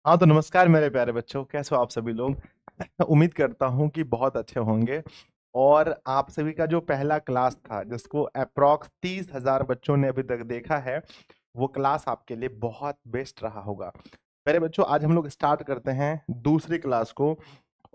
हाँ तो नमस्कार मेरे प्यारे बच्चों, कैसे हो आप सभी लोग। उम्मीद करता हूँ कि बहुत अच्छे होंगे। और आप सभी का जो पहला क्लास था जिसको अप्रॉक्स 30,000 बच्चों ने अभी तक देखा है, वो क्लास आपके लिए बहुत बेस्ट रहा होगा। प्यारे बच्चों, आज हम लोग स्टार्ट करते हैं दूसरी क्लास को।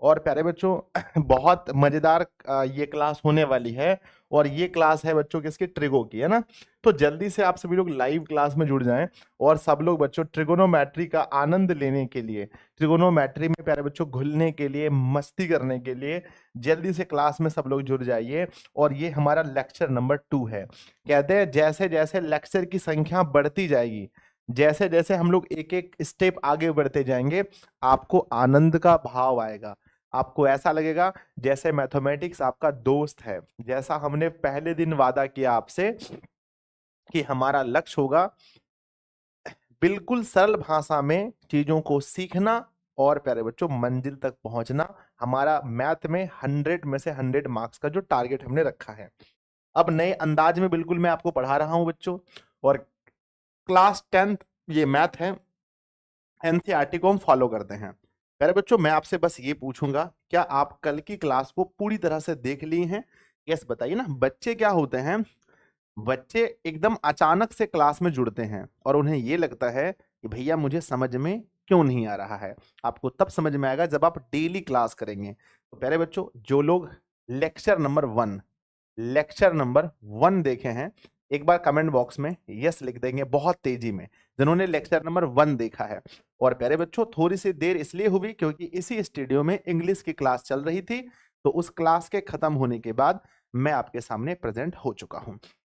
और प्यारे बच्चों बहुत मजेदार ये क्लास होने वाली है। और ये क्लास है बच्चों किसकी, ट्रिगो की, है ना। तो जल्दी से आप सभी लोग लाइव क्लास में जुड़ जाएं। और सब लोग बच्चों ट्रिगोनोमेट्री का आनंद लेने के लिए, ट्रिगोनोमेट्री में प्यारे बच्चों घुलने के लिए, मस्ती करने के लिए जल्दी से क्लास में सब लोग जुड़ जाइए। और ये हमारा लेक्चर नंबर 2 है। कहते हैं जैसे जैसे लेक्चर की संख्या बढ़ती जाएगी, जैसे जैसे हम लोग एक एक स्टेप आगे बढ़ते जाएंगे, आपको आनंद का भाव आएगा। आपको ऐसा लगेगा जैसे मैथमेटिक्स आपका दोस्त है। जैसा हमने पहले दिन वादा किया आपसे कि हमारा लक्ष्य होगा बिल्कुल सरल भाषा में चीजों को सीखना और प्यारे बच्चों मंजिल तक पहुंचना। हमारा मैथ में 100 में से 100 मार्क्स का जो टारगेट हमने रखा है, अब नए अंदाज में बिल्कुल मैं आपको पढ़ा रहा हूं बच्चों। और क्लास 10th ये मैथ है, एनसीईआरटी को हम फॉलो करते हैं। प्यारे बच्चों, मैं आपसे बस ये पूछूंगा, क्या आप कल की क्लास को पूरी तरह से देख ली हैं? यस बताइए ना। बच्चे क्या होते हैं, बच्चे एकदम अचानक से क्लास में जुड़ते हैं और उन्हें ये लगता है कि भैया मुझे समझ में क्यों नहीं आ रहा है। आपको तब समझ में आएगा जब आप डेली क्लास करेंगे। तो प्यारे बच्चों, जो लोग लेक्चर नंबर 1 लेक्चर नंबर 1 देखे हैं, एक बार कमेंट बॉक्स में यस लिख देंगे बहुत तेजी में, जिन्होंने लेक्चर नंबर 1 देखा है। और प्यारे बच्चों, थोड़ी सी देर इसलिए हुई क्योंकि इसी स्टूडियो में इंग्लिश की क्लास चल रही थी। तो उस क्लास के खत्म होने के बाद मैं आपके सामने प्रेजेंट हो चुका हूं।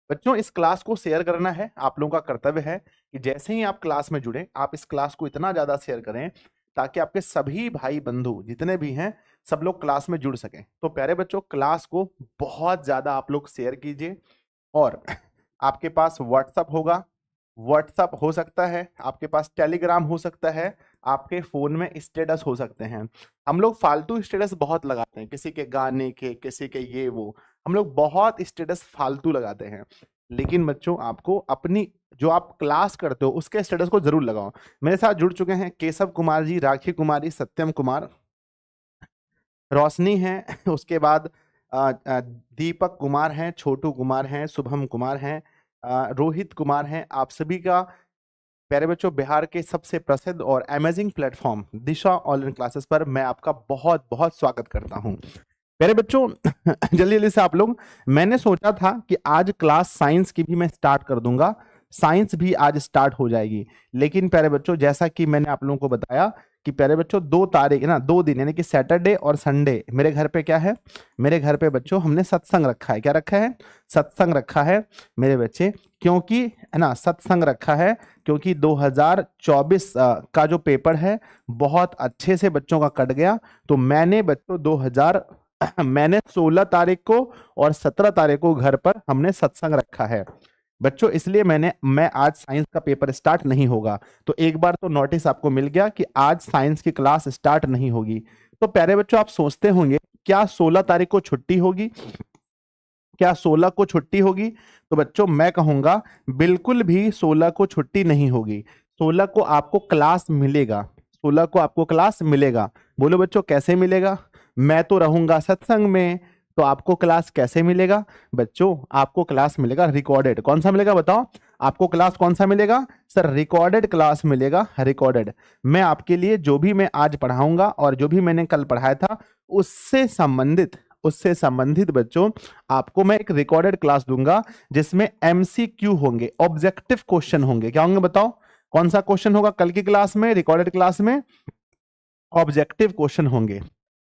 बच्चों, इस क्लास को शेयर करना है, आप लोगों का कर्तव्य है कि जैसे ही आप क्लास में जुड़े, आप इस क्लास को इतना ज्यादा शेयर करें ताकि आपके सभी भाई बंधु जितने भी हैं, सब लोग क्लास में जुड़ सकें। तो प्यारे बच्चों, क्लास को बहुत ज्यादा आप लोग शेयर कीजिए। और आपके पास व्हाट्सअप होगा, व्हाट्सअप हो सकता है, आपके पास टेलीग्राम हो सकता है, आपके फोन में स्टेटस हो सकते हैं। हम लोग फालतू स्टेटस बहुत लगाते हैं, किसी के गाने के, किसी के ये वो, हम लोग बहुत स्टेटस फालतू लगाते हैं। लेकिन बच्चों, आपको अपनी जो आप क्लास करते हो उसके स्टेटस को जरूर लगाओ। मेरे साथ जुड़ चुके हैं केशव कुमार जी, राखी कुमारी, सत्यम कुमार, रोशनी है उसके बाद दीपक कुमार हैं, छोटू कुमार हैं, शुभम कुमार हैं, रोहित कुमार हैं। आप सभी का प्यारे बच्चों बिहार के सबसे प्रसिद्ध और अमेजिंग प्लेटफॉर्म दिशा ऑनलाइन क्लासेस पर मैं आपका बहुत बहुत स्वागत करता हूं। प्यारे बच्चों जल्दी जल्दी से आप लोग, मैंने सोचा था कि आज क्लास साइंस की भी मैं स्टार्ट कर दूंगा, साइंस भी आज स्टार्ट हो जाएगी। लेकिन प्यारे बच्चों, जैसा कि मैंने आप लोगों को बताया कि प्यारे बच्चों 2 तारीख ना, 2 दिन यानी कि सैटरडे और संडे मेरे घर पे क्या है, मेरे घर पे बच्चों हमने सत्संग रखा है। क्या रखा है? सत्संग रखा है मेरे बच्चे। क्योंकि है ना, सत्संग रखा है क्योंकि 2024 का जो पेपर है बहुत अच्छे से बच्चों का कट गया। तो मैंने बच्चों 2000 मैंने 16 तारीख को और 17 तारीख को घर पर हमने सत्संग रखा है बच्चों। इसलिए मैं आज साइंस का पेपर स्टार्ट नहीं होगा। तो एक बार तो नोटिस आपको मिल गया कि आज साइंस की क्लास स्टार्ट नहीं होगी। तो प्यारे बच्चों, आप सोचते होंगे क्या 16 तारीख को छुट्टी होगी, क्या 16 को छुट्टी होगी? तो बच्चों मैं कहूंगा बिल्कुल भी 16 को छुट्टी नहीं होगी। 16 को आपको क्लास मिलेगा, 16 को आपको क्लास मिलेगा। बोलो बच्चों कैसे मिलेगा? मैं तो रहूंगा सत्संग में, तो आपको क्लास कैसे मिलेगा? बच्चों आपको क्लास मिलेगा रिकॉर्डेड। कौन सा मिलेगा बताओ? आपको क्लास कौन सा मिलेगा? सर रिकॉर्डेड क्लास मिलेगा, रिकॉर्डेड। मैं आपके लिए जो भी मैं आज पढ़ाऊंगा और जो भी मैंने कल पढ़ाया था उससे संबंधित बच्चों आपको मैं एक रिकॉर्डेड क्लास दूंगा जिसमें एमसीक्यू होंगे, ऑब्जेक्टिव क्वेश्चन होंगे। क्या होंगे बताओ? कौन सा क्वेश्चन होगा कल की क्लास में, रिकॉर्डेड क्लास में? ऑब्जेक्टिव क्वेश्चन होंगे।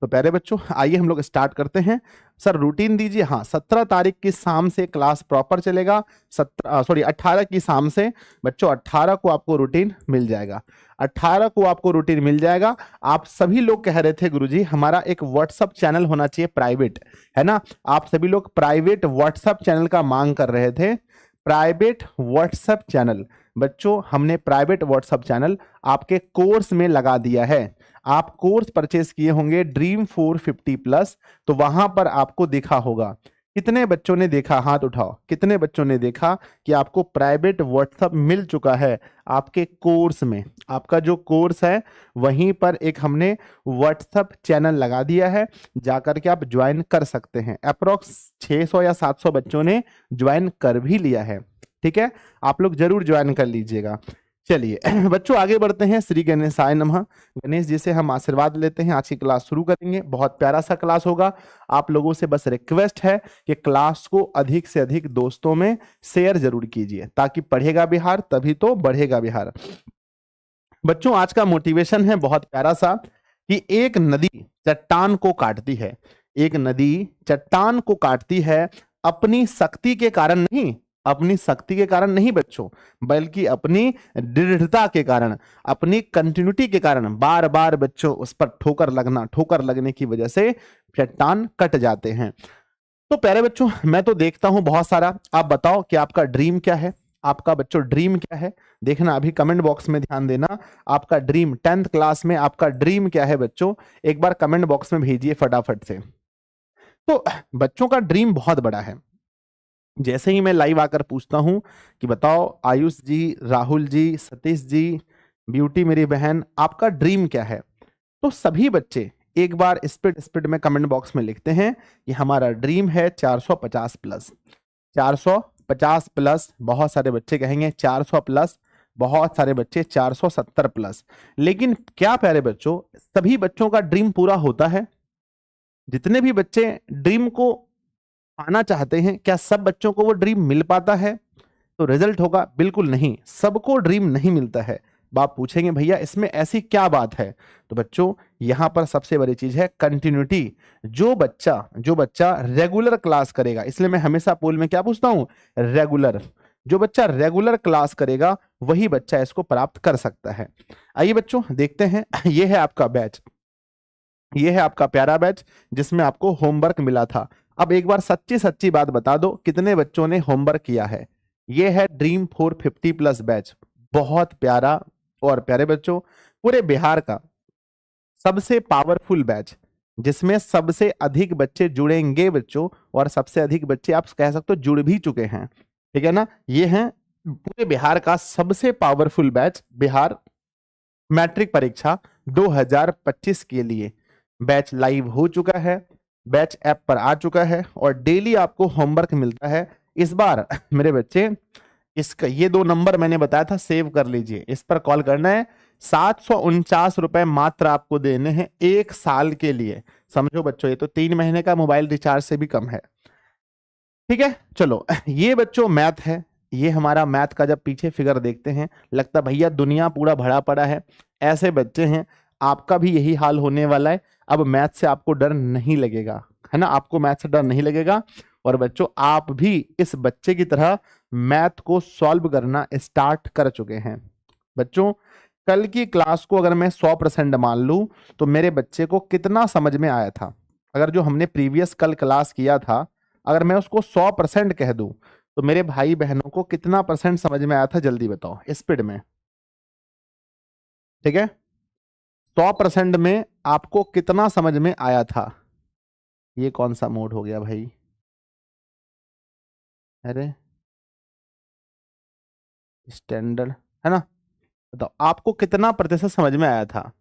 तो प्यारे बच्चों आइए हम लोग स्टार्ट करते हैं। सर रूटीन दीजिए। हाँ, 17 तारीख की शाम से क्लास प्रॉपर चलेगा। 18 की शाम से बच्चों, 18 को आपको रूटीन मिल जाएगा, 18 को आपको रूटीन मिल जाएगा। आप सभी लोग कह रहे थे गुरुजी हमारा एक व्हाट्सअप चैनल होना चाहिए प्राइवेट, है ना। आप सभी लोग प्राइवेट व्हाट्सअप चैनल का मांग कर रहे थे, प्राइवेट व्हाट्सएप चैनल। बच्चों हमने प्राइवेट व्हाट्सएप चैनल आपके कोर्स में लगा दिया है। आप कोर्स परचेस किए होंगे ड्रीम 450 प्लस, तो वहां पर आपको दिखा होगा कितने बच्चों ने देखा, हाथ उठाओ, कितने बच्चों ने देखा कि आपको प्राइवेट व्हाट्सएप मिल चुका है आपके कोर्स में? आपका जो कोर्स है वहीं पर एक हमने व्हाट्सएप चैनल लगा दिया है, जाकर के आप ज्वाइन कर सकते हैं। अप्रोक्स 600 या 700 बच्चों ने ज्वाइन कर भी लिया है। ठीक है, आप लोग जरूर ज्वाइन कर लीजिएगा। चलिए बच्चों आगे बढ़ते हैं। श्री गणेशाय नमः। गणेश जी से हम आशीर्वाद लेते हैं, आज की क्लास शुरू करेंगे। बहुत प्यारा सा क्लास होगा। आप लोगों से बस रिक्वेस्ट है कि क्लास को अधिक से अधिक दोस्तों में शेयर जरूर कीजिए, ताकि पढ़ेगा बिहार तभी तो बढ़ेगा बिहार। बच्चों आज का मोटिवेशन है बहुत प्यारा सा, कि एक नदी चट्टान को काटती है। एक नदी चट्टान को काटती है अपनी शक्ति के कारण नहीं, अपनी शक्ति के कारण नहीं बच्चों, बल्कि अपनी दृढ़ता के कारण, अपनी कंटिन्यूटी के कारण। बार बार बच्चों उस पर ठोकर लगने की वजह से चट्टान कट जाते हैं। तो प्यारे बच्चों मैं तो देखता हूं बहुत सारा। आप बताओ कि आपका ड्रीम क्या है, आपका बच्चों ड्रीम क्या है? देखना अभी कमेंट बॉक्स में ध्यान देना, आपका ड्रीम 10th क्लास में आपका ड्रीम क्या है बच्चों? एक बार कमेंट बॉक्स में भेजिए फटाफट से। तो बच्चों का ड्रीम बहुत बड़ा है। जैसे ही मैं लाइव आकर पूछता हूं कि बताओ आयुष जी, राहुल जी, सतीश जी, ब्यूटी मेरी बहन, आपका ड्रीम क्या है? तो सभी बच्चे एक बार स्पीड स्पीड में कमेंट बॉक्स में लिखते हैं कि हमारा ड्रीम है 450 प्लस। 450 प्लस, बहुत सारे बच्चे कहेंगे 400 प्लस, बहुत सारे बच्चे 470 प्लस। लेकिन क्या प्यारे बच्चों सभी बच्चों का ड्रीम पूरा होता है? जितने भी बच्चे ड्रीम को पाना चाहते हैं, क्या सब बच्चों को वो ड्रीम मिल पाता है? तो रिजल्ट होगा बिल्कुल नहीं, सबको ड्रीम नहीं मिलता है। बाप पूछेंगे भैया इसमें ऐसी क्या बात है? तो बच्चों यहां पर सबसे बड़ी चीज है कंटिन्यूटी। जो बच्चा रेगुलर क्लास करेगा, इसलिए मैं हमेशा पोल में क्या पूछता हूं? रेगुलर। जो बच्चा रेगुलर क्लास करेगा वही बच्चा इसको प्राप्त कर सकता है। आइए बच्चों देखते हैं ये है आपका बैच, ये है आपका प्यारा बैच जिसमें आपको होमवर्क मिला था। अब एक बार सच्ची सच्ची बात बता दो, कितने बच्चों ने होमवर्क किया है? ये है ड्रीम 450 प्लस बैच। बहुत प्यारा और प्यारे बच्चों, पूरे बिहार का सबसे पावरफुल बैच, जिसमें सबसे अधिक बच्चे जुड़ेंगे बच्चों, और सबसे अधिक बच्चे आप कह सकते हो जुड़ भी चुके हैं। ठीक है ना? ये है पूरे बिहार का सबसे पावरफुल बैच, बिहार मैट्रिक परीक्षा 2025 के लिए। बैच लाइव हो चुका है, बैच ऐप पर आ चुका है, और डेली आपको होमवर्क मिलता है। इस बार मेरे बच्चे इसका ये 2 नंबर मैंने बताया था, सेव कर लीजिए, इस पर कॉल करना है। 749 रुपए मात्र आपको देने हैं 1 साल के लिए। समझो बच्चों ये तो 3 महीने का मोबाइल रिचार्ज से भी कम है। ठीक है चलो ये बच्चों मैथ है। ये हमारा मैथ का जब पीछे फिगर देखते हैं लगता भैया दुनिया पूरा भरा पड़ा है। ऐसे बच्चे हैं, आपका भी यही हाल होने वाला है। अब मैथ से आपको डर नहीं लगेगा, है ना? आपको मैथ से डर नहीं लगेगा। और बच्चों आप भी इस बच्चे की तरह मैथ को सॉल्व करना स्टार्ट कर चुके हैं। बच्चों कल की क्लास को अगर मैं 100% मान लूं तो मेरे बच्चे को कितना समझ में आया था? अगर जो हमने प्रीवियस कल क्लास किया था अगर मैं उसको 100% कह दूं तो मेरे भाई बहनों को कितना परसेंट समझ में आया था? जल्दी बताओ स्पीड में। ठीक है 100% में आपको कितना समझ में आया था? ये कौन सा मोड हो गया भाई? अरे स्टैंडर्ड है ना? बताओ आपको कितना प्रतिशत समझ में आया था?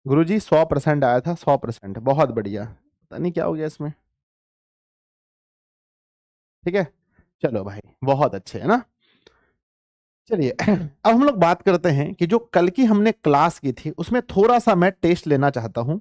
गुरुजी 100% आया था, 100%। बहुत बढ़िया, पता नहीं क्या हो गया इसमें। ठीक है चलो भाई बहुत अच्छे है ना। चलिए अब हम लोग बात करते हैं कि जो कल की हमने क्लास की थी उसमें थोड़ा सा मैं टेस्ट लेना चाहता हूं।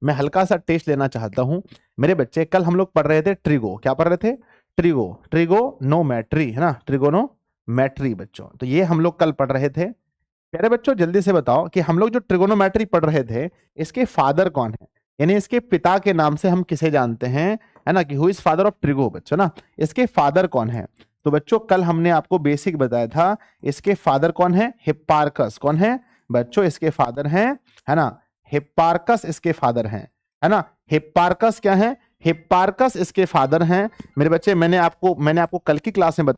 मैं हल्का सा टेस्ट लेना चाहता हूं। मेरे बच्चे कल हम लोग पढ़ रहे थे ट्रिगो, क्या पढ़ रहे थे? ट्रिगोनोमेट्री, है ना? ट्रिगोनोमेट्री बच्चों, तो ये हम लोग कल पढ़ रहे थे। प्यारे बच्चों जल्दी से बताओ कि हम लोग जो ट्रिगोनोमेट्री पढ़ रहे थे इसके फादर कौन है? यानी इसके पिता के नाम से हम किसे जानते हैं, है ना? कि who is father of trigo बच्चों ना, इसके फादर कौन है? तो बच्चों कल हमने आपको बेसिक बताया था, इसके फादर कौन है? हिप्पार्कस। कौन है बच्चों इसके फादर हैं? है ना? हिप्पार्कस इसके फादर हैं, है ना? हिप्पार्कस क्या है? हिप्पार्कस इसके फादर हैं। मेरे बच्चे मैंने आपको कल की क्लास में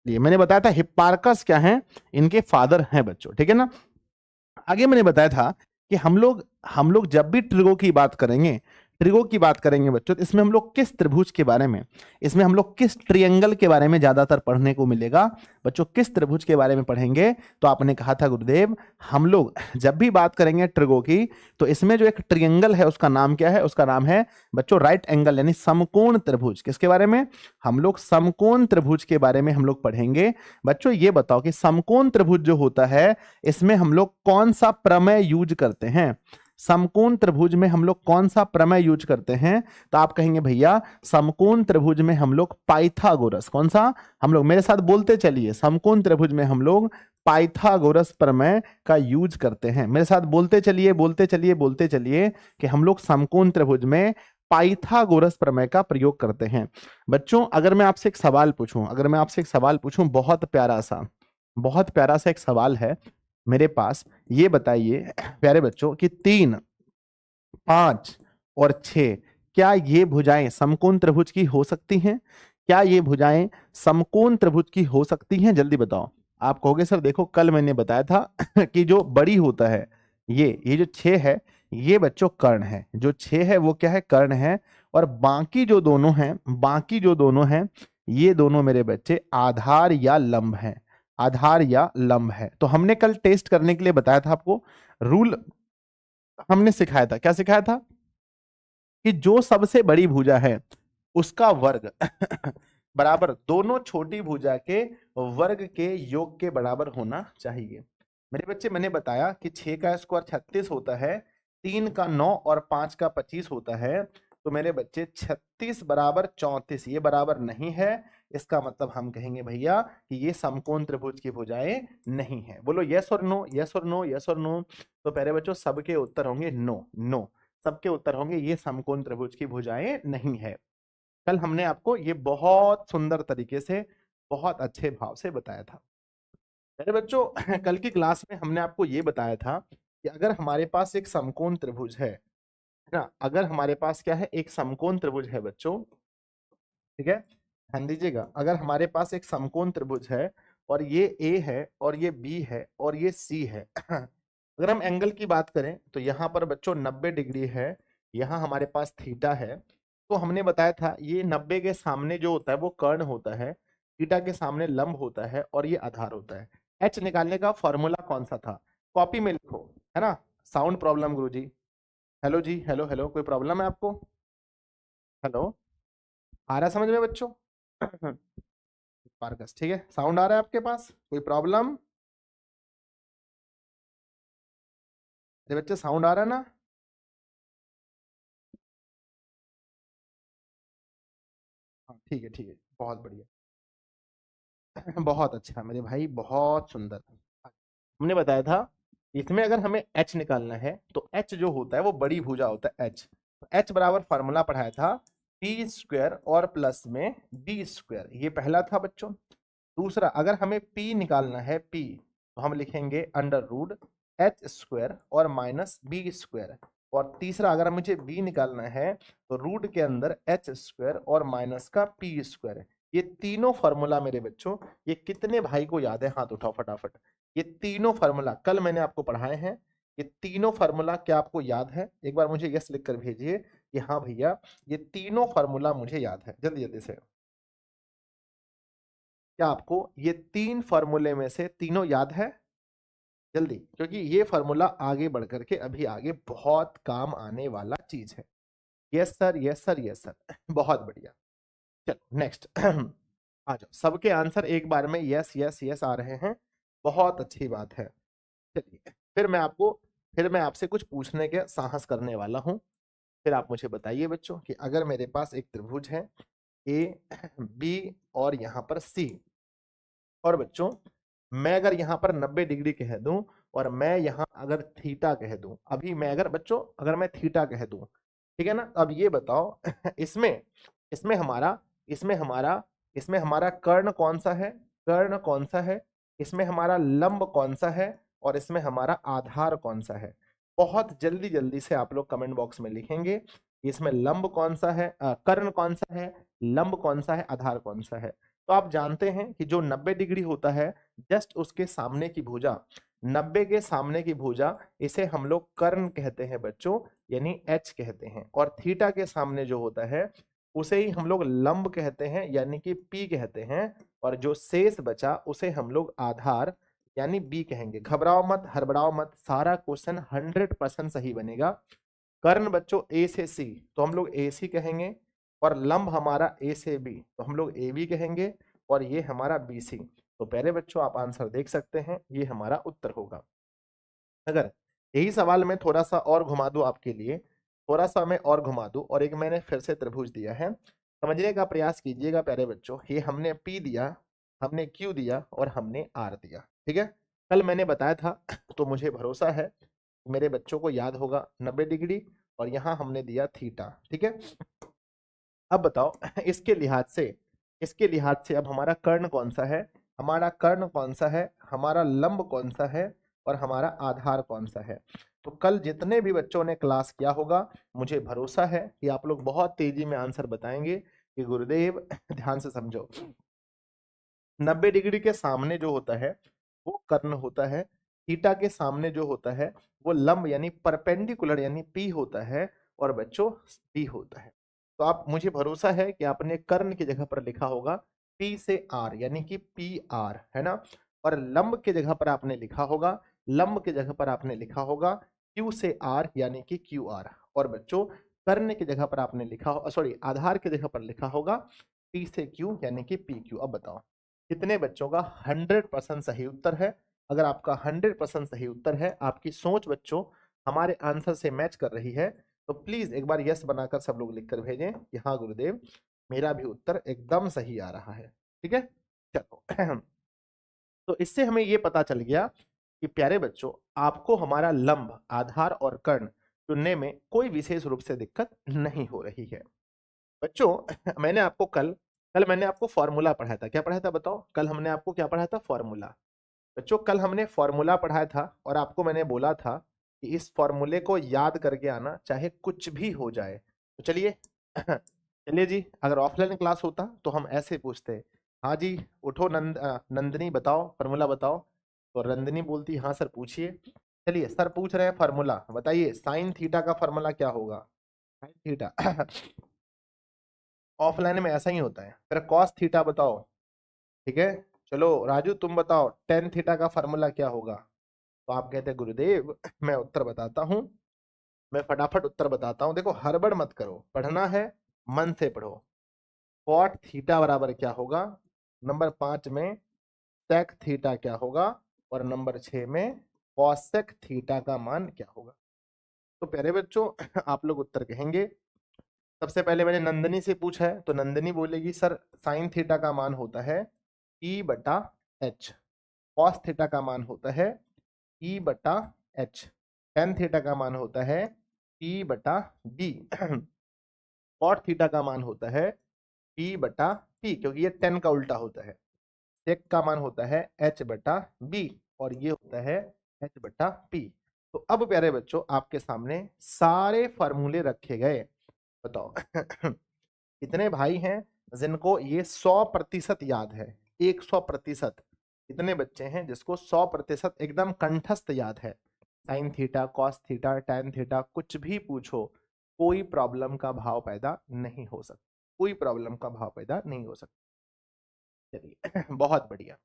मैंने बताया था हिप्पार्कस क्या है, इनके फादर हैं बच्चों। ठीक है ना? आगे मैंने बताया था कि हम लोग जब भी ट्रिगो की बात करेंगे, बच्चों, तो इसमें हम लोग किस त्रिभुज के बारे में, इसमें हम लोग किस ट्रियंगल के बारे में ज्यादातर पढ़ने को मिलेगा बच्चों, किस त्रिभुज के बारे में पढ़ेंगे? तो आपने कहा था गुरुदेव, हम लोग जब भी बात करेंगे ट्रिगो की, तो इसमें जो एक ट्रियंगल है उसका नाम क्या है? उसका नाम है बच्चों राइट एंगल, यानी समकोण त्रिभुज। किसके बारे में? हम लोग समकोण त्रिभुज के बारे में हम लोग पढ़ेंगे। बच्चों ये बताओ कि समकोण त्रिभुज जो होता है, इसमें हम लोग कौन सा प्रमेय यूज करते हैं? समकोण त्रिभुज में हम लोग कौन सा प्रमेय यूज करते हैं? तो आप कहेंगे भैया समकोण त्रिभुज में हम लोग पाइथागोरस, कौन सा? हम लोग मेरे साथ बोलते चलिए, समकोण त्रिभुज में हम लोग पाइथागोरस प्रमेय का यूज करते हैं। मेरे साथ बोलते चलिए, कि हम लोग समकोण त्रिभुज में पाइथागोरस प्रमेय का प्रयोग करते हैं। बच्चों अगर मैं आपसे एक सवाल पूछूं, बहुत प्यारा सा एक सवाल है मेरे पास, ये बताइए प्यारे बच्चों कि 3, 5 और 6 क्या ये भुजाएं समकोण त्रिभुज की हो सकती हैं? क्या ये भुजाएं समकोण त्रिभुज की हो सकती हैं? जल्दी बताओ। आप कहोगे सर देखो कल मैंने बताया था कि जो बड़ी होता है ये जो 6 है, ये बच्चों कर्ण है। जो 6 है वो क्या है? कर्ण है। और बाकी जो दोनों हैं, ये दोनों मेरे बच्चे आधार या लंब हैं। तो हमने कल टेस्ट करने के लिए बताया था आपको, रूल हमने सिखाया था। क्या सिखाया था? कि जो सबसे बड़ी भुजा है उसका वर्ग बराबर दोनों छोटी भुजा के वर्ग के योग के बराबर होना चाहिए। मेरे बच्चे मैंने बताया कि 6 का स्क्वायर 36 होता है, 3 का 9 और 5 का 25 होता है। तो मेरे बच्चे 36 बराबर 34 ये बराबर नहीं है। इसका मतलब हम कहेंगे भैया कि ये समकोण त्रिभुज की भुजाएं नहीं है। बोलो यस और नो, यस और नो, यस और नो। तो प्यारे बच्चों सबके उत्तर होंगे नो, नो। सबके उत्तर होंगे ये समकोण त्रिभुज की भुजाएं नहीं है। कल हमने आपको ये बहुत सुंदर तरीके से, बहुत अच्छे भाव से बताया था। मेरे बच्चों कल की क्लास में हमने आपको ये बताया था कि अगर हमारे पास एक समकोण त्रिभुज है ना, अगर हमारे पास क्या है? एक समकोण त्रिभुज है बच्चों, ठीक है, ध्यान दीजिएगा। अगर हमारे पास एक समकोण त्रिभुज है और ये ए है और ये बी है और ये सी है अगर हम एंगल की बात करें तो यहाँ पर बच्चों 90 डिग्री है, यहाँ हमारे पास थीटा है। तो हमने बताया था ये 90 के सामने जो होता है वो कर्ण होता है, थीटा के सामने लंब होता है और ये आधार होता है। एच निकालने का फॉर्मूला कौन सा था? कॉपी में लिखो, है ना। साउंड प्रॉब्लम गुरुजी, हेलो जी, हेलो हेलो, कोई प्रॉब्लम है आपको? हेलो, आ रहा है समझ में बच्चों? पार्कस, ठीक है, साउंड आ रहा है आपके पास? कोई प्रॉब्लम? अरे बच्चे साउंड आ रहा है ना? हाँ ठीक है, ठीक है, बहुत बढ़िया बहुत अच्छा मेरे भाई, बहुत सुंदर। हमने बताया था इसमें अगर हमें एच निकालना है तो एच जो होता है वो बड़ी भुजा होता है एच। एच बराबर फार्मूला पढ़ाया था पी स्क्वायर और प्लस में बी स्क्वायर, ये पहला था बच्चों। दूसरा अगर हमें P निकालना है P, तो हम लिखेंगे अंडर रूट एच स्क्वायर और माइनस बी स्क्वायर। और तीसरा अगर मुझे B निकालना है तो रूट के अंदर एच स्क्वायर और माइनस का P स्क्वायर। ये तीनों फॉर्मूला मेरे बच्चों, ये कितने भाई को याद है? हाथ उठाओ फटाफट। ये तीनों फॉर्मूला कल मैंने आपको पढ़ाए हैं। ये तीनों फॉर्मूला क्या आपको याद है? एक बार मुझे यस लिख कर भेजिए कि हाँ भैया ये तीनों फॉर्मूला मुझे याद है, जल्दी जल्दी से। क्या आपको ये 3 फॉर्मूले में से तीनों याद है? जल्दी, क्योंकि ये फॉर्मूला आगे बढ़ करके अभी आगे बहुत काम आने वाला चीज है। Yes sir, yes sir, yes sir बहुत बढ़िया। चलो नेक्स्ट आ जाओ, सबके आंसर एक बार में यस यस यस आ रहे हैं, बहुत अच्छी बात है। चलिए फिर मैं आपसे कुछ पूछने के साहस करने वाला हूं। फिर आप मुझे बताइए बच्चों कि अगर मेरे पास एक त्रिभुज है ए बी और यहाँ पर सी, और बच्चों मैं अगर यहाँ पर 90 डिग्री कह दूं और मैं यहाँ अगर थीटा कह दूं, अभी मैं अगर बच्चों अगर मैं थीटा कह दूं, ठीक है ना, अब ये बताओ इसमें इसमें हमारा इसमें हमारा इसमें हमारा कर्ण कौन सा है? कर्ण कौन सा है? इसमें हमारा लंब कौन सा है? और इसमें हमारा आधार कौन सा है? बहुत जल्दी जल्दी से आप लोग कमेंट बॉक्स में लिखेंगे इसमें लंब कौन सा है, कर्ण कौन सा है, लंब कौन सा है, आधार कौन सा है। तो आप जानते हैं कि जो 90 डिग्री होता है जस्ट उसके सामने की भुजा 90 के सामने की भुजा इसे हम लोग कर्ण कहते हैं बच्चों, यानी एच कहते हैं। और थीटा के सामने जो होता है उसे ही हम लोग लंब कहते हैं, यानी कि पी कहते हैं। और जो शेष बचा उसे हम लोग आधार यानी बी कहेंगे। घबराओ मत, हड़बड़ाओ मत, सारा क्वेश्चन 100% सही बनेगा। कर्ण बच्चों ए से सी तो हम लोग ए सी कहेंगे, और लंब हमारा ए से बी तो हम लोग ए बी कहेंगे, और ये हमारा बी सी। तो पहले बच्चों आप आंसर देख सकते हैं, ये हमारा उत्तर होगा। अगर यही सवाल मैं थोड़ा सा और घुमा दूं आपके लिए, थोड़ा सा मैं और घुमा दूं, और एक मैंने फिर से त्रिभुज दिया है, समझने का प्रयास कीजिएगा प्यारे बच्चों। ये हमने P दिया, हमने Q दिया, और हमने R दिया, ठीक है। कल मैंने बताया था तो मुझे भरोसा है मेरे बच्चों को याद होगा 90 डिग्री, और यहाँ हमने दिया थीटा, ठीक है। अब बताओ इसके लिहाज से अब हमारा कर्ण कौन सा है, हमारा कर्ण कौन सा है, हमारा लंब कौन सा है, और हमारा आधार कौन सा है। तो कल जितने भी बच्चों ने क्लास किया होगा, मुझे भरोसा है कि आप लोग बहुत तेजी में आंसर बताएंगे कि गुरुदेव ध्यान से समझो, 90 डिग्री के सामने जो होता है वो कर्ण होता है, थीटा के सामने जो होता है वो लंब यानी परपेंडिकुलर यानी पी होता है, और बच्चों डी होता है। तो आप, मुझे भरोसा है कि आपने कर्ण की जगह पर लिखा होगा पी से आर यानी कि पी आर, है ना। और लंब की जगह पर आपने लिखा होगा, लंब की जगह पर आपने लिखा होगा क्यू से आर यानी कि क्यू आर। और बच्चों कर्ण की जगह पर आपने लिखा हो, सॉरी, आधार की जगह पर लिखा होगा पी से क्यू यानी कि पी क्यू। अब बताओ कितने बच्चों का 100% सही उत्तर है। अगर आपका 100% सही उत्तर है, आपकी सोच बच्चों हमारे आंसर से मैच कर रही है, तो प्लीज एक बार यस बनाकर सब लोग लिखकर भेजें कि हाँ गुरुदेव मेरा भी उत्तर एकदम सही आ रहा है, ठीक है। चलो तो इससे हमें ये पता चल गया कि प्यारे बच्चों आपको हमारा लंब, आधार और कर्ण चुनने में कोई विशेष रूप से दिक्कत नहीं हो रही है। बच्चों मैंने आपको कल कल मैंने आपको फॉर्मूला पढ़ाया था। क्या पढ़ाया था बताओ? कल हमने आपको क्या पढ़ाया था? फॉर्मूला। बच्चों कल हमने फॉर्मूला पढ़ाया था, और आपको मैंने बोला था कि इस फॉर्मूले को याद करके आना, चाहे कुछ भी हो जाए। तो चलिए चलिए जी, अगर ऑफलाइन क्लास होता तो हम ऐसे पूछते, हाँ जी उठो नंदनी बताओ फॉर्मूला बताओ। तो नंदनी बोलती हाँ सर पूछिए। चलिए सर पूछ रहे हैं फॉर्मूला, बताइए साइन थीटा का फॉर्मूला क्या होगा? साइन थीटा ऑफलाइन में ऐसा ही होता है। फिर कॉस थीटा बताओ, ठीक है। चलो राजू तुम बताओ टेन थीटा का फॉर्मूला क्या होगा? तो आप कहते हैं गुरुदेव मैं उत्तर बताता हूँ, मैं फटाफट उत्तर बताता हूँ। देखो हड़बड़ मत करो, पढ़ना है मन से पढ़ो। कॉट थीटा बराबर क्या होगा, नंबर 5 में सेक थीटा क्या होगा, और नंबर 6 में कॉसेक थीटा का मान क्या होगा। तो प्यारे बच्चों आप लोग उत्तर कहेंगे। सबसे पहले मैंने नंदनी से पूछा है, तो नंदनी बोलेगी सर साइन थीटा का मान होता है ई बटा एच, कॉस थीटा का मान होता है ई बटा एच, टेन थीटा का मान होता है ई बटा बी, कॉट थीटा का मान होता है पी बटा पी, क्योंकि ये टेन का उल्टा होता है। सेक का मान होता है एच बटा बी, और ये होता है एच बटा पी। तो अब प्यारे बच्चों आपके सामने सारे फॉर्मूले रखे गए। बताओ कितने भाई हैं जिनको ये 100% याद है? 100%। कितने बच्चे हैं जिसको 100% एकदम कंठस्थ याद है? Sine theta, cos theta, tan theta, कुछ भी पूछो कोई प्रॉब्लम का भाव पैदा नहीं हो सकता, कोई प्रॉब्लम का भाव पैदा नहीं हो सकता। चलिए बहुत बढ़िया।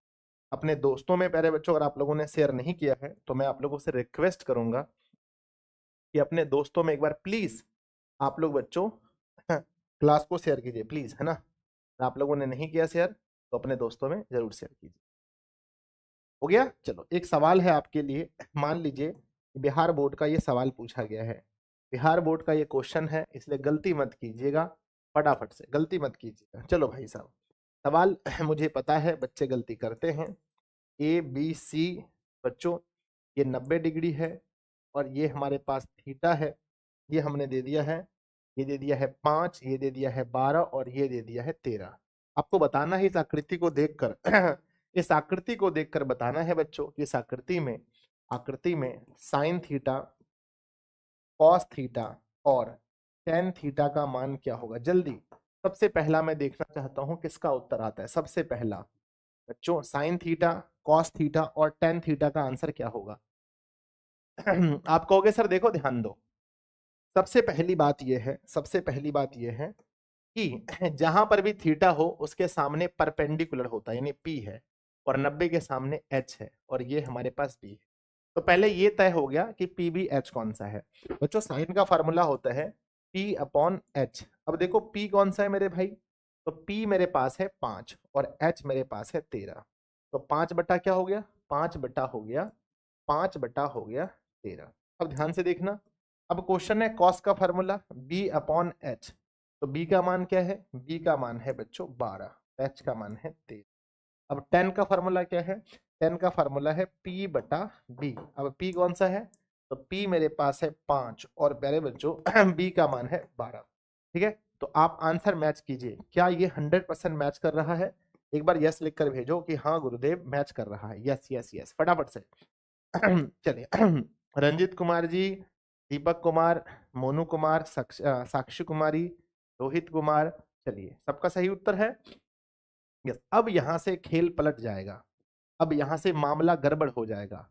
अपने दोस्तों में प्यारे बच्चों अगर आप लोगों ने शेयर नहीं किया है तो मैं आप लोगों से रिक्वेस्ट करूंगा कि अपने दोस्तों में एक बार प्लीज आप लोग बच्चों क्लास को शेयर कीजिए प्लीज, है ना। आप लोगों ने नहीं किया शेयर तो अपने दोस्तों में जरूर शेयर कीजिए। हो गया। चलो एक सवाल है आपके लिए, मान लीजिए बिहार बोर्ड का ये सवाल पूछा गया है, बिहार बोर्ड का ये क्वेश्चन है, इसलिए गलती मत कीजिएगा, फटाफट से गलती मत कीजिएगा। चलो भाई साहब सवाल मुझे पता है बच्चे गलती करते हैं। ए बी सी बच्चों ये 90 डिग्री है, और ये हमारे पास थीटा है, ये हमने दे दिया है, ये दे दिया है 5, ये दे दिया है 12, और ये दे दिया है 13। आपको बताना है इस आकृति को देखकर इस आकृति को देखकर बताना है बच्चों कि इस आकृति में साइन थीटा, कॉस थीटा और टेन थीटा का मान क्या होगा। जल्दी सबसे पहला मैं देखना चाहता हूं किसका उत्तर आता है। सबसे पहला बच्चों साइन थीटा, कॉस थीटा और टेन थीटा का आंसर क्या होगा? आप कहोगे सर देखो ध्यान दो, सबसे पहली बात यह है, सबसे पहली बात यह है कि जहां पर भी थीटा हो उसके सामने परपेंडिकुलर होता है, यानी पी है, और 90 के सामने एच है, और ये हमारे पास बी है। तो पहले ये तय हो गया कि पी बी एच कौन सा है। बच्चों साइन का फॉर्मूला होता है पी अपॉन एच। अब देखो पी कौन सा है मेरे भाई, तो पी मेरे पास है 5 और एच मेरे पास है 13। तो 5 बटा क्या हो गया, 5 बटा हो गया, 5 बटा हो गया 13। अब ध्यान से देखना, अब क्वेश्चन है कॉस का फॉर्मूला बी अपॉन एच। तो बी का मान क्या है, बी का मान है बच्चों 12, एच का मान है 13। अब टेन का फॉर्मूला क्या है, टेन का फॉर्मूला है पी बटा बी। अब पी कौन सा है, तो पी मेरे पास है 5 और प्यारे बच्चों बी का मान है 12। ठीक है, तो आप आंसर मैच कीजिए, क्या ये 100% मैच कर रहा है? एक बार यस लिख कर भेजो कि हाँ गुरुदेव मैच कर रहा है, यस यस यस फटाफट से। चलिए रंजित कुमार जी, दीपक कुमार, मोनू कुमार, साक्षी कुमारी, रोहित कुमार, चलिए सबका सही उत्तर है यस। अब यहां से खेल पलट जाएगा, अब यहां से मामला गड़बड़ हो जाएगा।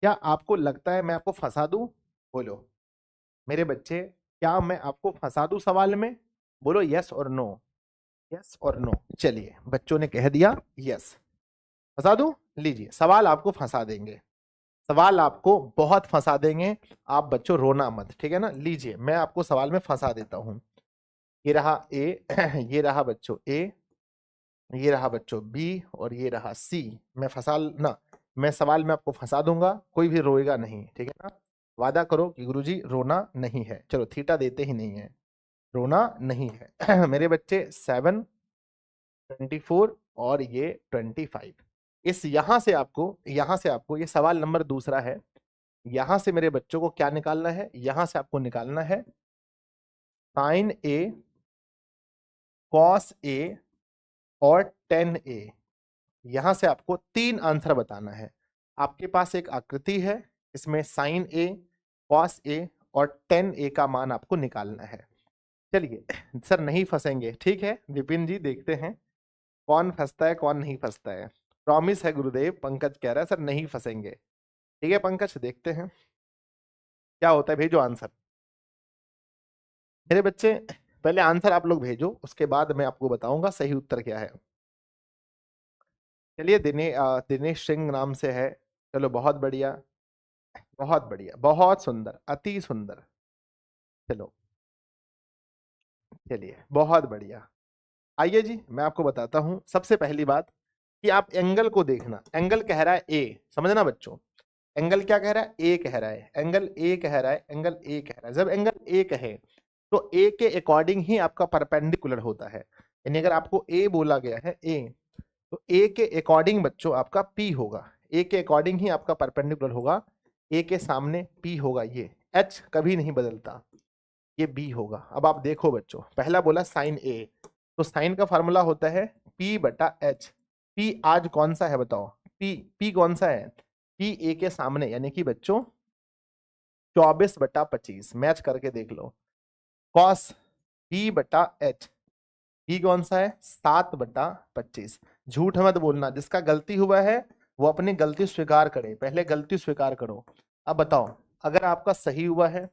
क्या आपको लगता है मैं आपको फंसा दूं? बोलो मेरे बच्चे, क्या मैं आपको फंसा दूं सवाल में? बोलो यस और नो, यस और नो। चलिए बच्चों ने कह दिया यस, फंसा दूं? लीजिए सवाल आपको फंसा देंगे, सवाल आपको बहुत फंसा देंगे। आप बच्चों रोना मत, ठीक है ना? लीजिए मैं आपको सवाल में फंसा देता हूं। ये रहा ए ये रहा बच्चों ए, ये रहा बच्चों बी, और ये रहा सी। मैं फंसा ना, मैं सवाल में आपको फंसा दूंगा, कोई भी रोएगा नहीं, ठीक है ना? वादा करो कि गुरुजी रोना नहीं है। चलो थीटा देते ही नहीं है, रोना नहीं है। मेरे बच्चे 7, 24 और ये 25। इस यहां से आपको ये सवाल नंबर दूसरा है, यहां से मेरे बच्चों को क्या निकालना है, यहां से आपको निकालना है साइन ए, कॉस ए और टेन ए। यहां से आपको 3 आंसर बताना है। आपके पास एक आकृति है, इसमें साइन ए, कॉस ए और टेन ए का मान आपको निकालना है। चलिए सर नहीं फंसेंगे, ठीक है विपिन जी, देखते हैं कौन फंसता है कौन नहीं फंसता है। प्रॉमिस है गुरुदेव, पंकज कह रहा है सर नहीं फंसेंगे। ठीक है पंकज, देखते हैं क्या होता है, भेजो आंसर मेरे बच्चे। पहले आंसर आप लोग भेजो, उसके बाद मैं आपको बताऊंगा सही उत्तर क्या है। चलिए दिनेश सिंह नाम से है, चलो बहुत बढ़िया, बहुत बढ़िया, बहुत सुंदर, अति सुंदर। चलो चलिए बहुत बढ़िया। आइए जी मैं आपको बताता हूं सबसे पहली बात कि आप एंगल को देखना। एंगल कह रहा है ए, समझना बच्चों, एंगल क्या कह रहा है, ए कह रहा है, एंगल ए कह रहा है, एंगल ए कह रहा है। जब एंगल ए कहे तो ए के अकॉर्डिंग ही आपका परपेंडिकुलर होता है, यानी अगर आपको ए बोला गया है ए, तो ए के अकॉर्डिंग बच्चों आपका पी होगा, ए के अकॉर्डिंग ही आपका परपेंडिकुलर होगा। ए के सामने पी होगा, ये एच कभी नहीं बदलता, ये बी होगा। अब आप देखो बच्चों, पहला बोला साइन ए, तो साइन का फॉर्मूला होता है पी बटा एच। पी आज कौन सा है बताओ, पी कौन सा है, पी ए के सामने, यानी कि बच्चों 24/25, मैच करके देख लो। कॉस पी बटा एच, पी कौन सा है 7/25। झूठ मत बोलना, जिसका गलती हुआ है वो अपनी गलती स्वीकार करे, पहले गलती स्वीकार करो। अब बताओ अगर आपका सही हुआ है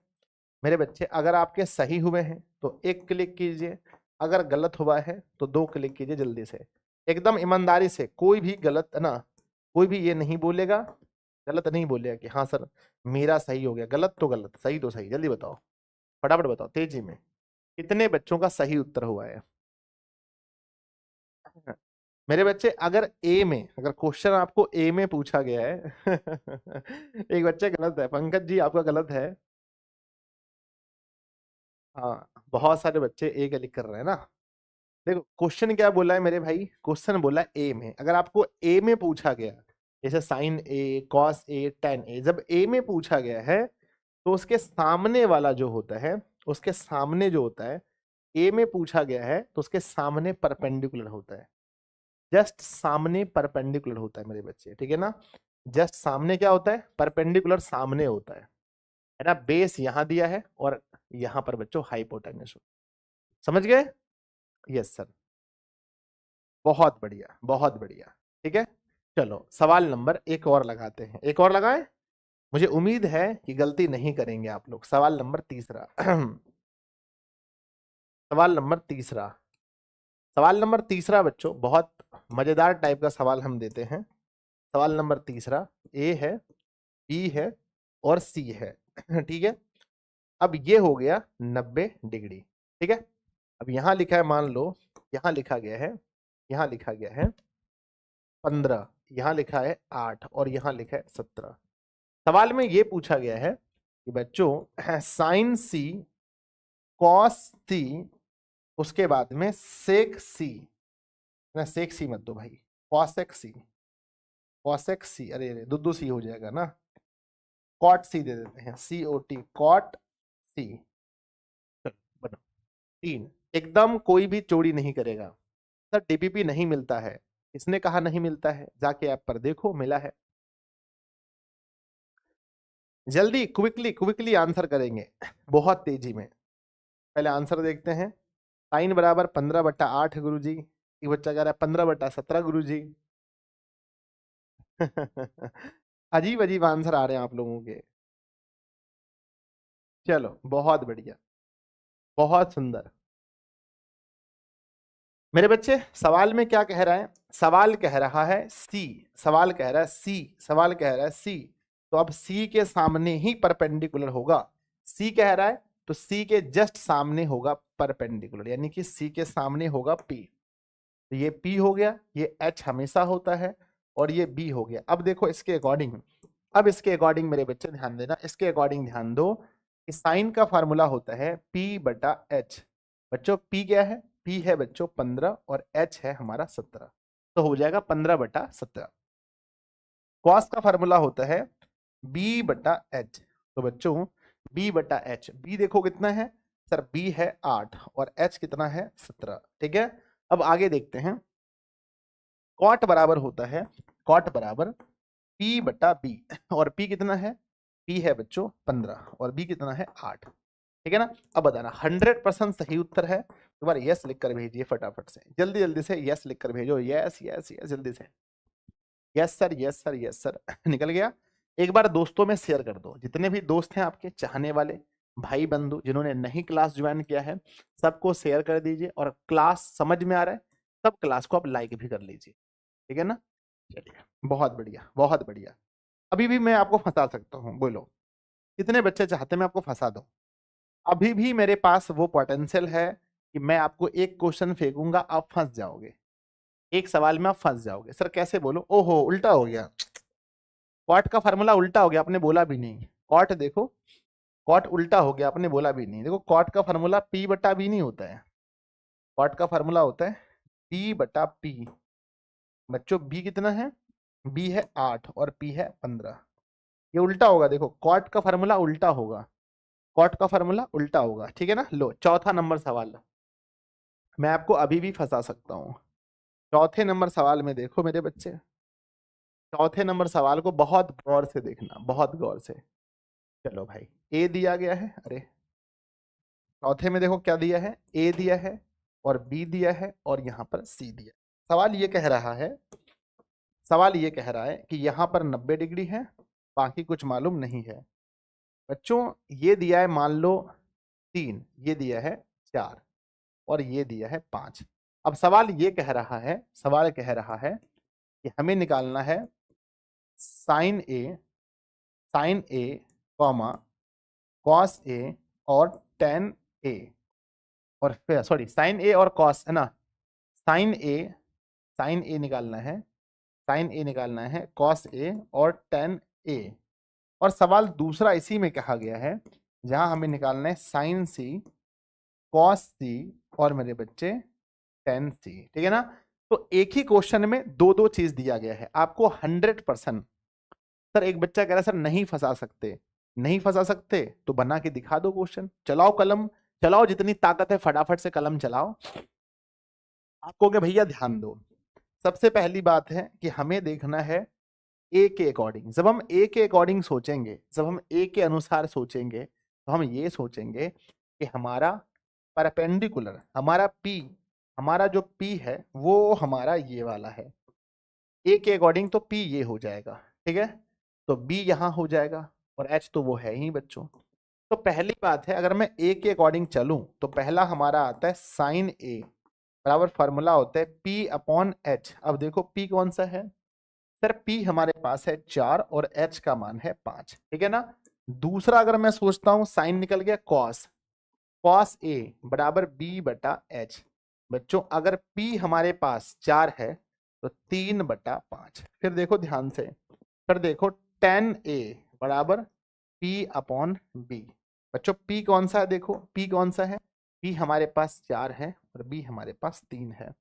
मेरे बच्चे, अगर आपके सही हुए हैं तो एक क्लिक कीजिए, अगर गलत हुआ है तो 2 क्लिक कीजिए जल्दी से, एकदम ईमानदारी से। कोई भी गलत है ना, कोई भी ये नहीं बोलेगा, गलत नहीं बोलेगा कि हाँ सर मेरा सही हो गया, गलत तो गलत, सही तो सही। जल्दी बताओ, फटाफट बताओ तेजी में, कितने बच्चों का सही उत्तर हुआ है? मेरे बच्चे अगर ए में, अगर क्वेश्चन आपको ए में पूछा गया है एक बच्चे गलत है, पंकज जी आपका गलत है। हाँ बहुत सारे बच्चे ए का लिख कर रहे हैं ना। देखो क्वेश्चन क्या बोला है मेरे भाई, क्वेश्चन बोला ए में, अगर आपको ए में पूछा गया, जैसे sign A, cos A, ten ए, जब ए में पूछा गया है तो उसके सामने वाला जो होता है, उसके सामने जो होता है, ए में पूछा गया है तो उसके सामने परपेंडिकुलर होता है, जस्ट सामने परपेंडिकुलर होता है मेरे बच्चे, ठीक है ना? जस्ट सामने क्या होता है, परपेंडिकुलर सामने होता है ना? बेस यहां दिया है और यहां पर बच्चों हाइपोटेन्यूस, समझ गए? यस सर, बहुत बढ़िया बहुत बढ़िया, ठीक है। चलो सवाल नंबर एक और लगाते हैं, एक और लगाएं। मुझे उम्मीद है कि गलती नहीं करेंगे आप लोग। सवाल नंबर तीसरा सवाल नंबर तीसरा, सवाल नंबर तीसरा बच्चों बहुत मजेदार टाइप का सवाल हम देते हैं। सवाल नंबर तीसरा, ए है, बी है और सी है। ठीक है, अब ये हो गया 90 डिग्री। ठीक है, अब यहां लिखा है, मान लो यहां लिखा गया है, यहां लिखा गया है 15, यहां लिखा है 8 और यहां लिखा है 17। सवाल में ये पूछा गया है कि बच्चों साइन सी, कॉस सी, उसके बाद में सेक सी, ना सेक सी मत दो भाई, कॉसेक सी, कॉसेक सी, अरे अरे दो सी हो जाएगा ना, कॉट सी दे देते हैं, COT, कॉट सी। बनो 3, एकदम कोई भी चोरी नहीं करेगा। सर DPP नहीं मिलता है, इसने कहा नहीं मिलता है, जाके ऐप पर देखो मिला है। जल्दी क्विकली क्विकली आंसर करेंगे, बहुत तेजी में। पहले आंसर देखते हैं। साइन बराबर 15/8 गुरुजी, एक बच्चा कह रहा है 15/17 गुरुजी। अजीब अजीब आंसर आ रहे हैं आप लोगों के। चलो बहुत बढ़िया, बहुत सुंदर। मेरे बच्चे सवाल में क्या कह रहा है, सवाल कह रहा है सी, सवाल कह रहा है सी, सवाल कह रहा है सी, तो अब सी के सामने ही परपेंडिकुलर होगा। सी कह रहा है तो सी के जस्ट सामने होगा परपेंडिकुलर, यानी कि सी के सामने होगा पी। तो ये पी हो गया, ये एच हमेशा होता है, और ये बी हो गया। अब देखो इसके अकॉर्डिंग, अब इसके अकॉर्डिंग मेरे बच्चे ध्यान देना, इसके अकॉर्डिंग ध्यान दो कि साइन का फार्मूला होता है P/H। बच्चों P क्या है, P है बच्चों 15 और H है हमारा 17, तो हो जाएगा 15/17। कॉस का फार्मूला होता है B/H, तो बच्चों B/H, B देखो कितना है सर, B है 8 और H कितना है 17। ठीक है, अब आगे देखते हैं। कॉट बराबर होता है, कॉट बराबर P/B, और P कितना है, P है बच्चों 15 और B कितना है 8। ठीक है ना, अब बताना 100% सही उत्तर है। एक बार यस लिख कर भेजिए फटाफट से, जल्दी जल्दी से यस लिख कर भेजो, यस यस यस जल्दी से, yes sir yes sir yes sir. निकल गया। एक बार दोस्तों में शेयर कर दो, जितने भी दोस्त हैं आपके चाहने वाले भाई बंधु जिन्होंने नहीं क्लास ज्वाइन किया है, सबको शेयर कर दीजिए, और क्लास समझ में आ रहा है सब क्लास को आप लाइक भी कर लीजिए। ठीक है ना, चलिए बहुत बढ़िया बहुत बढ़िया। अभी भी मैं आपको फंसा सकता हूँ, बोलो कितने बच्चे चाहते हैं मैं आपको फंसा दूं। अभी भी मेरे पास वो पोटेंशियल है कि मैं आपको एक क्वेश्चन फेंकूंगा, आप फंस जाओगे, एक सवाल में आप फंस जाओगे। सर कैसे, बोलो, ओहो उल्टा हो गया, कॉट का फार्मूला उल्टा हो गया, आपने बोला भी नहीं। कॉट देखो, कॉट उल्टा हो गया, आपने बोला भी नहीं। देखो कॉट का फार्मूला P/B नहीं होता है, कॉट का फार्मूला होता है P/P। बच्चों B कितना है, B है 8 और P है 15, ये उल्टा होगा। देखो कॉट का फार्मूला उल्टा होगा, कॉट का फार्मूला उल्टा होगा। ठीक है ना, लो चौथा नंबर सवाल, मैं आपको अभी भी फंसा सकता हूं। चौथे नंबर सवाल में देखो मेरे बच्चे, चौथे नंबर सवाल को बहुत गौर से देखना, बहुत गौर से। चलो भाई, ए दिया गया है, अरे चौथे में देखो क्या दिया है, ए दिया है और बी दिया है और यहाँ पर सी दिया। सवाल ये कह रहा है, सवाल ये कह रहा है कि यहाँ पर 90 डिग्री है, बाकी कुछ मालूम नहीं है। बच्चों ये दिया है मान लो 3, ये दिया है 4 और ये दिया है 5। अब सवाल ये कह रहा है, सवाल कह रहा है कि हमें निकालना है sign A, sign A comma cos A और टेन ए, और फिर सॉरी साइन ए और कॉस है ना, साइन ए, साइन ए निकालना है, साइन ए निकालना है, कॉस ए और टेन ए। और सवाल दूसरा इसी में कहा गया है, जहां हमें निकालना है साइन सी, कॉस सी और मेरे बच्चे टेन सी। ठीक है ना, तो एक ही क्वेश्चन में दो दो चीज दिया गया है आपको 100%। सर एक बच्चा कह रहा है सर नहीं फंसा सकते, नहीं फंसा सकते तो बना के दिखा दो क्वेश्चन, चलाओ कलम, चलाओ जितनी ताकत है फटाफट से कलम चलाओ। आप कहोगे भैया ध्यान दो, सबसे पहली बात है कि हमें देखना है ए के अकॉर्डिंग। जब हम ए के अकॉर्डिंग सोचेंगे, जब हम ए के अनुसार सोचेंगे, तो हम ये सोचेंगे कि हमारा परपेंडिकुलर, हमारा पी, हमारा जो पी है वो हमारा ये वाला है, ए के अकॉर्डिंग तो पी ये हो जाएगा, ठीक है, तो बी यहां हो जाएगा और एच तो वो है ही बच्चों। तो पहली बात है, अगर मैं ए के अकॉर्डिंग चलूं तो पहला हमारा आता है साइन ए बराबर फॉर्मूला होता है पी अपॉन एच। अब देखो पी कौन सा है सर, पी हमारे पास है 4 और एच का मान है 5, ठीक है ना। दूसरा अगर मैं सोचता हूं साइन निकल गया कॉस, कॉस ए बराबर बी बटा एच। बच्चों अगर पी हमारे पास 4 है तो 3/5। फिर देखो ध्यान से, फिर देखो टेन ए बराबर पी अपॉन बी। बच्चों पी कौन सा है, देखो पी कौन सा है, पी हमारे पास 4 है और बी हमारे पास 3 है,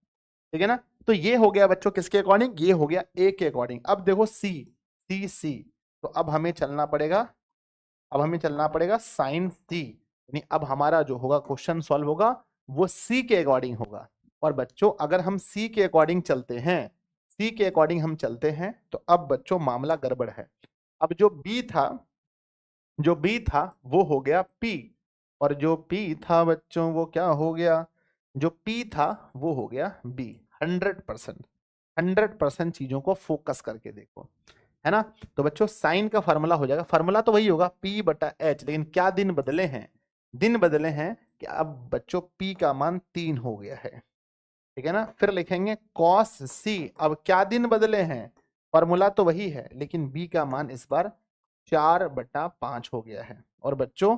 ठीक है ना। तो ये हो गया बच्चों किसके अकॉर्डिंग, ये हो गया ए के अकॉर्डिंग। अब देखो सी, सी सी, तो अब हमें चलना पड़ेगा, अब हमें चलना पड़ेगा साइन सी, यानी अब हमारा जो होगा क्वेश्चन सॉल्व होगा वो सी के अकॉर्डिंग होगा। और बच्चों अगर हम सी के अकॉर्डिंग चलते हैं, सी के अकॉर्डिंग हम चलते हैं तो अब बच्चों मामला गड़बड़ है। अब जो बी था, जो बी था वो हो गया पी, और जो पी था बच्चों वो क्या हो गया, जो पी था वो हो गया बी। 100%, 100% चीजों को फोकस करके देखो, है ना। तो बच्चों साइन का फार्मूला हो जाएगा, फार्मूला तो वही होगा पी बटा एच, लेकिन क्या दिन बदले हैं, दिन बदले हैं कि अब बच्चों पी का मान 3 हो गया है, ठीक है ना। फिर लिखेंगे कॉस सी, अब क्या दिन बदले हैं, फार्मूला तो वही है लेकिन बी का मान इस बार 4/5 हो गया है। और बच्चों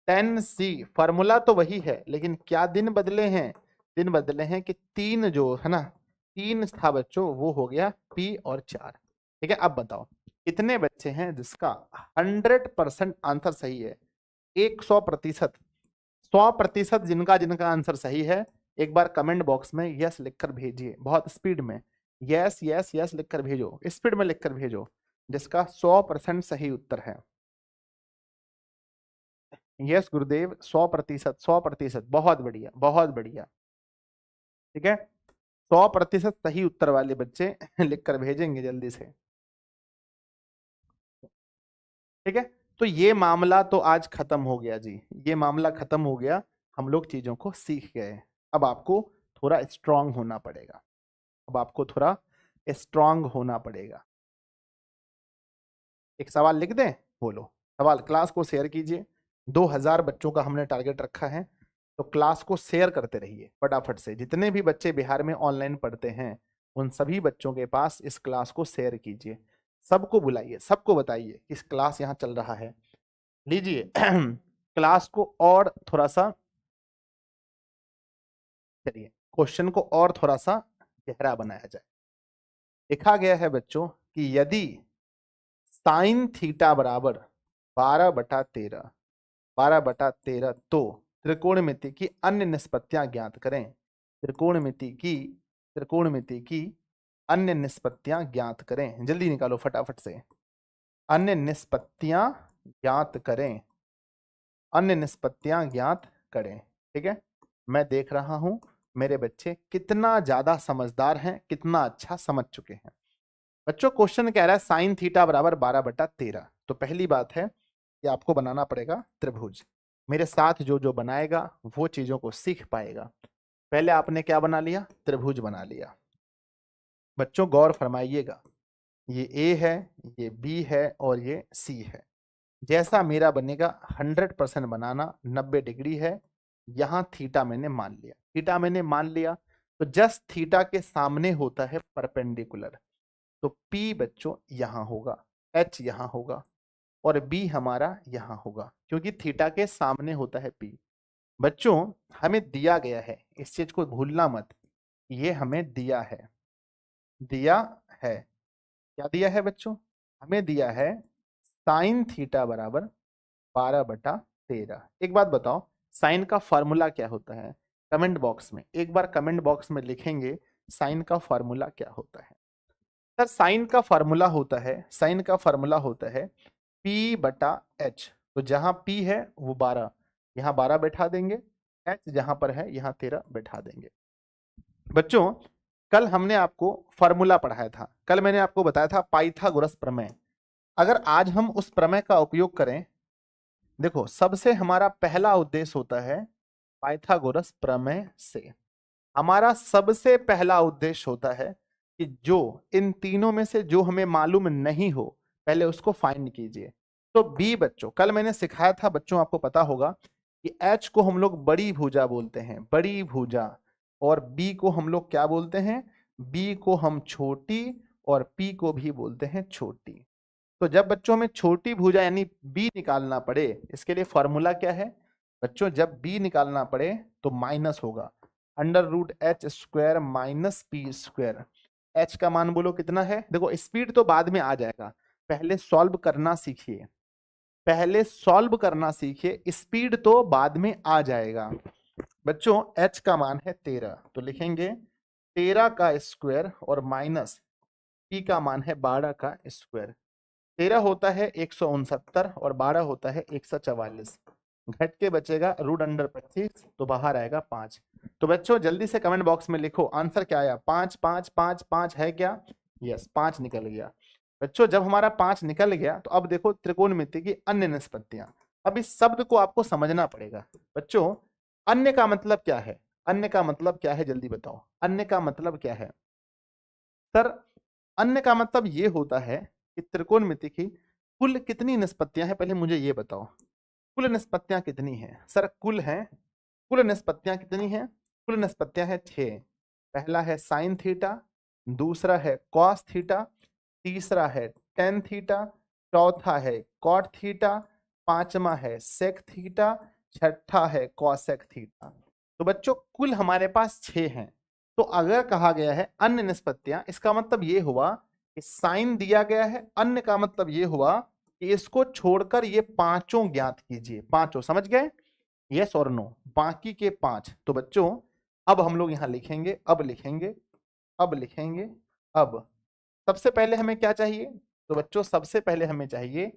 टेन सी, फार्मूला तो वही है लेकिन क्या दिन बदले हैं, दिन बदले हैं कि 3 जो है ना, 3 था बच्चों वो हो गया पी और 4, ठीक है। अब बताओ कितने बच्चे हैं जिसका 100% आंसर सही है, 100%, 100% जिनका जिनका आंसर सही है एक बार कमेंट बॉक्स में यस लिखकर भेजिए, बहुत स्पीड में, यस यस यस लिखकर भेजो, स्पीड में लिखकर भेजो जिसका 100% सही उत्तर है। यस गुरुदेव 100%, 100%, बहुत बढ़िया बहुत बढ़िया, ठीक है। 100% सही उत्तर वाले बच्चे लिखकर भेजेंगे जल्दी से, ठीक है। तो ये मामला तो आज खत्म हो गया जी, ये मामला खत्म हो गया, हम लोग चीजों को सीख गए। अब आपको थोड़ा स्ट्रांग होना पड़ेगा, अब आपको थोड़ा स्ट्रांग होना पड़ेगा। एक सवाल लिख दें, बोलो सवाल, क्लास को शेयर कीजिए। 2000 बच्चों का हमने टारगेट रखा है, तो क्लास को शेयर करते रहिए फटाफट से। जितने भी बच्चे बिहार में ऑनलाइन पढ़ते हैं उन सभी बच्चों के पास इस क्लास को शेयर कीजिए, सबको बुलाइए, सबको बताइए इस क्लास यहाँ चल रहा है। लीजिए क्लास को और थोड़ा सा, चलिए क्वेश्चन को और थोड़ा सा गहरा बनाया जाए। लिखा गया है बच्चों कि यदि साइन थीटा बराबर 12/13, 12/13 तो त्रिकोणमिति की अन्य निष्पत्तियां ज्ञात करें। त्रिकोणमिति की, त्रिकोणमिति की अन्य निष्पत्तियां ज्ञात करें, जल्दी निकालो फटाफट से। अन्य निष्पत्तियां ज्ञात करें, अन्य निष्पत्तियां ज्ञात करें, ठीक है। मैं देख रहा हूं मेरे बच्चे कितना ज्यादा समझदार हैं, कितना अच्छा समझ चुके हैं। बच्चों क्वेश्चन कह रहा है साइन थीटा बराबर 12/13, तो पहली बात है कि आपको बनाना पड़ेगा त्रिभुज। मेरे साथ जो जो बनाएगा वो चीजों को सीख पाएगा। पहले आपने क्या बना लिया, त्रिभुज बना लिया। बच्चों गौर फरमाइएगा, ये ए है, ये बी है और ये सी है। जैसा मेरा बनेगा 100% बनाना, 90 डिग्री है। यहां थीटा मैंने मान लिया, थीटा मैंने मान लिया, तो जस्ट थीटा के सामने होता है परपेंडिकुलर, तो P बच्चों यहां होगा, H यहां होगा और B हमारा यहां होगा, क्योंकि थीटा के सामने होता है P। बच्चों हमें दिया गया है, इस चीज को भूलना मत, ये हमें दिया है, दिया है, क्या दिया है बच्चों, हमें दिया है साइन थीटा बराबर 12/13। एक बात बताओ साइन का फॉर्मूला क्या होता है, कमेंट बॉक्स में एक बार कमेंट बॉक्स में लिखेंगे साइन का फॉर्मूला क्या होता है। सर साइन का फॉर्मूला होता है, साइन का फॉर्मूला होता है P/H, तो जहां P है वो 12, यहाँ 12 बैठा देंगे, H जहां पर है यहाँ 13 बैठा देंगे। बच्चों कल हमने आपको फॉर्मूला पढ़ाया था, कल मैंने आपको बताया था पाइथागोरस प्रमेय। अगर आज हम उस प्रमेय का उपयोग करें, देखो सबसे हमारा पहला उद्देश्य होता है पाइथागोरस प्रमेय से, हमारा सबसे पहला उद्देश्य होता है कि जो इन तीनों में से जो हमें मालूम नहीं हो पहले उसको फाइंड कीजिए। तो बी बच्चों, कल मैंने सिखाया था बच्चों, आपको पता होगा कि एच को हम लोग बड़ी भुजा बोलते हैं, बड़ी भुजा, और बी को हम लोग क्या बोलते हैं, बी को हम छोटी, और पी को भी बोलते हैं छोटी। तो जब बच्चों हमें छोटी भुजा यानी बी निकालना पड़े, इसके लिए फॉर्मूला क्या है बच्चों, जब बी निकालना पड़े तो माइनस होगा √h² माइनस p²। h का मान बोलो कितना है, देखो स्पीड तो बाद में आ जाएगा, पहले सॉल्व करना सीखिए, पहले सॉल्व करना सीखिए, स्पीड तो बाद में आ जाएगा। बच्चों h का मान है 13, तो लिखेंगे 13 का स्क्वायर और माइनस p का मान है 12 का स्क्वायर। 13 होता है 169 और 12 होता है 144, घट के बचेगा √25, तो बाहर आएगा 5। तो बच्चों जल्दी से कमेंट बॉक्स में लिखो आंसर क्या आया, 5 5 5 5 है क्या, यस 5 निकल गया। बच्चों जब हमारा 5 निकल गया तो अब देखो त्रिकोणमिति की अन्य निष्पत्तियां। अब इस शब्द को आपको समझना पड़ेगा बच्चों, अन्य का मतलब क्या है, अन्य का मतलब क्या है जल्दी बताओ, अन्य का मतलब क्या है सर। अन्य का मतलब ये होता है कि त्रिकोणमिति की कुल कितनी निष्पत्तियां हैं, पहले मुझे ये बताओ कुल निष्पत्तियां कितनी हैं सर, कुल हैं, कुल निष्पत्तियां कितनी हैं, कुल निष्पत्तियां हैं 6। पहला है साइन थीटा, दूसरा है कॉस थीटा, तीसरा है टेन थीटा, चौथा है कॉट थीटा, पांचवा है सेक थीटा, छठा है कॉसेक थीटा। तो बच्चों कुल हमारे पास 6 हैं। तो अगर कहा गया है अन्य निष्पत्तियां, इसका मतलब ये हुआ कि साइन दिया गया है, अन्य का मतलब ये हुआ कि इसको छोड़कर ये पांचों ज्ञात कीजिए, पांचों, समझ गए, यस और नो, बाकी के 5। तो बच्चों अब हम लोग यहां लिखेंगे, अब लिखेंगे, अब लिखेंगे, अब सबसे पहले हमें क्या चाहिए, तो बच्चों सबसे पहले हमें चाहिए,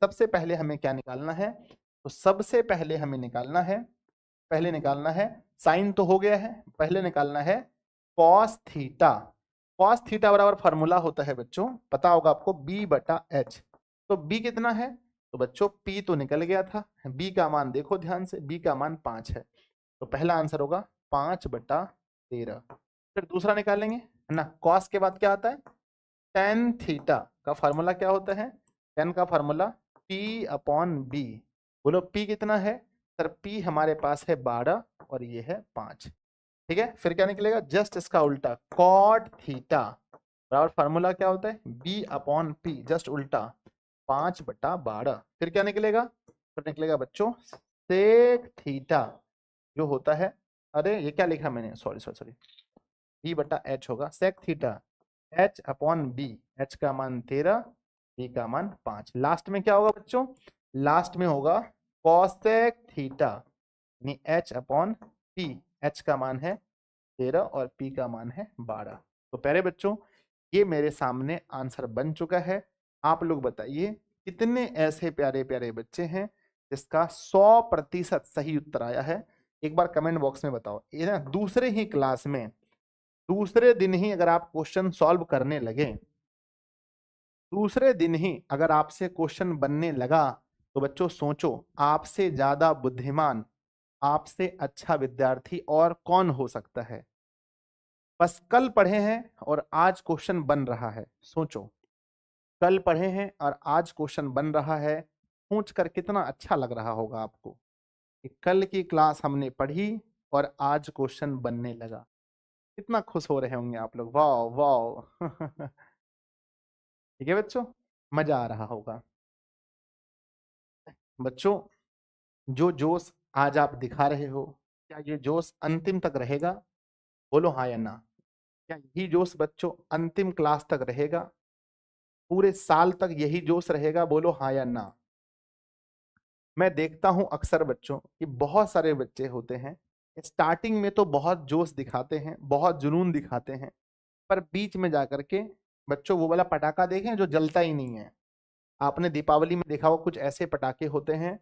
सबसे पहले हमें क्या निकालना है, तो सबसे पहले हमें निकालना है, पहले निकालना है, साइन तो हो गया है, पहले निकालना है कॉस थीटा। कॉस थीटा बराबर फॉर्मूला होता है बच्चों, पता होगा आपको, b/h। तो b कितना है, तो बच्चों p तो निकल गया था, b का मान देखो ध्यान से, b का मान 5 है, तो पहला आंसर होगा 5/13। फिर दूसरा निकालेंगे है ना, कॉस के बाद क्या आता है, टेन थीटा का फार्मूला क्या होता है, टेन का फार्मूला p/b। बोलो p कितना है सर, p हमारे पास है 12 और ये है 5, ठीक है। फिर क्या निकलेगा, जस्ट इसका उल्टा कॉट थीटा बराबर फार्मूला क्या होता है, b/p, जस्ट उल्टा 5/12। फिर क्या निकलेगा, फिर निकलेगा बच्चों सेक थीटा, जो होता है, अरे ये क्या लिखा मैंने, सॉरी सॉरी सॉरी, b/h होगा सेक थीटा, h/b, h का मान 13, b का मान 5। लास्ट में क्या होगा बच्चों, लास्ट में होगा कॉसेक थीटा, यानी h/p, h का मान है 13 और p का मान है 12। तो प्यारे बच्चों ये मेरे सामने आंसर बन चुका है। आप लोग बताइए कितने ऐसे प्यारे प्यारे बच्चे हैं जिसका 100% सही उत्तर आया है, एक बार कमेंट बॉक्स में बताओ। ये ना दूसरे ही क्लास में, दूसरे दिन ही अगर आप क्वेश्चन सॉल्व करने लगे, दूसरे दिन ही अगर आपसे क्वेश्चन बनने लगा, तो बच्चों सोचो आपसे ज्यादा बुद्धिमान, आपसे अच्छा विद्यार्थी और कौन हो सकता है। बस कल पढ़े हैं और आज क्वेश्चन बन रहा है, सोचो कल पढ़े हैं और आज क्वेश्चन बन रहा है, सोच कर कितना अच्छा लग रहा होगा आपको कि कल की क्लास हमने पढ़ी और आज क्वेश्चन बनने लगा। कितना खुश हो रहे होंगे आप लोग, वाह वाह ठीक है बच्चों, मजा आ रहा होगा। बच्चों जो जोश आज आप दिखा रहे हो, क्या ये जोश अंतिम तक रहेगा, बोलो हाँ या ना। क्या यही जोश बच्चों अंतिम क्लास तक रहेगा, पूरे साल तक यही जोश रहेगा, बोलो हाँ या ना। मैं देखता हूं अक्सर बच्चों कि बहुत सारे बच्चे होते हैं, स्टार्टिंग में तो बहुत जोश दिखाते हैं, बहुत जुनून दिखाते हैं, पर बीच में जाकर के बच्चों वो वाला पटाखा देखें जो जलता ही नहीं है। आपने दीपावली में देखा होगा कुछ ऐसे पटाखे होते हैं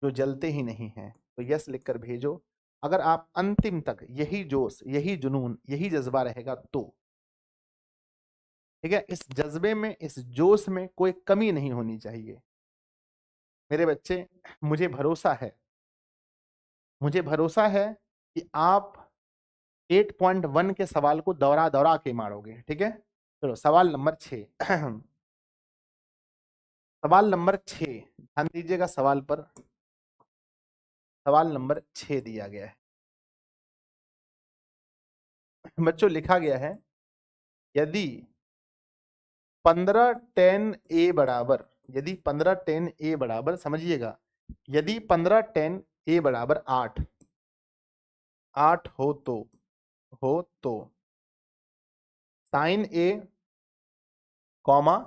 जो जलते ही नहीं हैं। तो यस लिखकर भेजो अगर आप अंतिम तक यही जोश, यही जुनून, यही जज्बा रहेगा तो, ठीक है। इस जज्बे में, इस जोश में कोई कमी नहीं होनी चाहिए मेरे बच्चे। मुझे भरोसा है, मुझे भरोसा है कि आप 8.1 के सवाल को दौरा दौरा के मारोगे, ठीक है। चलो सवाल नंबर 6 सवाल नंबर 6 ध्यान दीजिएगा सवाल पर। सवाल नंबर 6 दिया गया है बच्चों, लिखा गया है यदि 15 10 ए बराबर, यदि 15 10 ए बराबर, समझिएगा, यदि 15 10 ए बराबर 8 हो तो sign A comma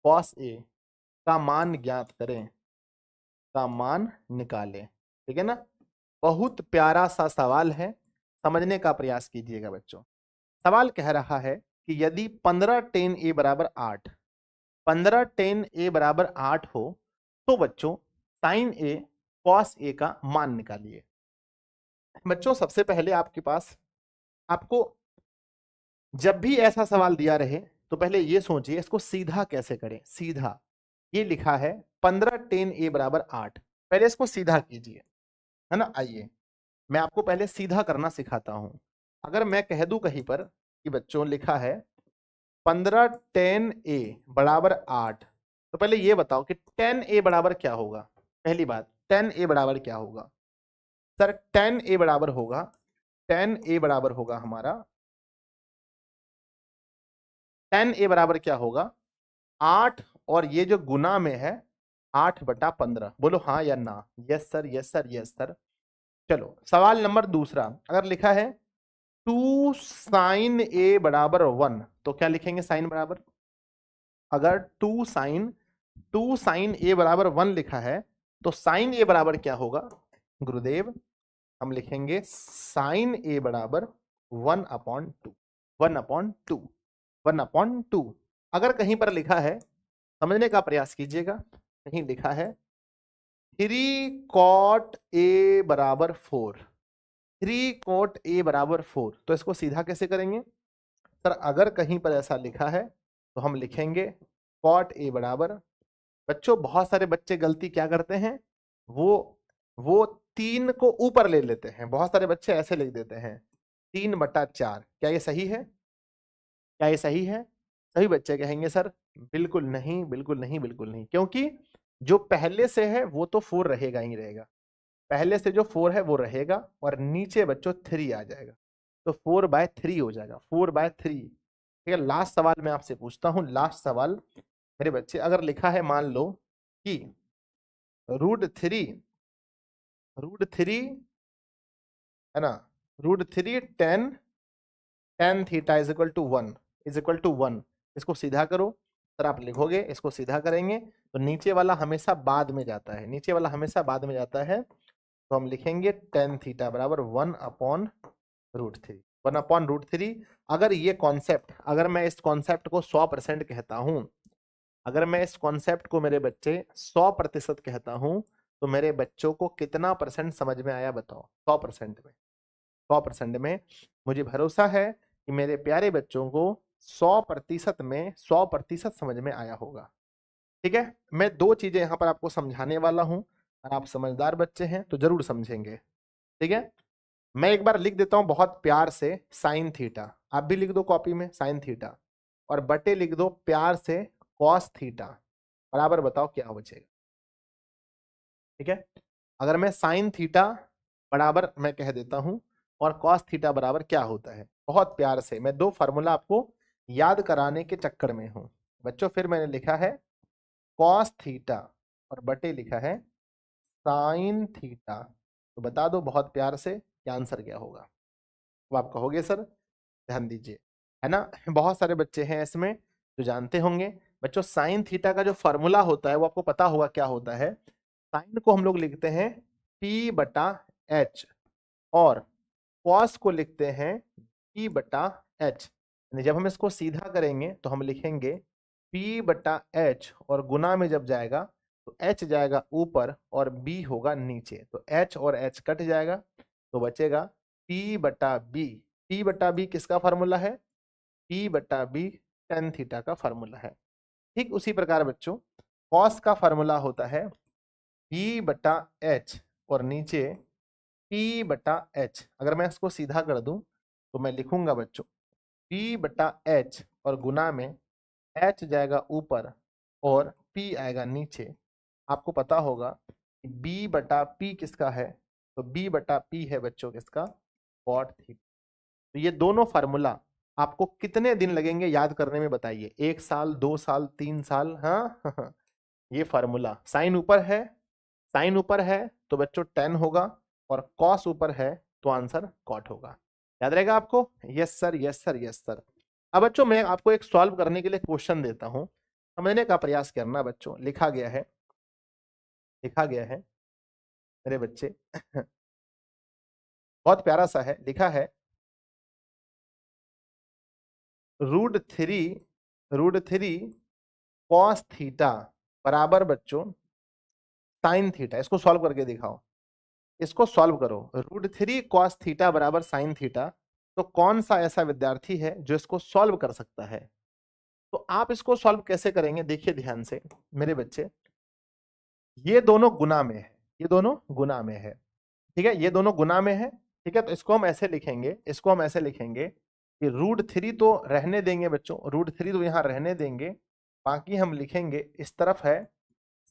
cos A का मान ज्ञात करें, का मान निकालें। ठीक है ना, बहुत प्यारा सा सवाल है, समझने का प्रयास कीजिएगा बच्चों। सवाल कह रहा है कि यदि 15 10 ए बराबर 8, 15 10 ए बराबर 8 हो तो बच्चों साइन ए कॉस ए का मान निकालिए। बच्चों सबसे पहले आपके पास, आपको जब भी ऐसा सवाल दिया रहे तो पहले ये सोचिए इसको सीधा कैसे करें। सीधा, ये लिखा है 15 10 ए बराबर 8, पहले इसको सीधा कीजिए, है ना। आइए मैं आपको पहले सीधा करना सिखाता हूं। अगर मैं कह दूं कहीं पर कि बच्चों लिखा है 15 10 ए बराबर 8, तो पहले ये बताओ कि 10 ए बराबर क्या होगा। पहली बात, 10 ए बराबर क्या होगा सर? 10 ए बराबर होगा, 10 ए बराबर होगा हमारा, 10 ए बराबर क्या होगा 8, और ये जो गुना में है 8/15। बोलो हाँ या ना। Yes sir, yes sir, yes sir. चलो सवाल नंबर दूसरा, अगर लिखा है 2 साइन ए बराबर 1, तो क्या लिखेंगे साइन बराबर? अगर 2 साइन ए बराबर 1 लिखा है तो साइन ए बराबर क्या होगा गुरुदेव? हम लिखेंगे साइन ए बराबर 1/2, 1/2, 1/2। अगर कहीं पर लिखा है, समझने का प्रयास कीजिएगा, कहीं लिखा है 3 कॉट ए बराबर 4, 3 कॉट ए बराबर 4, तो इसको सीधा कैसे करेंगे सर? अगर कहीं पर ऐसा लिखा है तो हम लिखेंगे कॉट ए बराबर, बच्चों बहुत सारे बच्चे गलती क्या करते हैं, वो 3 को ऊपर ले लेते हैं। बहुत सारे बच्चे ऐसे लिख देते हैं 3/4। क्या ये सही है? क्या ये सही है? सभी बच्चे कहेंगे सर बिल्कुल नहीं, बिल्कुल नहीं, बिल्कुल नहीं, क्योंकि जो पहले से है वो तो 4 रहेगा ही रहेगा। पहले से जो 4 है वो रहेगा और नीचे बच्चों 3 आ जाएगा, तो 4/3 हो जाएगा, 4/3। ठीक है, लास्ट सवाल मैं आपसे पूछता हूं, लास्ट सवाल मेरे बच्चे। अगर लिखा है मान लो कि √3 है ना, √3 tan theta is equal to 1, is equal to 1, इसको सीधा करो। सर आप लिखोगे, इसको सीधा करेंगे तो नीचे वाला हमेशा बाद में जाता है, नीचे वाला हमेशा बाद में जाता है, तो हम लिखेंगे tan थीटा बराबर 1/√3, 1/√3। अगर ये कॉन्सेप्ट, अगर मैं इस कॉन्सेप्ट को 100% कहता हूं, अगर मैं इस कॉन्सेप्ट को मेरे बच्चे 100% कहता हूं, तो मेरे बच्चों को कितना परसेंट समझ में आया बताओ? 100% में, 100% में मुझे भरोसा है कि मेरे प्यारे बच्चों को 100% में 100% समझ में आया होगा। ठीक है, मैं 2 चीजें यहां पर आपको समझाने वाला हूं, और आप समझदार बच्चे हैं तो जरूर समझेंगे। ठीक है, मैं एक बार लिख देता हूं बहुत प्यार से साइन थीटा, आप भी लिख दो कॉपी में साइन थीटा, और बटे लिख दो प्यार से कॉस थीटा, बराबर बताओ क्या बचेगा। ठीक है, अगर मैं साइन थीटा बराबर मैं कह देता हूं और कॉस थीटा बराबर क्या होता है, बहुत प्यार से मैं 2 फार्मूला आपको याद कराने के चक्कर में हूं बच्चों। फिर मैंने लिखा है कॉस थीटा और बटे लिखा है साइन थीटा, तो बता दो बहुत प्यार से क्या आंसर क्या होगा। तो आप कहोगे सर, ध्यान दीजिए, है ना, बहुत सारे बच्चे हैं इसमें जो जानते होंगे बच्चों। साइन थीटा का जो फॉर्मूला होता है वो आपको पता होगा क्या होता है। साइन को हम लोग लिखते हैं P/H, और कॉस को लिखते हैं P/H। जब हम इसको सीधा करेंगे तो हम लिखेंगे P/H, और गुना में जब जाएगा तो H जाएगा ऊपर और B होगा नीचे, तो H और H कट जाएगा, तो बचेगा P/B। P/B किसका फॉर्मूला है? P/B tan थीटा का फॉर्मूला है। ठीक उसी प्रकार बच्चों कॉस का फॉर्मूला होता है P/H, और नीचे P/H। अगर मैं इसको सीधा कर दूं तो मैं लिखूंगा बच्चों P/H और गुना में h जाएगा ऊपर और p आएगा नीचे। आपको पता होगा कि b बटा p किसका है, तो b बटा p है बच्चों किसका, कॉट थीटा। तो ये दोनों फार्मूला आपको कितने दिन लगेंगे याद करने में बताइए, 1 साल, 2 साल, 3 साल? हाँ ये फार्मूला साइन ऊपर है, साइन ऊपर है तो बच्चों टेन होगा, और कॉस ऊपर है तो आंसर कॉट होगा। याद रहेगा आपको? Yes sir, yes sir, yes sir. अब बच्चों मैं आपको एक सॉल्व करने के लिए क्वेश्चन देता हूं, समझने का प्रयास करना बच्चों। लिखा गया है, लिखा गया है मेरे बच्चे बहुत प्यारा सा है, लिखा है √3 कॉस थीटा बराबर बच्चों साइन थीटा। इसको सॉल्व करके दिखाओ, इसको सॉल्व करो। √3 कॉस थीटा बराबर साइन थीटा, तो कौन सा ऐसा विद्यार्थी है जो इसको सॉल्व कर सकता है? तो आप इसको सॉल्व कैसे करेंगे, देखिए ध्यान से मेरे बच्चे। ये दोनों गुना में है, ये दोनों गुना में है, ठीक है, ये दोनों गुना में है, ठीक है। तो इसको हम ऐसे लिखेंगे, इसको हम ऐसे लिखेंगे कि √3 तो रहने देंगे बच्चों, √3 तो यहाँ रहने देंगे, बाकी हम लिखेंगे इस तरफ है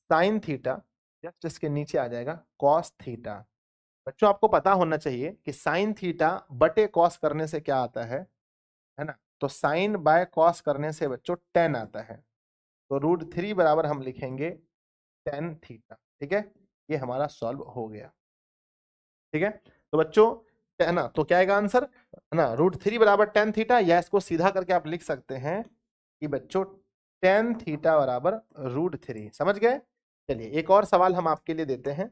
साइन थीटा, जस्ट इसके नीचे आ जाएगा कॉस थीटा। बच्चों आपको पता होना चाहिए कि साइन थीटा बटे कॉस करने से क्या आता है ना, तो साइन बाय कॉस करने से बच्चों टेन आता है, तो √3 बराबर हम लिखेंगे टेन थीटा, ठीक है। ये हमारा सॉल्व हो गया, ठीक है। तो बच्चों है ना, तो क्या आएगा आंसर, है ना, √3 बराबर टेन थीटा, या इसको सीधा करके आप लिख सकते हैं कि बच्चों टेन थीटा बराबर √3। समझ गए? चलिए एक और सवाल हम आपके लिए देते हैं,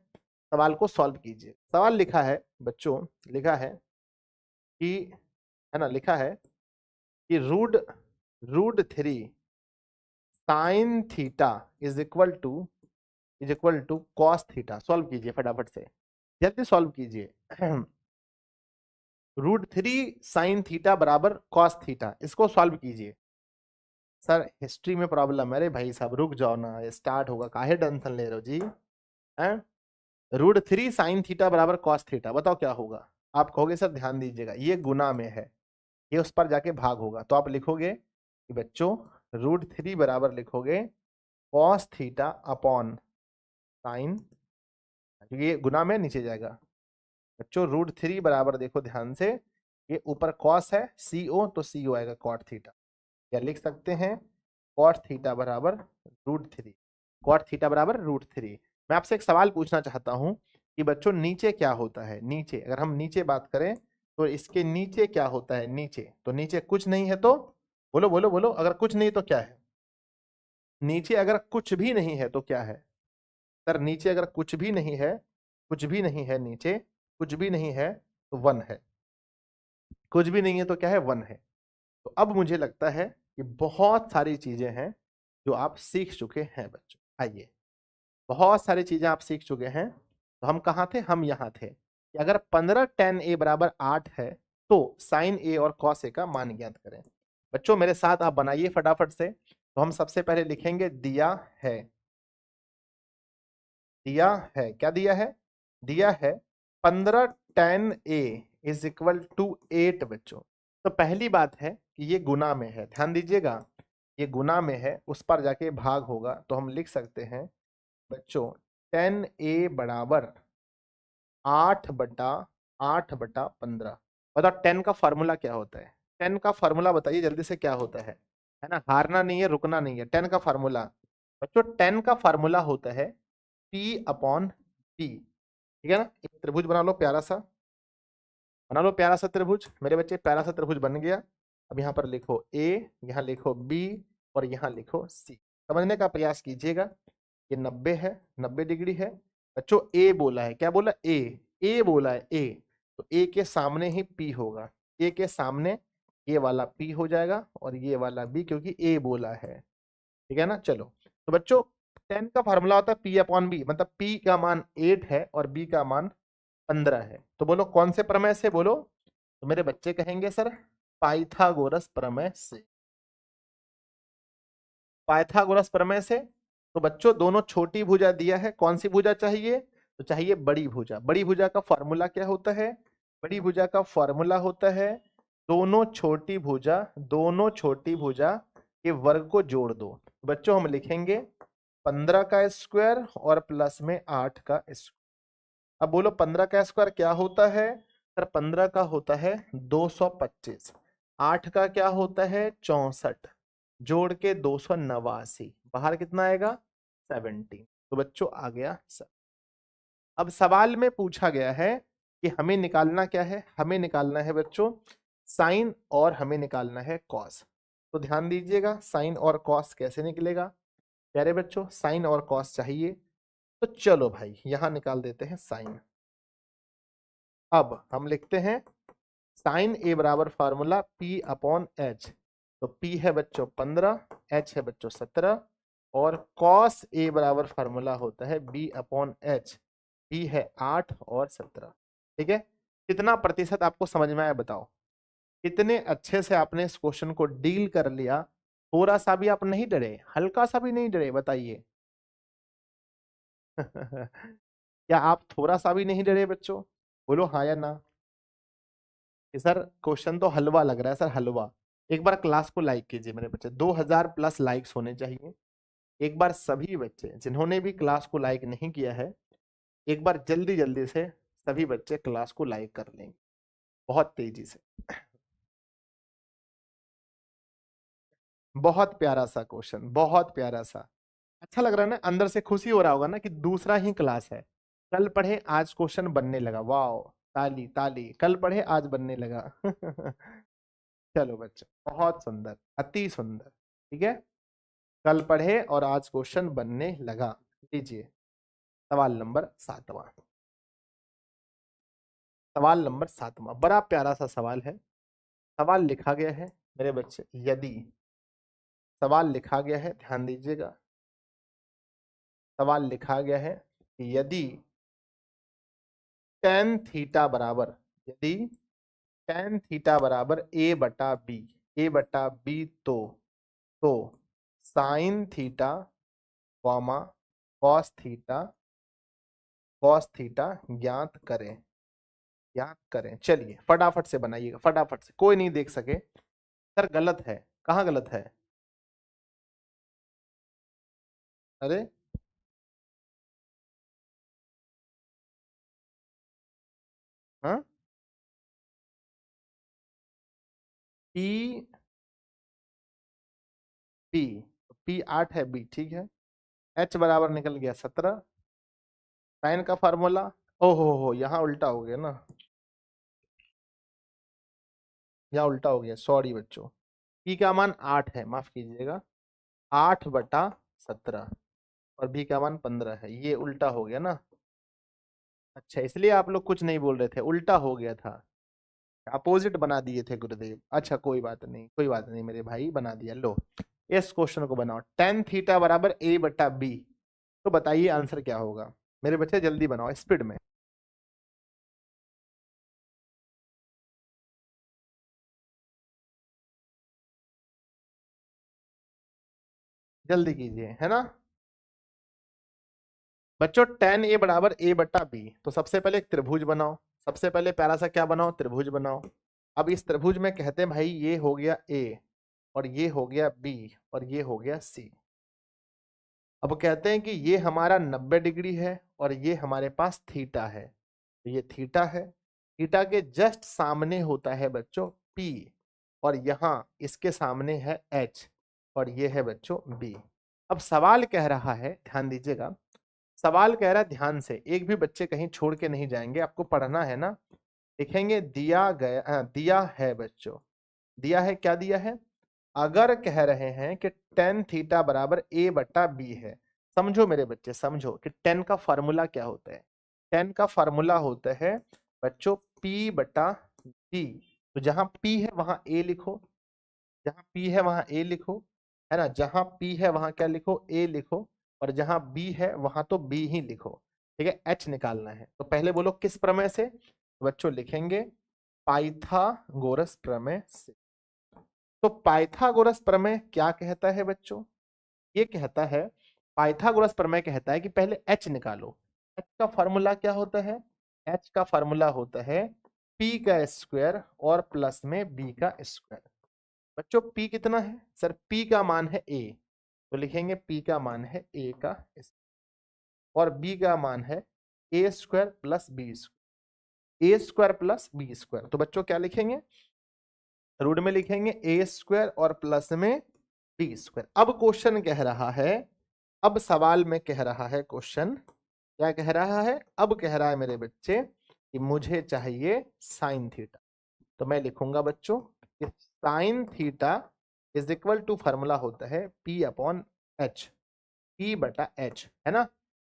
सवाल को सॉल्व कीजिए। सवाल लिखा है बच्चों, लिखा है कि, है ना, लिखा है कि √3 sine theta is equal to cos theta. Solve कीजिए फटाफट से, जल्दी सॉल्व कीजिए। √3 साइन थीटा बराबर कॉस थीटा, इसको सॉल्व कीजिए। सर हिस्ट्री में प्रॉब्लम है, अरे भाई साहब रुक जाओ ना, स्टार्ट होगा, काहे टेंशन ले रहे हो जी? हैं, √3 साइन थीटा बराबर कॉस थीटा, बताओ क्या होगा? आप कहोगे सर ध्यान दीजिएगा ये गुना में है, ये उस पर जाके भाग होगा, तो आप लिखोगे कि बच्चों √3 बराबर लिखोगे कॉस थीटा अपॉन साइन, ये गुना में नीचे जाएगा बच्चों। √3 बराबर देखो ध्यान से, ये ऊपर कॉस है CO, तो CO आएगा कॉट थीटा, या लिख सकते हैं कॉट थीटा बराबर √3, कॉट थीटा बराबर √3। मैं आपसे एक सवाल पूछना चाहता हूं कि बच्चों नीचे क्या होता है, नीचे अगर हम नीचे बात करें तो इसके नीचे क्या होता है, नीचे तो नीचे कुछ नहीं है, तो बोलो बोलो बोलो, अगर कुछ नहीं तो क्या है? नीचे अगर कुछ भी नहीं है तो क्या है सर? नीचे अगर कुछ भी नहीं है, कुछ भी नहीं है नीचे, कुछ भी नहीं है तो 1 है, कुछ भी नहीं है तो क्या है, 1 है। तो अब मुझे लगता है कि बहुत सारी चीजें हैं जो आप सीख चुके हैं बच्चों। आइए, बहुत सारी चीजें आप सीख चुके हैं। तो हम कहाँ थे, हम यहाँ थे कि अगर 15 tan a बराबर 8 है तो साइन a और cos a का मान ज्ञात करें। बच्चों मेरे साथ आप बनाइए फटाफट से। तो हम सबसे पहले लिखेंगे दिया है, दिया है, क्या दिया है, दिया है 15 tan a is equal to 8 बच्चों। तो पहली बात है कि ये गुना में है, ध्यान दीजिएगा, ये गुना में है, उस पर जाके भाग होगा, तो हम लिख सकते हैं बच्चों 10a बराबर 8/15। बताओ 10 का फॉर्मूला क्या होता है? 10 का फॉर्मूला बताइए जल्दी से, क्या होता है ना, हारना नहीं है, रुकना नहीं है। 10 का फॉर्मूला बच्चों, 10 का फॉर्मूला होता है P/P, ठीक है ना। एक त्रिभुज बना लो प्यारा सा, बना लो प्यारा सा त्रिभुज मेरे बच्चे, प्यारा सा त्रिभुज बन गया। अब यहाँ पर लिखो A, यहाँ लिखो B और यहाँ लिखो C। समझने का प्रयास कीजिएगा, ये 90 है, 90 डिग्री है बच्चों। A बोला है, क्या बोला, A बोला है A, तो A के सामने ही P होगा, A के सामने ये वाला P हो जाएगा और ये वाला B, क्योंकि A बोला है, ठीक है ना। चलो तो बच्चों 10 का फार्मूला होता है P/B, मतलब P का मान 8 है और B का मान 15 है। तो बोलो कौन से प्रमेय से, बोलो। तो मेरे बच्चे कहेंगे सर पाइथागोरस प्रमेय से, पाइथागोरस प्रमेय से। तो बच्चों दोनों छोटी भुजा दिया है, कौन सी भुजा चाहिए, तो चाहिए बड़ी भुजा। बड़ी भुजा का फॉर्मूला क्या होता है, बड़ी भुजा का फॉर्मूला होता है दोनों छोटी भुजा के वर्ग को जोड़ दो। बच्चों हम लिखेंगे 15 का स्क्वायर और प्लस में 8 का स्क्वायर। अब बोलो 15 का स्क्वायर क्या होता है सर? 15 का होता है 225। 8 का क्या होता है? 64। जोड़ के 289। बाहर कितना आएगा? 17। तो बच्चों आ गया सर। अब सवाल में पूछा गया है कि हमें निकालना क्या है? हमें निकालना है बच्चों साइन और हमें निकालना है कॉस। तो ध्यान दीजिएगा साइन और कॉस कैसे निकलेगा प्यारे बच्चों। साइन और कॉस चाहिए तो चलो भाई यहां निकाल देते हैं साइन। अब हम लिखते हैं साइन ए बराबर फार्मूला P अपॉन एच। तो P है बच्चों 15, H है बच्चों 17 और कॉस ए बराबर फार्मूला होता है B अपॉन एच। B है 8 और 17। ठीक है, कितना प्रतिशत आपको समझ में आया बताओ? कितने अच्छे से आपने इस क्वेश्चन को डील कर लिया? थोड़ा सा भी आप नहीं डरे? हल्का सा भी नहीं डरे? बताइए। क्या आप थोड़ा सा भी नहीं डरे बच्चों? बोलो हाँ या ना। कि सर क्वेश्चन तो हलवा लग रहा है सर, हलवा। एक बार क्लास को लाइक कीजिए मेरे बच्चे, 2000 प्लस लाइक्स होने चाहिए। एक बार सभी बच्चे जिन्होंने भी क्लास को लाइक नहीं किया है, एक बार जल्दी जल्दी से सभी बच्चे क्लास को लाइक कर लेंगे बहुत तेजी से। बहुत प्यारा सा क्वेश्चन, बहुत प्यारा सा। अच्छा लग रहा है ना? अंदर से खुशी हो रहा होगा ना कि दूसरा ही क्लास है। कल पढ़े आज क्वेश्चन बनने लगा, वाओ, ताली ताली। कल पढ़े आज बनने लगा। चलो बच्चों बहुत सुंदर, अति सुंदर। ठीक है, कल पढ़े और आज क्वेश्चन बनने लगा। लीजिए सवाल नंबर 7वां। सवाल नंबर 7वां बड़ा प्यारा सा सवाल है। सवाल लिखा गया है मेरे बच्चे, यदि सवाल लिखा गया है, ध्यान दीजिएगा। सवाल लिखा गया है कि यदि टेन थीटा बराबर, यदि टेन थीटा बराबर ए बटा बी तो sine theta comma cos theta ज्ञात करें। ज्ञात करें। चलिए फटाफट से बनाइएगा, फटाफट से, कोई नहीं देख सके। सर गलत है, कहाँ गलत है? अरे हाँ, पी पी पी 8 है, बी ठीक है। एच बराबर निकल गया 17। साइन का फार्मूला, ओहो हो यहाँ उल्टा हो गया ना, यहाँ उल्टा हो गया, सॉरी बच्चों। पी का मान 8 है, माफ कीजिएगा, 8/17 और बी का मान 15 है, ये उल्टा हो गया ना। अच्छा इसलिए आप लोग कुछ नहीं बोल रहे थे, उल्टा हो गया था, अपोजिट बना दिए थे गुरुदेव। अच्छा कोई बात नहीं, कोई बात नहीं मेरे भाई, बना दिया। लो इस क्वेश्चन को बनाओ, टेन थीटा बराबर A/B। तो बताइए आंसर क्या होगा मेरे बच्चे, जल्दी बनाओ स्पीड में। जल्दी कीजिए, है ना बच्चों? टेन ए बराबर A/B। तो सबसे पहले एक त्रिभुज बनाओ, सबसे पहले प्यारा सा क्या बनाओ? त्रिभुज बनाओ। अब इस त्रिभुज में कहते हैं भाई ये हो गया A और ये हो गया B और ये हो गया C। अब कहते हैं कि ये हमारा 90 डिग्री है और ये हमारे पास थीटा है। तो ये थीटा है, थीटा के जस्ट सामने होता है बच्चों P और यहाँ इसके सामने है H और ये है बच्चों B। अब सवाल कह रहा है, ध्यान दीजिएगा, सवाल कह रहा है, ध्यान से, एक भी बच्चे कहीं छोड़ के नहीं जाएंगे, आपको पढ़ना है ना। लिखेंगे दिया गया, दिया है बच्चों, दिया है, क्या दिया है? अगर कह रहे हैं कि टेन थीटा बराबर A/B है, समझो मेरे बच्चे, समझो कि टेन का फॉर्मूला क्या होता है। टेन का फॉर्मूला होता है बच्चों P/B। तो जहां P है वहां A लिखो, जहां P है वहां A लिखो, है ना? जहां P है वहां क्या लिखो? A लिखो। और जहां B है वहां तो B ही लिखो। ठीक है, H निकालना है। तो पहले बोलो किस प्रमेय से? तो बच्चों लिखेंगे पाइथागोरस प्रमेय से। तो पाइथागोरस प्रमेय क्या कहता है बच्चों? ये कहता है, पाइथागोरस प्रमेय कहता है कि पहले H निकालो। H का फॉर्मूला क्या होता है? H का फॉर्मूला होता है पी का स्क्वायर और प्लस में बी का स्क्वायर। बच्चों पी कितना है सर? पी का मान है ए, तो लिखेंगे पी का मान है ए का स्क्वायर और बी का मान है ए square plus B square, A square plus B square. तो बच्चों क्या लिखेंगे? रूट में लिखेंगे ए स्क्वायर और प्लस में बी स्क्वायर। अब क्वेश्चन कह रहा है, अब सवाल में कह रहा है क्वेश्चन, क्या कह रहा है? अब कह रहा है मेरे बच्चे कि मुझे चाहिए साइन थीटा। तो मैं लिखूंगा बच्चों कि sine theta is equal to formula होता है पी अपॉन एच, पी बटा एच, है ना?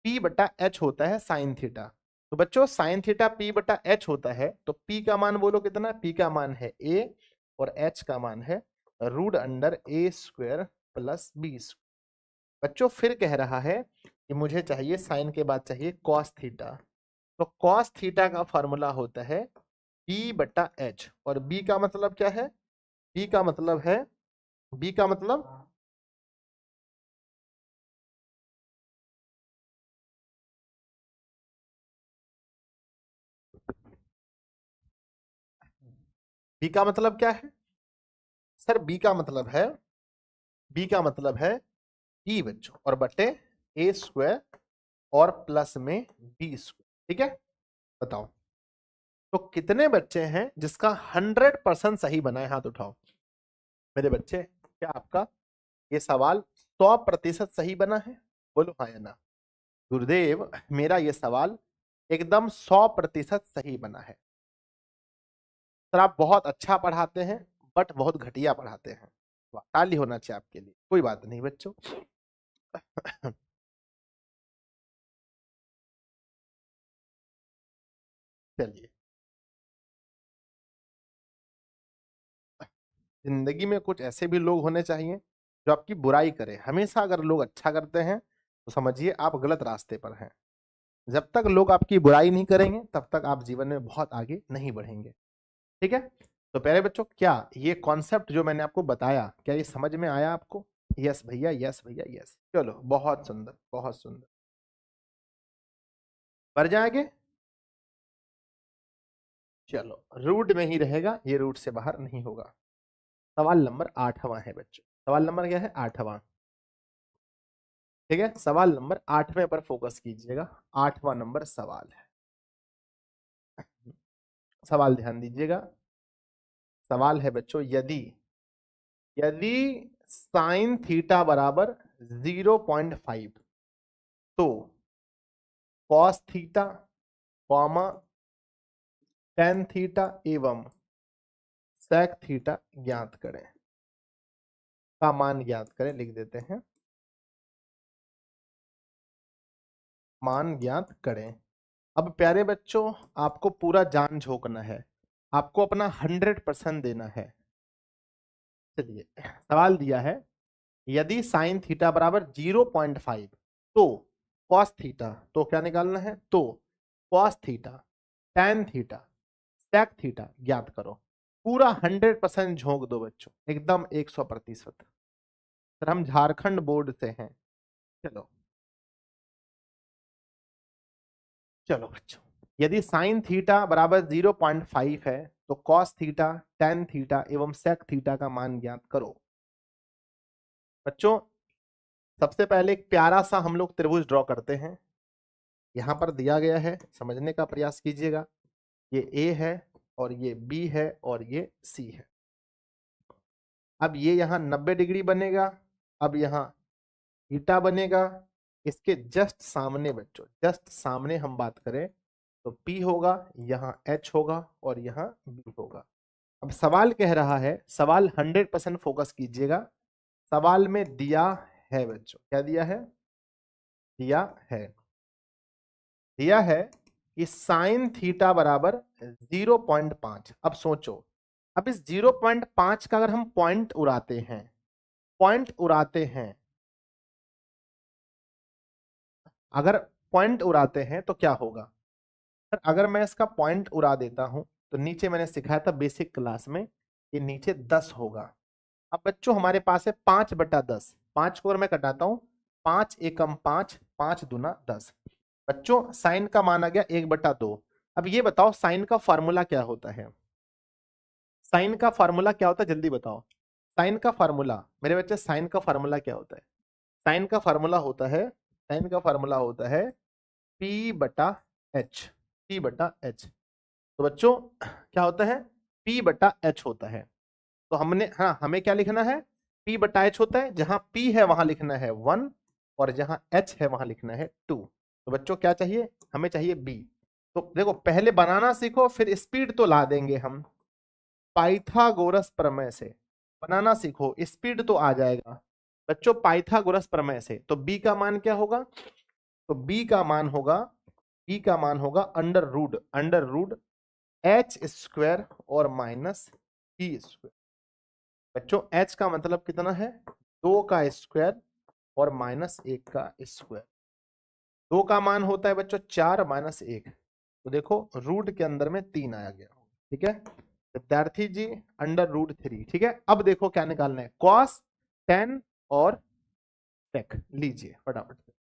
पी बटा एच होता है साइन थीटा। तो बच्चों साइन थीटा पी बटा एच होता है, तो पी का मान बोलो कितना? पी का मान है ए और एच का मान है रूट अंडर ए स्क्वायर प्लस बी स्क्वायर। बच्चों फिर कह रहा है कि मुझे चाहिए साइन के बाद चाहिए कॉस थीटा। तो कॉस थीटा का फॉर्मूला होता है बी बटा एच और बी का मतलब क्या है? बी का मतलब है, बी का मतलब बी का मतलब क्या है सर? बी का मतलब है, बी का मतलब है ई बच्चों और बटे ए स्क्वायर और प्लस में बी स्क्वायर। ठीक है, बताओ तो कितने बच्चे हैं जिसका 100% सही बना है? हाथ उठाओ मेरे बच्चे। क्या आपका ये सवाल 100% सही बना है? बोलो हाँ या ना। गुरुदेव मेरा ये सवाल एकदम 100% सही बना है। सर आप बहुत अच्छा पढ़ाते हैं बट बहुत घटिया पढ़ाते हैं। वाह, ताली होना चाहिए आपके लिए। कोई बात नहीं बच्चों। चलिए, जिंदगी में कुछ ऐसे भी लोग होने चाहिए जो आपकी बुराई करें। हमेशा अगर लोग अच्छा करते हैं तो समझिए आप गलत रास्ते पर हैं। जब तक लोग आपकी बुराई नहीं करेंगे तब तक आप जीवन में बहुत आगे नहीं बढ़ेंगे। ठीक है, तो प्यारे बच्चों क्या ये कॉन्सेप्ट जो मैंने आपको बताया क्या ये समझ में आया आपको? यस भैया, यस भैया, यस। चलो बहुत सुंदर, बहुत सुंदर। बढ़ जाएंगे। चलो रूट में ही रहेगा, ये रूट से बाहर नहीं होगा। सवाल नंबर 8वां है बच्चों। सवाल नंबर क्या है? 8वां। ठीक है, सवाल नंबर 8वें पर फोकस कीजिएगा। 8वां नंबर सवाल है। सवाल ध्यान दीजिएगा। सवाल है बच्चों, यदि यदि साइन थीटा बराबर 0.5 तो cos theta comma tan theta एवं सेक थीटा ज्ञात करें। का मान ज्ञात करें, लिख देते हैं मान ज्ञात करें। अब प्यारे बच्चों आपको पूरा जान झोंकना है, आपको अपना 100% देना है। चलिए, सवाल दिया है यदि साइन थीटा बराबर 0.5 तो कॉस थीटा, तो क्या निकालना है? तो cos theta tan theta sec theta ज्ञात करो। पूरा 100% झोंक दो बच्चों, एकदम 100%। सर हम झारखंड बोर्ड से हैं। चलो चलो बच्चों, यदि साइन थीटा बराबर 0.5 है तो कॉस थीटा टेन थीटा एवं सेक थीटा का मान ज्ञात करो। बच्चों सबसे पहले एक प्यारा सा हम लोग त्रिभुज ड्रॉ करते हैं। यहां पर दिया गया है, समझने का प्रयास कीजिएगा। ये ए है और ये बी है और ये सी है। अब ये यहाँ 90 डिग्री बनेगा। अब यहाँ थीटा बनेगा। इसके जस्ट सामने बच्चों, जस्ट सामने हम बात करें तो P होगा, यहाँ H होगा और यहाँ B होगा। अब सवाल कह रहा है, सवाल 100% फोकस कीजिएगा। सवाल में दिया है बच्चों, क्या दिया है? दिया है, दिया है कि साइन थीटा बराबर 0.5। अब सोचो, अब इस 0.5 का अगर हम पॉइंट उड़ाते हैं, पॉइंट उड़ाते हैं, अगर पॉइंट उड़ाते हैं तो क्या होगा? सर अगर मैं इसका पॉइंट उड़ा देता हूं तो नीचे मैंने सिखाया था बेसिक क्लास में, ये नीचे 10 होगा। अब बच्चों हमारे पास है 5/10। 5 को अगर मैं कटाता हूं, 5 एकम 5, 5 दूना 10। बच्चों साइन का मान आ गया 1/2। अब ये बताओ साइन का फॉर्मूला क्या होता है? साइन का फॉर्मूला क्या होता है, जल्दी बताओ। साइन का फॉर्मूला मेरे बच्चे, साइन का फॉर्मूला क्या होता है? साइन का फॉर्मूला होता है, साइन का फॉर्मूला होता है P बटा एच, P बटा एच। तो बच्चों क्या होता है? P बटा एच होता है। तो हमने, हाँ, हमें क्या लिखना है? P बटा एच होता है, जहां P है वहां लिखना है 1 और जहां H है वहां लिखना है 2। तो बच्चों क्या चाहिए? हमें चाहिए B। तो देखो पहले बनाना सीखो, फिर स्पीड तो ला देंगे हम। पाइथागोरस प्रमेय से बनाना सीखो, स्पीड तो आ जाएगा बच्चों। पाइथागोरस प्रमेय से तो B का मान क्या होगा? तो B का मान होगा, B का मान होगा अंडर रूट एच स्क्वायर और माइनस ई स्क्वायर। बच्चों H का मतलब कितना है? 2 का स्क्वायर और माइनस 1 का स्क्वायर। 2 का मान होता है बच्चों 4 माइनस 1। तो देखो रूट के अंदर में 3 आया गया, ठीक है विद्यार्थी जी, अंडर रूट 3। ठीक है, अब देखो क्या निकालना है, कॉस, टेन और टेक। लीजिए फटाफट से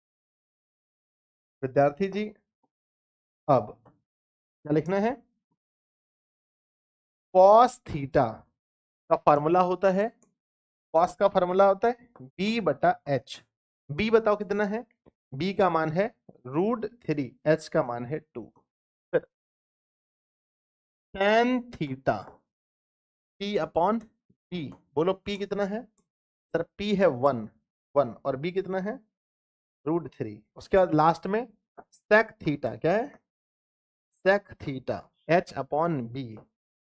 विद्यार्थी जी, अब क्या लिखना है? कॉस थीटा का फॉर्मूला होता है, कॉस का फॉर्मूला होता है बी बटा एच। बी बताओ कितना है? बी का मान है √3, एच का मान है 2। फिर tan theta P upon P, बोलो पी कितना है? सर पी है 1 और बी कितना है? √3। उसके बाद लास्ट में सेक थीटा, क्या है? Sec theta H upon B.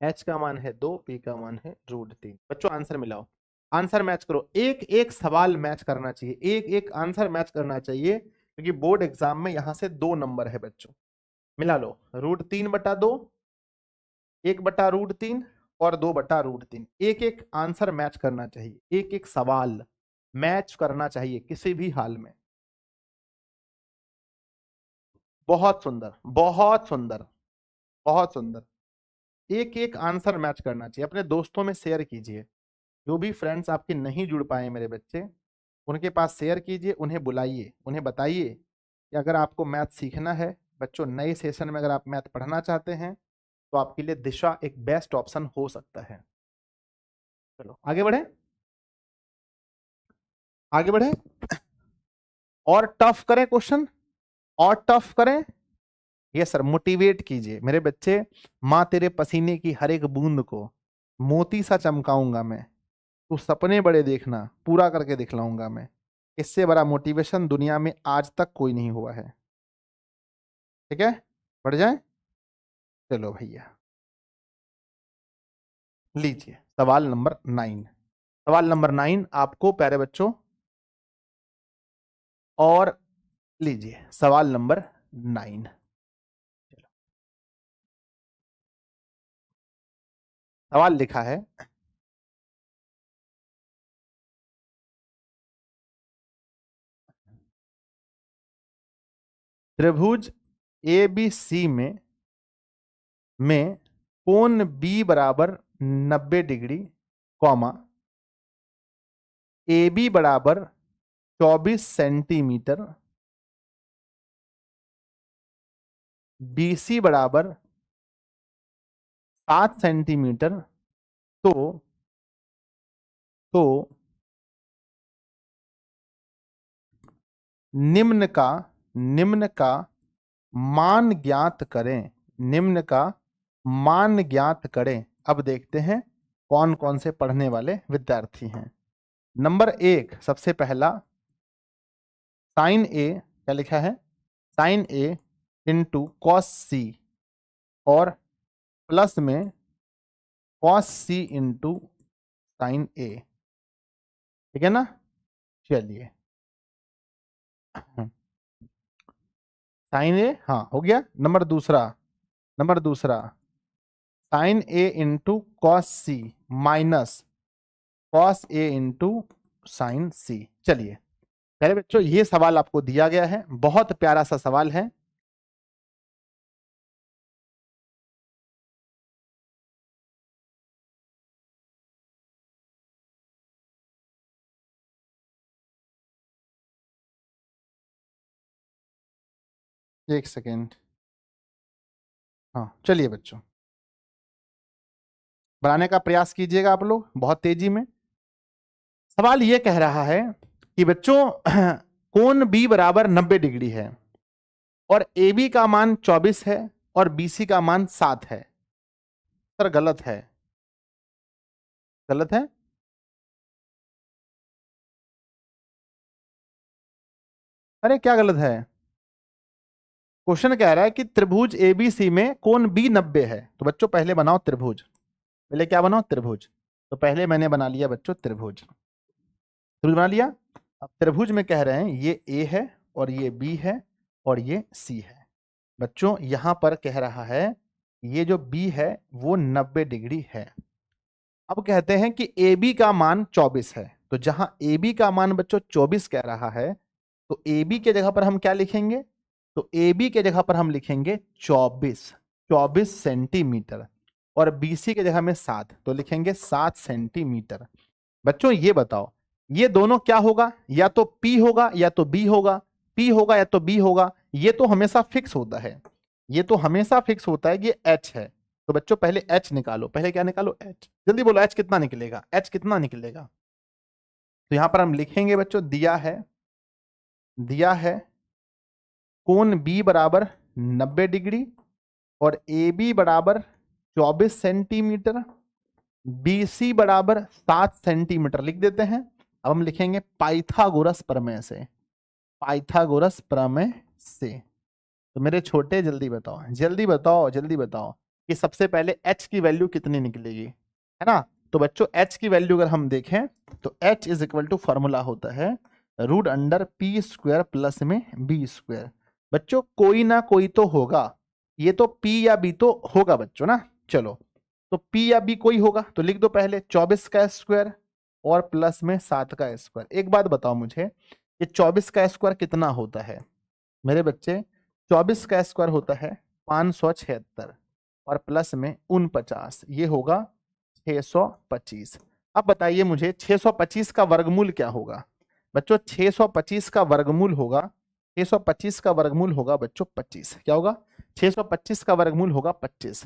H का मान है 2, पी का मान है √3। बच्चों आंसर मिलाओ, आंसर मैच करो। एक एक सवाल मैच करना चाहिए, एक एक आंसर मैच करना चाहिए, क्योंकि बोर्ड एग्जाम में यहां से 2 नंबर है बच्चों। मिला लो, √3/2, 1/√3 और 2/√3। एक एक आंसर मैच करना चाहिए, एक एक सवाल मैच करना चाहिए किसी भी हाल में। बहुत सुंदर, बहुत सुंदर, बहुत सुंदर। एक एक आंसर मैच करना चाहिए। अपने दोस्तों में शेयर कीजिए, जो भी फ्रेंड्स आपके नहीं जुड़ पाए मेरे बच्चे, उनके पास शेयर कीजिए, उन्हें बुलाइए, उन्हें बताइए कि अगर आपको मैथ सीखना है बच्चों, नए सेशन में अगर आप मैथ पढ़ना चाहते हैं तो आपके लिए दिशा एक बेस्ट ऑप्शन हो सकता है। चलो आगे बढ़े, आगे बढ़े। और टफ करें क्वेश्चन, और टफ करें। ये सर मोटिवेट कीजिए मेरे बच्चे। माँ तेरे पसीने की हर एक बूंद को मोती सा चमकाऊंगा मैं, तू सपने बड़े देखना, पूरा करके दिखलाऊंगा मैं। इससे बड़ा मोटिवेशन दुनिया में आज तक कोई नहीं हुआ है। ठीक है, बढ़ जाए। चलो भैया, लीजिए सवाल नंबर 9। सवाल नंबर 9 आपको प्यारे बच्चों, और लीजिए सवाल नंबर 9। सवाल लिखा है, त्रिभुज ABC में कोण B बराबर 90 डिग्री, कॉमा AB बराबर 24 सेंटीमीटर, BC बराबर 7 सेंटीमीटर, तो तो निम्न का निम्न का मान ज्ञात करें, निम्न का मान ज्ञात करें। अब देखते हैं कौन कौन से पढ़ने वाले विद्यार्थी हैं। नंबर 1 सबसे पहला, साइन ए, क्या लिखा है? साइन ए इंटू कॉस सी और प्लस में कॉस सी इंटू साइन ए। ठीक है ना? चलिए, साइन ए, हाँ हो गया। नंबर दूसरा sign A into cos C minus cos A into sine सी। चलिए पहले बच्चों ये सवाल आपको दिया गया है, बहुत प्यारा सा सवाल है। एक सेकेंड, हाँ चलिए बच्चों, बनाने का प्रयास कीजिएगा आप लोग बहुत तेजी में। सवाल ये कह रहा है कि बच्चों कोण बी बराबर 90 डिग्री है और ए बी का मान 24 है और बीसी का मान 7 है। सर गलत है, गलत है। अरे क्या गलत है? क्वेश्चन कह रहा है कि त्रिभुज एबीसी में कोण बी 90 है। तो बच्चों पहले बनाओ त्रिभुज, पहले क्या बनाओ? त्रिभुज। तो पहले मैंने बना लिया बच्चों त्रिभुज, त्रिभुज बना लिया। अब त्रिभुज में कह रहे हैं ये ए है और ये बी है और ये सी है। बच्चों यहां पर कह रहा है ये जो बी है वो 90 डिग्री है। अब कहते हैं कि ए बी का मान 24 है। तो जहां ए बी का मान बच्चों 24 कह रहा है, तो ए बी के जगह पर हम क्या लिखेंगे? तो ए बी के जगह पर हम लिखेंगे 24 सेंटीमीटर और बीसी के जगह में 7, तो लिखेंगे 7 सेंटीमीटर। बच्चों ये बताओ ये दोनों क्या होगा? या तो P होगा या तो B होगा, P होगा या तो B होगा। ये तो हमेशा फिक्स होता है, ये तो हमेशा फिक्स होता है कि ये H है। तो बच्चों पहले H निकालो, पहले क्या निकालो? H। जल्दी बोलो H कितना निकलेगा? H कितना निकलेगा? तो यहां पर हम लिखेंगे बच्चों दिया है कोण B बराबर 90 डिग्री और ए बी बराबर 24 सेंटीमीटर, BC बराबर 7 सेंटीमीटर लिख देते हैं। अब हम लिखेंगे पाइथागोरस प्रमेय से, पाइथागोरस प्रमेय से। तो मेरे छोटे जल्दी बताओ, जल्दी बताओ, जल्दी बताओ कि सबसे पहले H की वैल्यू कितनी निकलेगी, है ना? तो बच्चों H की वैल्यू अगर हम देखें तो H is equal to formula होता है √p² प्लस में b²। बच्चों कोई ना कोई तो होगा, ये तो P या B तो होगा बच्चों ना। चलो तो P या B कोई होगा तो लिख दो पहले 24 का स्क्वायर और प्लस में 7 का स्क्वायर। एक बात बताओ मुझे, ये 24 का स्क्वायर कितना होता है मेरे बच्चे? 24 का स्क्वायर होता है 576 और प्लस में 49, ये होगा 625। अब बताइए मुझे 625 का वर्गमूल क्या होगा? बच्चों 625 का वर्गमूल होगा, 625 का वर्गमूल होगा बच्चों 25। क्या होगा? 625 का वर्गमूल होगा 25,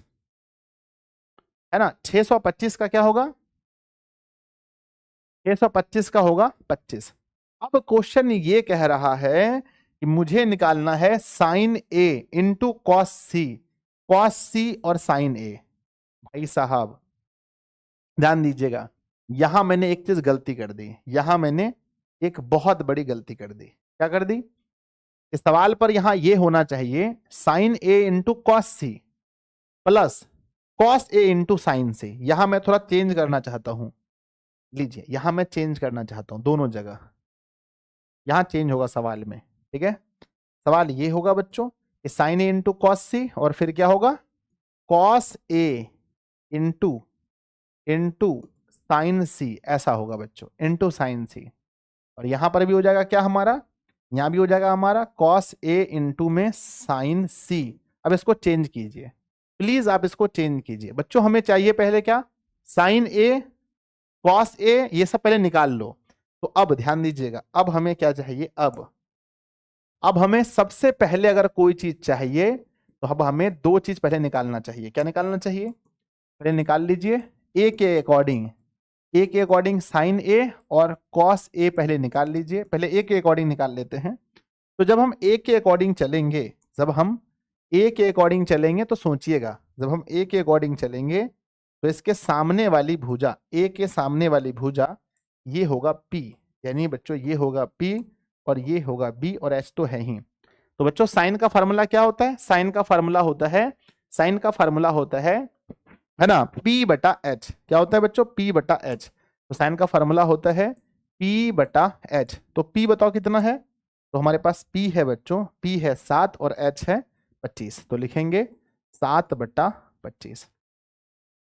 है ना? 625 का क्या होगा? 625 का होगा 25। अब क्वेश्चन ये कह रहा है कि मुझे निकालना है sign A into cos C, cos सी और साइन ए। भाई साहब ध्यान दीजिएगा, यहां मैंने एक चीज गलती कर दी, यहां मैंने एक बहुत बड़ी गलती कर दी। क्या कर दी? इस सवाल पर यहां ये होना चाहिए sine A into cos C plus cos A into sine C. यहां मैं थोड़ा चेंज करना चाहता हूं, लीजिए यहां मैं चेंज करना चाहता हूं, दोनों जगह यहां चेंज होगा सवाल में। ठीक है, सवाल ये होगा बच्चों कि साइन ए इंटू कॉस सी और फिर क्या होगा? Cos A into into sine सी, ऐसा होगा बच्चों, इंटू साइन सी। और यहां पर भी हो जाएगा क्या हमारा? यहां भी हो जाएगा हमारा कॉस ए इंटू में साइन सी। अब इसको चेंज कीजिए प्लीज, आप इसको चेंज कीजिए बच्चों। हमें चाहिए पहले क्या? साइन ए, कॉस ए, ये सब पहले निकाल लो। तो अब ध्यान दीजिएगा, अब हमें क्या चाहिए? अब हमें सबसे पहले अगर कोई चीज चाहिए तो अब हमें दो चीज पहले निकालना चाहिए। क्या निकालना चाहिए? पहले निकाल लीजिए ए के अकॉर्डिंग, ए के अकॉर्डिंग साइन ए और कॉस ए पहले निकाल लीजिए। पहले ए के अकॉर्डिंग निकाल लेते हैं। तो जब हम ए के अकॉर्डिंग चलेंगे, जब हम ए के अकॉर्डिंग चलेंगे तो सोचिएगा, जब हम ए के अकॉर्डिंग चलेंगे तो इसके सामने वाली भुजा, ए के सामने वाली भुजा ये होगा P, यानी बच्चों ये होगा P और ये होगा B और H तो है ही। तो बच्चों साइन का फार्मूला क्या होता है? साइन का फार्मूला होता है, साइन का फार्मूला होता है ना, P बटा H। क्या होता है बच्चों? P बटा H। तो साइन का फार्मूला होता है P बटा H। तो P बताओ कितना है? तो हमारे पास P है बच्चों, P है 7 और H है 25। तो लिखेंगे 7 बटा 25।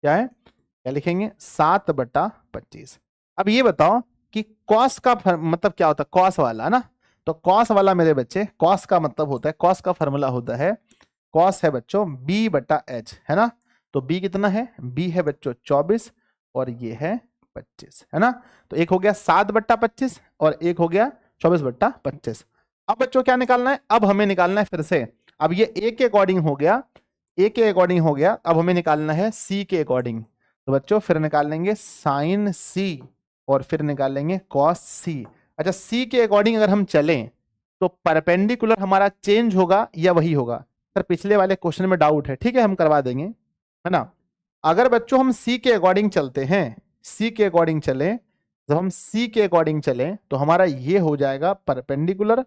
क्या है? क्या लिखेंगे? 7 बटा 25। अब ये बताओ कि कॉस का मतलब क्या होता है? कॉस वाला ना, तो कॉस वाला मेरे बच्चे, कॉस का मतलब होता है, कॉस का फॉर्मूला होता है, कॉस है बच्चों B बटा H, है ना? तो B कितना है? B है बच्चों 24 और ये है 25, है ना? तो एक हो गया 7 बट्टा 25 और एक हो गया 24 बट्टा 25। अब बच्चों क्या निकालना है? अब हमें निकालना है फिर से, अब ये A के अकॉर्डिंग हो गया ए के अकॉर्डिंग हो गया, अब हमें निकालना है सी के अकॉर्डिंग। तो बच्चों फिर निकाल लेंगे साइन सी और फिर निकाल लेंगे कॉस सी। अच्छा, सी के अकॉर्डिंग अगर हम चलें तो परपेंडिकुलर हमारा चेंज होगा या वही होगा? सर पिछले वाले क्वेश्चन में डाउट है, ठीक है हम करवा देंगे, है ना। अगर बच्चों हम सी के अकॉर्डिंग चलते हैं, सी के अकॉर्डिंग चलें, जब हम सी के अकॉर्डिंग चलें तो हमारा ये हो जाएगा परपेंडिकुलर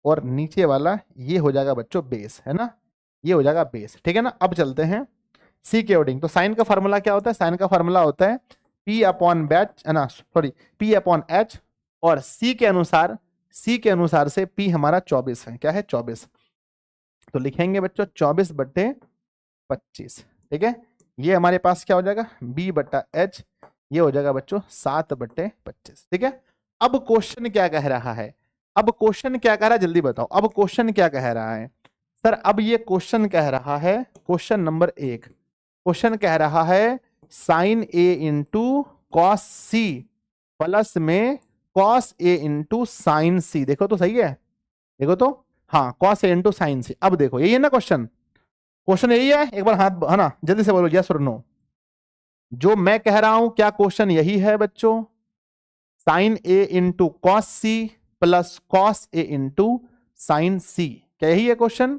और नीचे वाला ये हो जाएगा बच्चों बेस, है ना, ये हो जाएगा बेस, ठीक है ना। अब चलते हैं सी के अकॉर्डिंग। तो साइन का फार्मूला क्या होता है? साइन का फार्मूला होता है पी अपॉन बैच, है ना, सॉरी पी अपॉन एच, और सी के अनुसार, सी के अनुसार से पी हमारा 24 है, क्या है 24। तो लिखेंगे बच्चों 24/25, ठीक है। ये हमारे पास क्या हो जाएगा बी बट्टा एच, ये हो जाएगा बच्चों 7/25, ठीक है। अब क्वेश्चन क्या कह रहा है? अब क्वेश्चन क्या कह रहा है जल्दी बताओ, अब क्वेश्चन क्या कह रहा है? सर अब ये क्वेश्चन कह रहा है, क्वेश्चन नंबर 1, क्वेश्चन कह रहा है sign A into cos C plus में कॉस ए इंटू साइन सी। देखो तो सही है, देखो तो, हाँ कॉस ए इंटू साइन सी। अब देखो यही है ना क्वेश्चन, क्वेश्चन यही है, एक बार हाथ, है ना, जल्दी से बोलो यस और नो। जो मैं कह रहा हूं क्या क्वेश्चन यही है बच्चों? Sine A into cos C plus cos A into sine C, क्या यही है क्वेश्चन?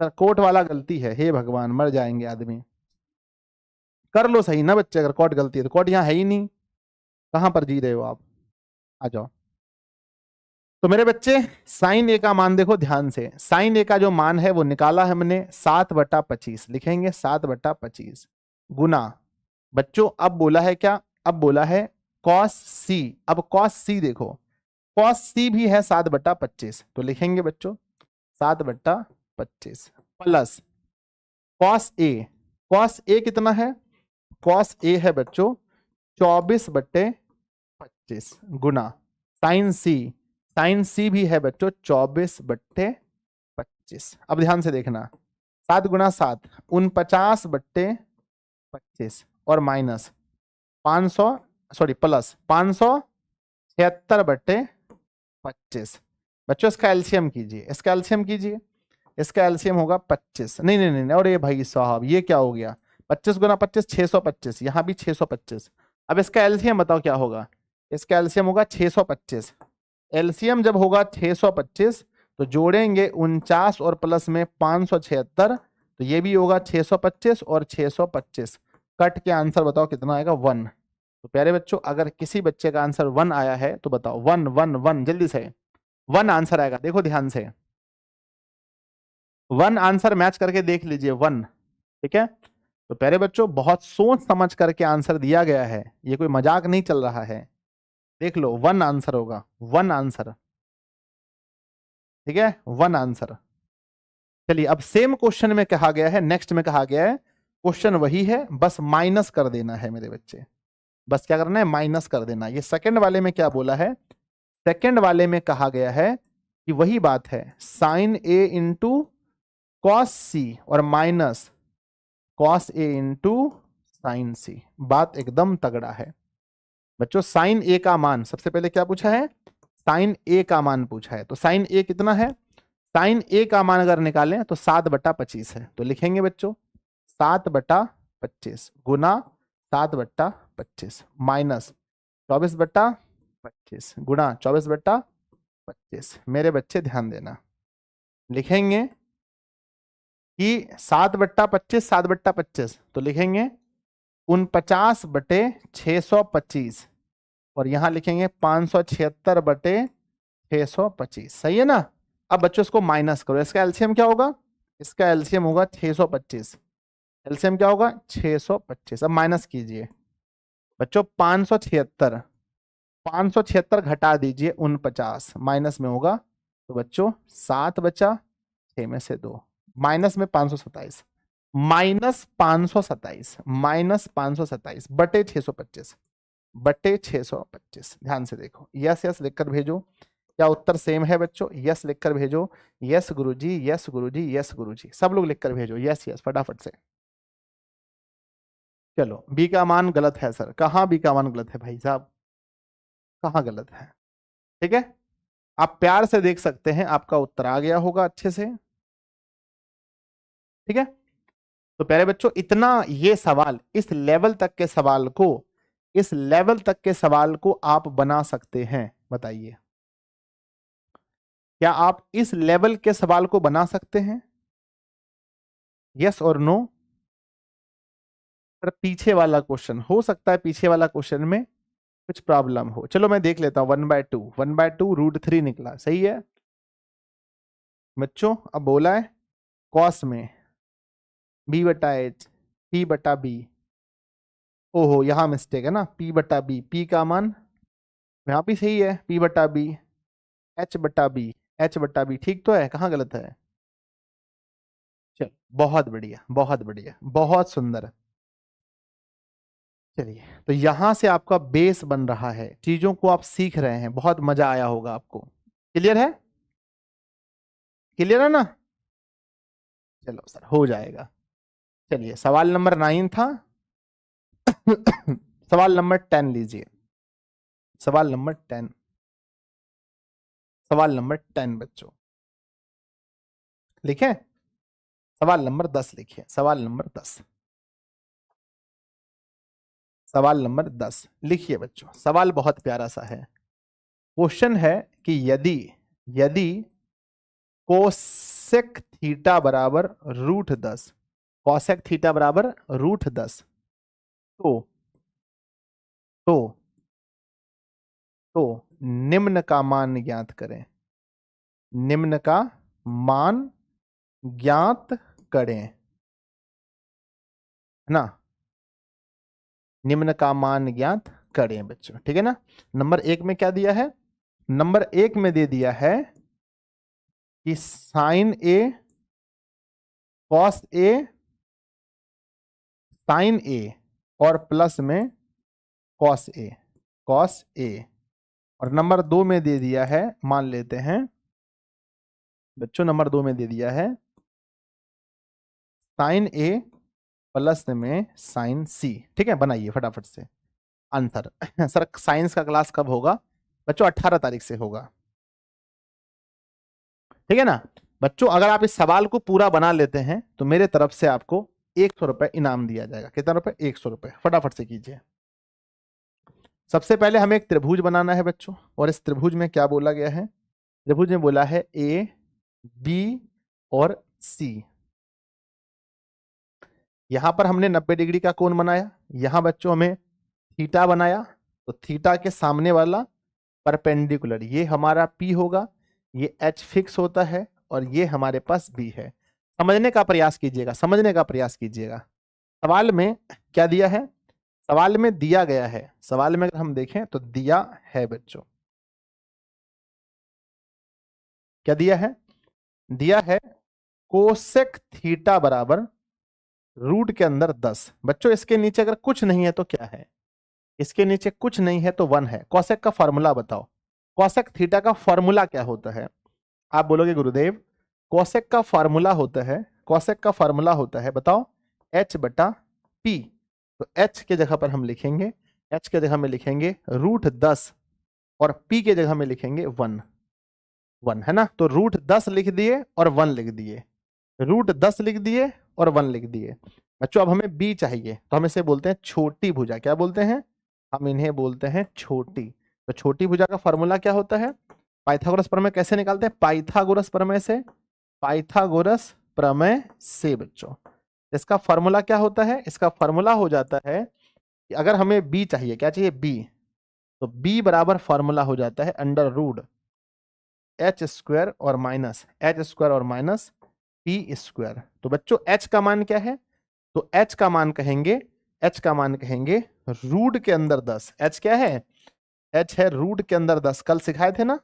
सर कोट वाला गलती है, हे भगवान मर जाएंगे आदमी। कर लो सही ना बच्चे, अगर कोट गलती है तो कोट यहाँ है ही नहीं, कहां पर जी रहे हो आप, आ जाओ। तो मेरे बच्चे साइन ए का मान देखो ध्यान से, साइन ए का जो मान है वो निकाला है हमने 7/25, लिखेंगे 7/25 गुना, बच्चों अब बोला है क्या, अब बोला है कॉस सी। अब कॉस सी देखो, कॉस सी भी है 7/25, तो लिखेंगे बच्चों 7/25 plus cos A, cos A कितना है, कॉस ए है बच्चों 24/25 गुना साइन सी, साइन सी भी है बच्चों 24/25। अब ध्यान से देखना, 7 × 7 49/25 और माइनस 500, सॉरी प्लस 576/25। बच्चों इसका एलसीएम कीजिए, इसका एलसीएम कीजिए, इसका एलसीएम होगा 25, नहीं नहीं नहीं, और ये भाई साहब ये क्या हो गया, 25 × 25 625, यहाँ भी 625। अब इसका एलसीएम बताओ क्या होगा, इसका एलसीएम होगा 625। एलसीएम जब होगा 625 तो जोड़ेंगे 49 और प्लस में 576, तो ये भी होगा 625 और 625, कट के आंसर बताओ कितना आएगा 1। तो प्यारे बच्चों अगर किसी बच्चे का आंसर 1 आया है तो बताओ 1 1 1, जल्दी से 1 आंसर आएगा, देखो ध्यान से 1 आंसर मैच करके देख लीजिए 1, ठीक है। तो प्यारे बच्चों बहुत सोच समझ करके आंसर दिया गया है, ये कोई मजाक नहीं चल रहा है, देख लो 1 आंसर होगा, 1 आंसर, ठीक है 1 आंसर। चलिए अब सेम क्वेश्चन में कहा गया है, नेक्स्ट में कहा गया है, क्वेश्चन वही है बस माइनस कर देना है मेरे बच्चे, बस क्या करना है माइनस कर देना। ये सेकंड वाले में क्या बोला है, सेकंड वाले में कहा गया है कि वही बात है साइन ए इंटू कॉस सी और minus cos A into sine सी, बात एकदम तगड़ा है बच्चों। साइन ए का मान सबसे पहले क्या पूछा है, साइन ए का मान पूछा है, तो साइन ए कितना है, साइन ए का मान अगर निकालें तो 7/25 है, तो लिखेंगे बच्चों 7/25 गुना 7/25 माइनस 24/25 गुना 24/25। मेरे बच्चे ध्यान देना, लिखेंगे कि 7/25 7/25, तो लिखेंगे 49/625 और यहां लिखेंगे 576/625, सही है ना। अब बच्चों इसको माइनस करो, इसका एलसीएम क्या होगा, इसका एलसीएम होगा 625, एलसीएम क्या होगा 625। अब माइनस कीजिए बच्चों 576, 576 घटा दीजिए 49, माइनस में होगा, तो बच्चों 7 बचा, 6 में से 2, माइनस में 527, -527, -527 बटे 625, बटे 625। ध्यान से देखो, यस यस लिखकर भेजो, क्या उत्तर सेम है बच्चों, यस लिखकर भेजो, यस गुरुजी, यस गुरुजी, यस गुरुजी, सब लोग लिखकर भेजो यस यस फटाफट से। चलो बी का मान गलत है सर, कहाँ बी का मान गलत है भाई साहब, कहाँ गलत है, ठीक है। आप प्यार से देख सकते हैं, आपका उत्तर आ गया होगा अच्छे से। ठीक है। तो प्यारे बच्चों, इतना ये सवाल, इस लेवल तक के सवाल को, इस लेवल तक के सवाल को आप बना सकते हैं। बताइए, क्या आप इस लेवल के सवाल को बना सकते हैं? यस और नो? पर पीछे वाला क्वेश्चन हो सकता है, पीछे वाला क्वेश्चन में कुछ प्रॉब्लम हो। चलो मैं देख लेता हूं। 1/2, 1/2 √3 निकला, सही है बच्चों। अब बोला है कॉस में b/h, p/b। ओहो, यहां मिस्टेक है ना, p/b, p का मान यहाँ भी सही है, p/b, h/b, h/b ठीक तो है, कहाँ गलत है? चल, बहुत बढ़िया, बहुत बढ़िया, बहुत सुंदर। चलिए, तो यहां से आपका बेस बन रहा है, चीजों को आप सीख रहे हैं, बहुत मजा आया होगा आपको। क्लियर है? क्लियर है ना? चलो सर, हो जाएगा। चलिए, सवाल नंबर 9 था। सवाल नंबर 10 लीजिए। सवाल नंबर 10, सवाल नंबर 10 बच्चों लिखे। सवाल नंबर 10 लिखिए। सवाल नंबर 10, सवाल नंबर 10 लिखिए बच्चों। सवाल बहुत प्यारा सा है। क्वेश्चन है कि यदि यदि कोसेक थीटा बराबर √10, कोसेक थीटा बराबर √10, तो तो तो निम्न का मान ज्ञात करें। निम्न का मान ज्ञात करें, है ना? निम्न का मान ज्ञात करें बच्चों, ठीक है ना। नंबर 1 में क्या दिया है? नंबर 1 में दे दिया है कि sign A cos A, sign ए और प्लस में कॉस ए, कॉस ए। और नंबर 2 में दे दिया है, मान लेते हैं बच्चों, नंबर 2 में दे दिया है साइन ए प्लस में साइन सी। ठीक है, बनाइए फटाफट से आंसर। सर साइंस का क्लास कब होगा बच्चों? 18 तारीख से होगा, ठीक है ना बच्चों। अगर आप इस सवाल को पूरा बना लेते हैं तो मेरे तरफ से आपको 100 रुपए इनाम दिया जाएगा। कितना रुपए? 100 रुपए। फटाफट से कीजिए। सबसे पहले हमें एक त्रिभुज बनाना है बच्चों, और इस त्रिभुज में क्या बोला गया है? त्रिभुज में बोला है ए, बी और सी। यहां पर हमने 90 डिग्री का कोण बनाया। यहां बच्चों हमें थीटा बनाया, तो थीटा के सामने वाला परपेंडिकुलर ये हमारा P होगा, ये H फिक्स होता है, और ये हमारे पास B है। समझने का प्रयास कीजिएगा, समझने का प्रयास कीजिएगा। सवाल में क्या दिया है? सवाल में दिया गया है, सवाल में अगर हम देखें तो दिया है बच्चों, क्या दिया है? दिया है कोसेक थीटा बराबर रूट के अंदर 10। बच्चों इसके नीचे अगर कुछ नहीं है तो क्या है? इसके नीचे कुछ नहीं है तो 1 है। कोसेक का फॉर्मूला बताओ। कोसेक थीटा का फॉर्मूला क्या होता है? आप बोलोगे गुरुदेव कोसेक का फॉर्मूला होता है, कोसेक का फॉर्मूला होता है, बताओ, H/P। तो H के जगह पर हम लिखेंगे, H के जगह में लिखेंगे √10 और P के जगह में लिखेंगे 1, 1 है ना। तो √10 लिख दिए और 1 लिख दिए, √10 लिख दिए और 1 लिख दिए। बच्चों अब हमें B चाहिए, तो हम इसे बोलते हैं छोटी भुजा। क्या बोलते हैं? हम इन्हें बोलते हैं छोटी। तो छोटी भुजा का फॉर्मूला क्या होता है? पाइथागोरस प्रमेय कैसे निकालते हैं? पाइथागोरस प्रमेय से, पाइथागोरस प्रमेय से बच्चों। इसका फॉर्मूला क्या होता है? इसका फॉर्मूला हो जाता है कि अगर हमें B चाहिए, क्या चाहिए? B, तो B बराबर फॉर्मूला हो जाता है √H² और माइनस H² और माइनस P²। तो बच्चों H का मान क्या है? तो H का मान कहेंगे, H का मान कहेंगे रूट के अंदर 10। H क्या है? H है रूट के अंदर 10, कल सिखाए थे ना,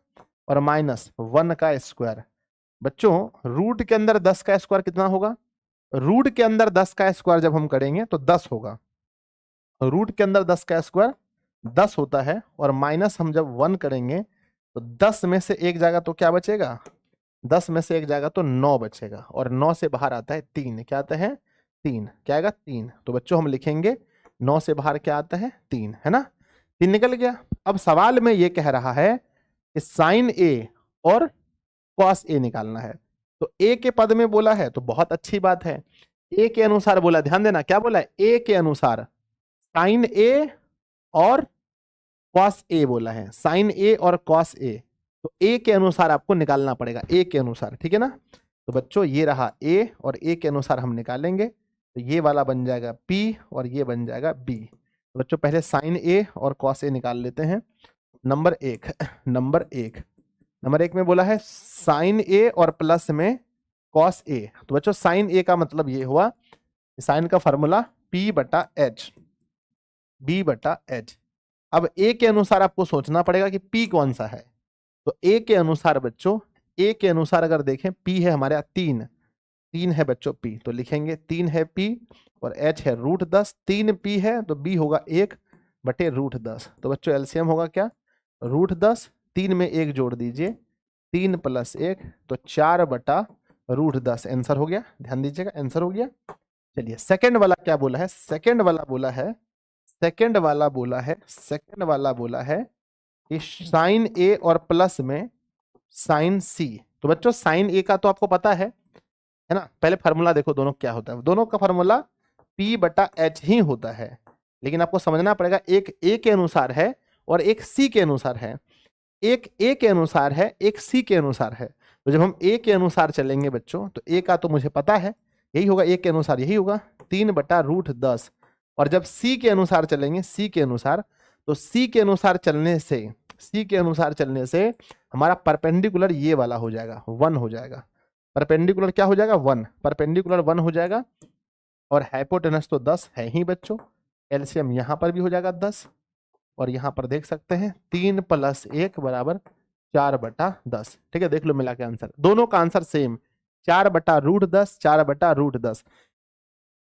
और माइनस 1 का स्क्वायर। बच्चों रूट के अंदर 10 का स्क्वायर कितना होगा? रूट के अंदर 10 का स्क्वायर जब हम करेंगे तो 10 होगा। रूट के अंदर 10 का स्क्वायर 10 होता है, और माइनस हम जब 1 करेंगे तो 10 में से एक जाएगा तो क्या बचेगा? 10 में से एक जाएगा तो 9 बचेगा, और 9 से बाहर आता है 3। क्या आता है? 3। क्या आएगा? 3। तो बच्चों हम लिखेंगे 9 से बाहर क्या आता है? 3, है ना। 3 निकल गया। अब सवाल में ये कह रहा है कि साइन ए और कॉस ए निकालना है। तो ए के पद में बोला है तो बहुत अच्छी बात है। ए के अनुसार बोला, ध्यान देना क्या बोला है, ए के अनुसार साइन ए और कॉस ए बोला है, साइन ए और कॉस ए। तो ए के अनुसार आपको निकालना पड़ेगा, ए के अनुसार, ठीक है ना। तो बच्चों ये रहा ए और ए के अनुसार हम निकालेंगे, तो ये वाला बन जाएगा पी और ये बन जाएगा बी। तो बच्चों पहले साइन ए और कॉस ए निकाल लेते हैं। नंबर एक नंबर एक में बोला है साइन ए और प्लस में कॉस ए। तो बच्चों साइन ए का मतलब ये हुआ, साइन का फॉर्मूला पी बटा एच, बी बटा एच। अब ए के अनुसार आपको सोचना पड़ेगा कि पी कौन सा है। तो ए के अनुसार बच्चों, ए के अनुसार अगर देखें पी है हमारे यहाँ 3 है बच्चों पी, तो लिखेंगे 3 है पी और एच है √10। 3 पी है तो बी होगा 1 बटे √10। तो बच्चों एलसीएम होगा क्या, √10, 3 में 1 जोड़ दीजिए, 3 + 1 तो 4 बटा √10 आंसर हो गया। ध्यान दीजिएगा आंसर हो गया। चलिए सेकंड वाला क्या बोला है, सेकंड वाला बोला है कि साइन ए और प्लस में साइन सी। तो बच्चों साइन ए का तो आपको पता है ना, पहले फार्मूला देखो दोनों क्या होता है, दोनों का फार्मूला P बटा एच ही होता है। लेकिन आपको समझना पड़ेगा एक ए के अनुसार है और एक सी के अनुसार है, एक ए के अनुसार है एक सी के अनुसार है। तो जब हम ए के अनुसार चलेंगे बच्चों, तो ए का तो मुझे पता है यही होगा, ए के अनुसार यही होगा 3 बटा √10। और जब सी के अनुसार चलेंगे, सी के अनुसार, तो सी के अनुसार चलने से हमारा परपेंडिकुलर ये वाला हो जाएगा 1 हो जाएगा। परपेंडिकुलर क्या हो जाएगा 1, परपेंडिकुलर 1 हो जाएगा। और हाइपोटेनस तो 10 है ही बच्चों, एलसीएम यहाँ पर भी हो जाएगा 10 और यहाँ पर देख सकते हैं 3 + 1 = 4 बटा 10। ठीक है, देख लो मिला के आंसर, दोनों का आंसर सेम, 4 बटा √10, 4 बटा √10,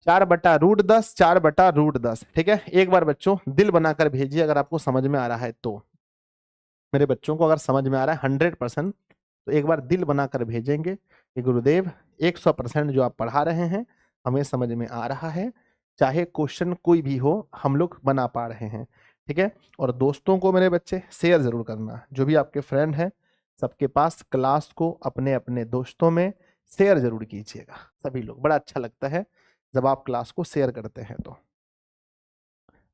4 बटा √10, 4 बटा √10। ठीक है, एक बार बच्चों दिल बनाकर भेजिए अगर आपको समझ में आ रहा है तो, मेरे बच्चों को अगर समझ में आ रहा है 100%, तो एक बार दिल बनाकर भेजेंगे कि गुरुदेव 100% जो आप पढ़ा रहे हैं हमें समझ में आ रहा है, चाहे क्वेश्चन कोई भी हो हम लोग बना पा रहे हैं। ठीक है, और दोस्तों को मेरे बच्चे शेयर जरूर करना, जो भी आपके फ्रेंड हैं सबके पास क्लास को अपने अपने दोस्तों में शेयर जरूर कीजिएगा। सभी लोग, बड़ा अच्छा लगता है जब आप क्लास को शेयर करते हैं। तो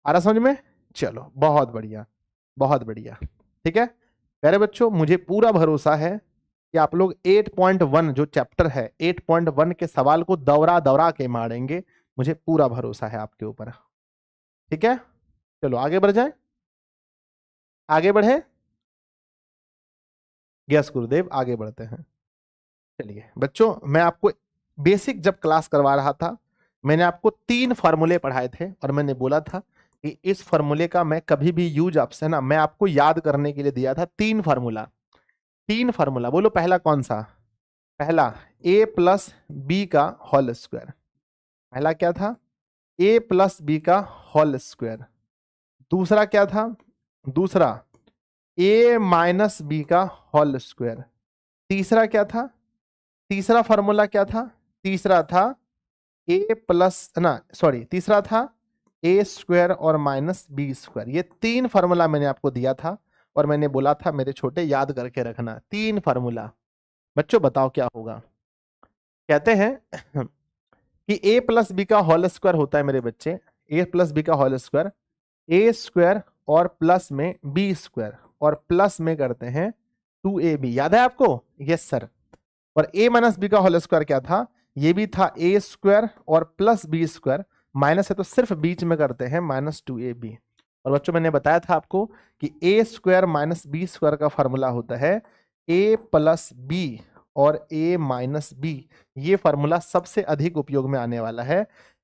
आ रहा समझ में, चलो बहुत बढ़िया बहुत बढ़िया। ठीक है प्यारे बच्चों, मुझे पूरा भरोसा है कि आप लोग 8.1 जो चैप्टर है 8.1 के सवाल को दौरा दौरा के मारेंगे, मुझे पूरा भरोसा है आपके ऊपर। ठीक है, चलो आगे बढ़ जाए, आगे बढ़े। यस गुरुदेव, आगे बढ़ते हैं। चलिए बच्चों, मैं आपको बेसिक जब क्लास करवा रहा था, मैंने आपको 3 फार्मूले पढ़ाए थे और मैंने बोला था कि इस फार्मूले का मैं कभी भी यूज आपसे ना, मैं आपको याद करने के लिए दिया था 3 फार्मूला। 3 फार्मूला बोलो, पहला कौन सा, पहला a + b का होल स्क्वायर, पहला क्या था a + b का होल स्क्वायर। दूसरा क्या था, दूसरा a - b का होल स्क्वायर। तीसरा क्या था, तीसरा फार्मूला क्या था, तीसरा था तीसरा था a² और -b²। ये 3 फार्मूला मैंने आपको दिया था और मैंने बोला था मेरे छोटे याद करके रखना 3 फार्मूला। बच्चों बताओ क्या होगा, कहते हैं कि a + b का होल स्क्वायर होता है मेरे बच्चे, a + b का होल स्क्वायर, a² और प्लस में b² और प्लस में करते हैं 2ab। याद है आपको, यस सर। और a - b का होल स्क्वायर क्या था, ये भी था a² और प्लस b², माइनस है तो सिर्फ बीच में करते हैं -2ab। और बच्चों मैंने बताया था आपको कि a² - b² का फॉर्मूला होता है a + b और a - b। ये फॉर्मूला सबसे अधिक उपयोग में आने वाला है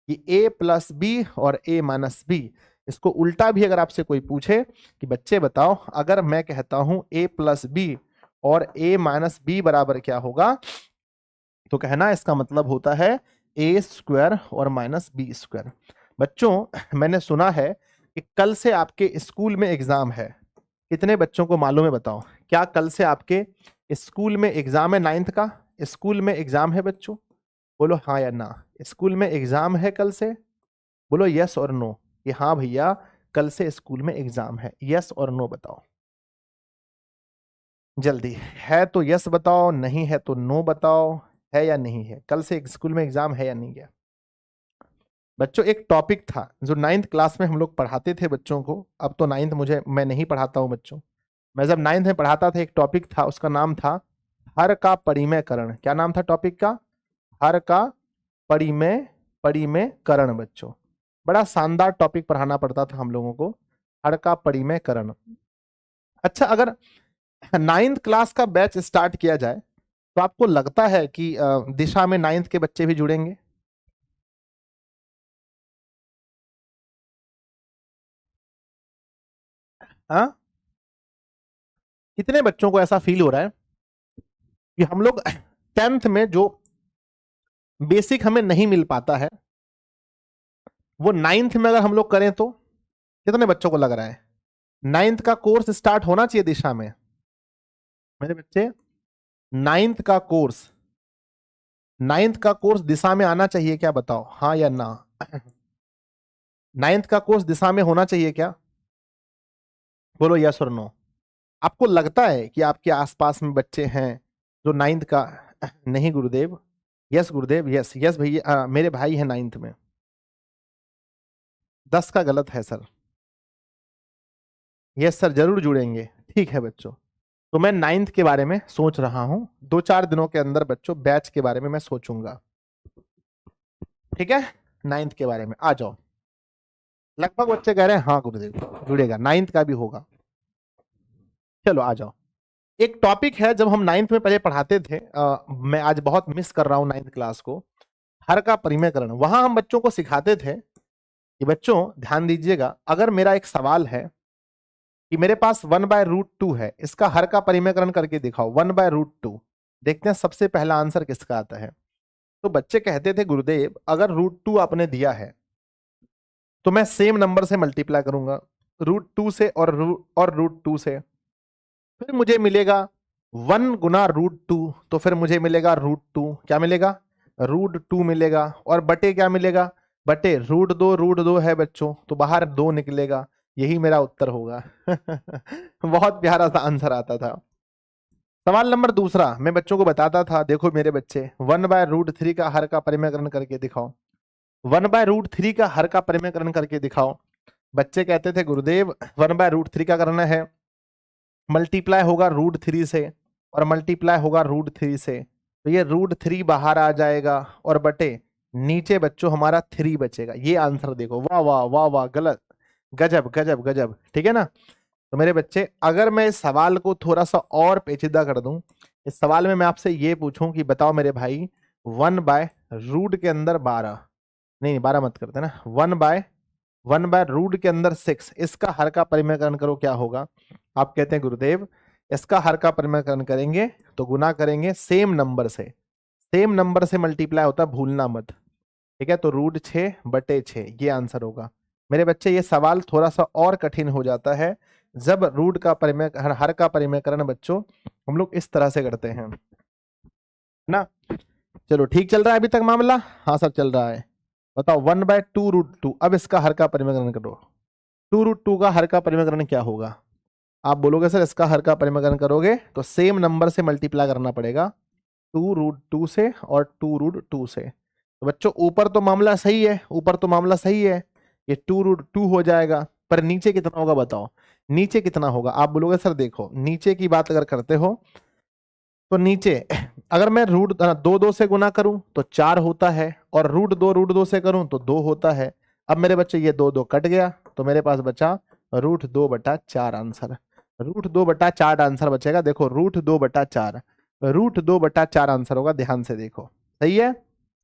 कि a + b और a - b। इसको उल्टा भी अगर आपसे कोई पूछे कि बच्चे बताओ, अगर मैं कहता हूं a + b और a - b बराबर क्या होगा, तो कहना इसका मतलब होता है a² और -b²। बच्चों मैंने सुना है कि कल से आपके स्कूल में एग्जाम है, कितने बच्चों को मालूम है बताओ, क्या कल से आपके स्कूल में एग्जाम है, 9th का स्कूल में एग्जाम है बच्चों, बोलो हाँ या ना, स्कूल में एग्जाम है कल से, बोलो यस और नो कि हाँ भैया कल से स्कूल में एग्जाम है, यस और नो बताओ जल्दी, है तो यस बताओ, नहीं है तो नो बताओ, है या नहीं है? कल से स्कूल में एग्जाम है या नहीं है? बच्चों एक टॉपिक था जो 9th क्लास में हम लोग पढ़ाते थे बच्चों को, अब तो 9th मैं नहीं पढ़ाता हूँ बच्चों। मैं जब 9th में पढ़ाता था एक टॉपिक था, उसका नाम था हर का परिमेयकरण। क्या नाम था टॉपिक का? हर का परिमेयकरण। बच्चों बड़ा शानदार टॉपिक पढ़ाना पड़ता था हम लोगों को, हर का परिमेयकरण। अच्छा, अगर 9th क्लास का बैच स्टार्ट किया जाए तो आपको लगता है कि दिशा में 9th के बच्चे भी जुड़ेंगे? हाँ, कितने बच्चों को ऐसा फील हो रहा है कि हम लोग 10th में जो बेसिक हमें नहीं मिल पाता है वो 9th में अगर हम लोग करें तो? कितने बच्चों को लग रहा है 9th का कोर्स स्टार्ट होना चाहिए दिशा में? मेरे बच्चे 9th का कोर्स 9th का कोर्स दिशा में आना चाहिए क्या? बताओ हाँ या ना। 9th का कोर्स दिशा में होना चाहिए क्या? बोलो यस और नो। आपको लगता है कि आपके आसपास में बच्चे हैं जो 9th का? नहीं गुरुदेव। यस गुरुदेव, यस यस भैया, मेरे भाई है 9th में। 10 का गलत है सर। यस सर, जरूर जुड़ेंगे। ठीक है बच्चों, तो मैं 9th के बारे में सोच रहा हूं, 2-4 दिनों के अंदर बच्चों बैच के बारे में मैं सोचूंगा। ठीक है, 9th के बारे में आ जाओ। लगभग बच्चे कह रहे हैं हाँ गुरुदेव जुड़ेगा, 9th का भी होगा। चलो आ जाओ। एक टॉपिक है जब हम 9th में पहले पढ़ाते थे, मैं आज बहुत मिस कर रहा हूँ 9th क्लास को, हर का परिमेयकरण। वहां हम बच्चों को सिखाते थे कि बच्चों ध्यान दीजिएगा, अगर मेरा एक सवाल है कि मेरे पास 1/√2 है, इसका हर का परिमेयकरण करके दिखाओ। 1/√2, देखते हैं सबसे पहला आंसर किसका आता है। तो बच्चे कहते थे गुरुदेव अगर √2 आपने दिया है तो मैं सेम नंबर से मल्टीप्लाई करूंगा, √2 से और √2 से, फिर मुझे मिलेगा 1 गुना √2, तो फिर मुझे मिलेगा √2। क्या मिलेगा? √2 मिलेगा। और बटे क्या मिलेगा? बटे √2 है बच्चों, तो बाहर 2 निकलेगा। यही मेरा उत्तर होगा। बहुत प्यारा सा आंसर आता था। सवाल नंबर दूसरा मैं बच्चों को बताता था, देखो मेरे बच्चे 1/√3 का हर का परिमेयकरण करके दिखाओ। 1/√3 का हर का परिमेयकरण करके दिखाओ। बच्चे कहते थे गुरुदेव 1/√3 का करना है, मल्टीप्लाई होगा √3 से और मल्टीप्लाई होगा √3 से, तो ये √3 बाहर आ जाएगा और बटे नीचे बच्चों हमारा 3 बचेगा। ये आंसर देखो, वाह वाह वाह वाह, गलत, गजब गजब गजब। ठीक है ना? तो मेरे बच्चे अगर मैं इस सवाल को थोड़ा सा और पेचीदा कर दूं, इस सवाल में मैं आपसे ये पूछूं कि बताओ मेरे भाई 1/√, के अंदर 12, नहीं 12 मत करते ना, 1/√, के अंदर 6, इसका हर का परिमेयकरण करो, क्या होगा? आप कहते हैं गुरुदेव इसका हर का परिमेयकरण करेंगे तो गुना करेंगे सेम नंबर से, सेम नंबर से मल्टीप्लाई होता है, भूलना मत। ठीक है, तो √6/6 ये आंसर होगा। मेरे बच्चे ये सवाल थोड़ा सा और कठिन हो जाता है जब रूट का परिमेय हर का परिमेयकरण बच्चों हम लोग इस तरह से करते हैं ना। चलो ठीक चल रहा है अभी तक मामला? हाँ सर चल रहा है। बताओ 1/2√2, अब इसका हर का परिमेयकरण करो। 2√2 का हर का परिमेयकरण क्या होगा? आप बोलोगे सर इसका हर का परिमेयकरण करोगे तो सेम नंबर से मल्टीप्लाई करना पड़ेगा, 2√2 से और 2√2 से। तो बच्चों ऊपर तो मामला सही है, ऊपर तो मामला सही है, ये 2√2 हो जाएगा, पर नीचे कितना होगा बताओ? नीचे कितना होगा? आप बोलोगे सर देखो नीचे की बात अगर करते हो तो नीचे अगर मैं √2 से गुना करूं तो 4 होता है, और √2 से करूं तो 2 होता है। अब मेरे बच्चे ये 2 कट गया तो मेरे पास बचा √2/4 आंसर। √2/4 आंसर बचेगा। देखो √2/4 आंसर होगा, ध्यान से देखो। सही है?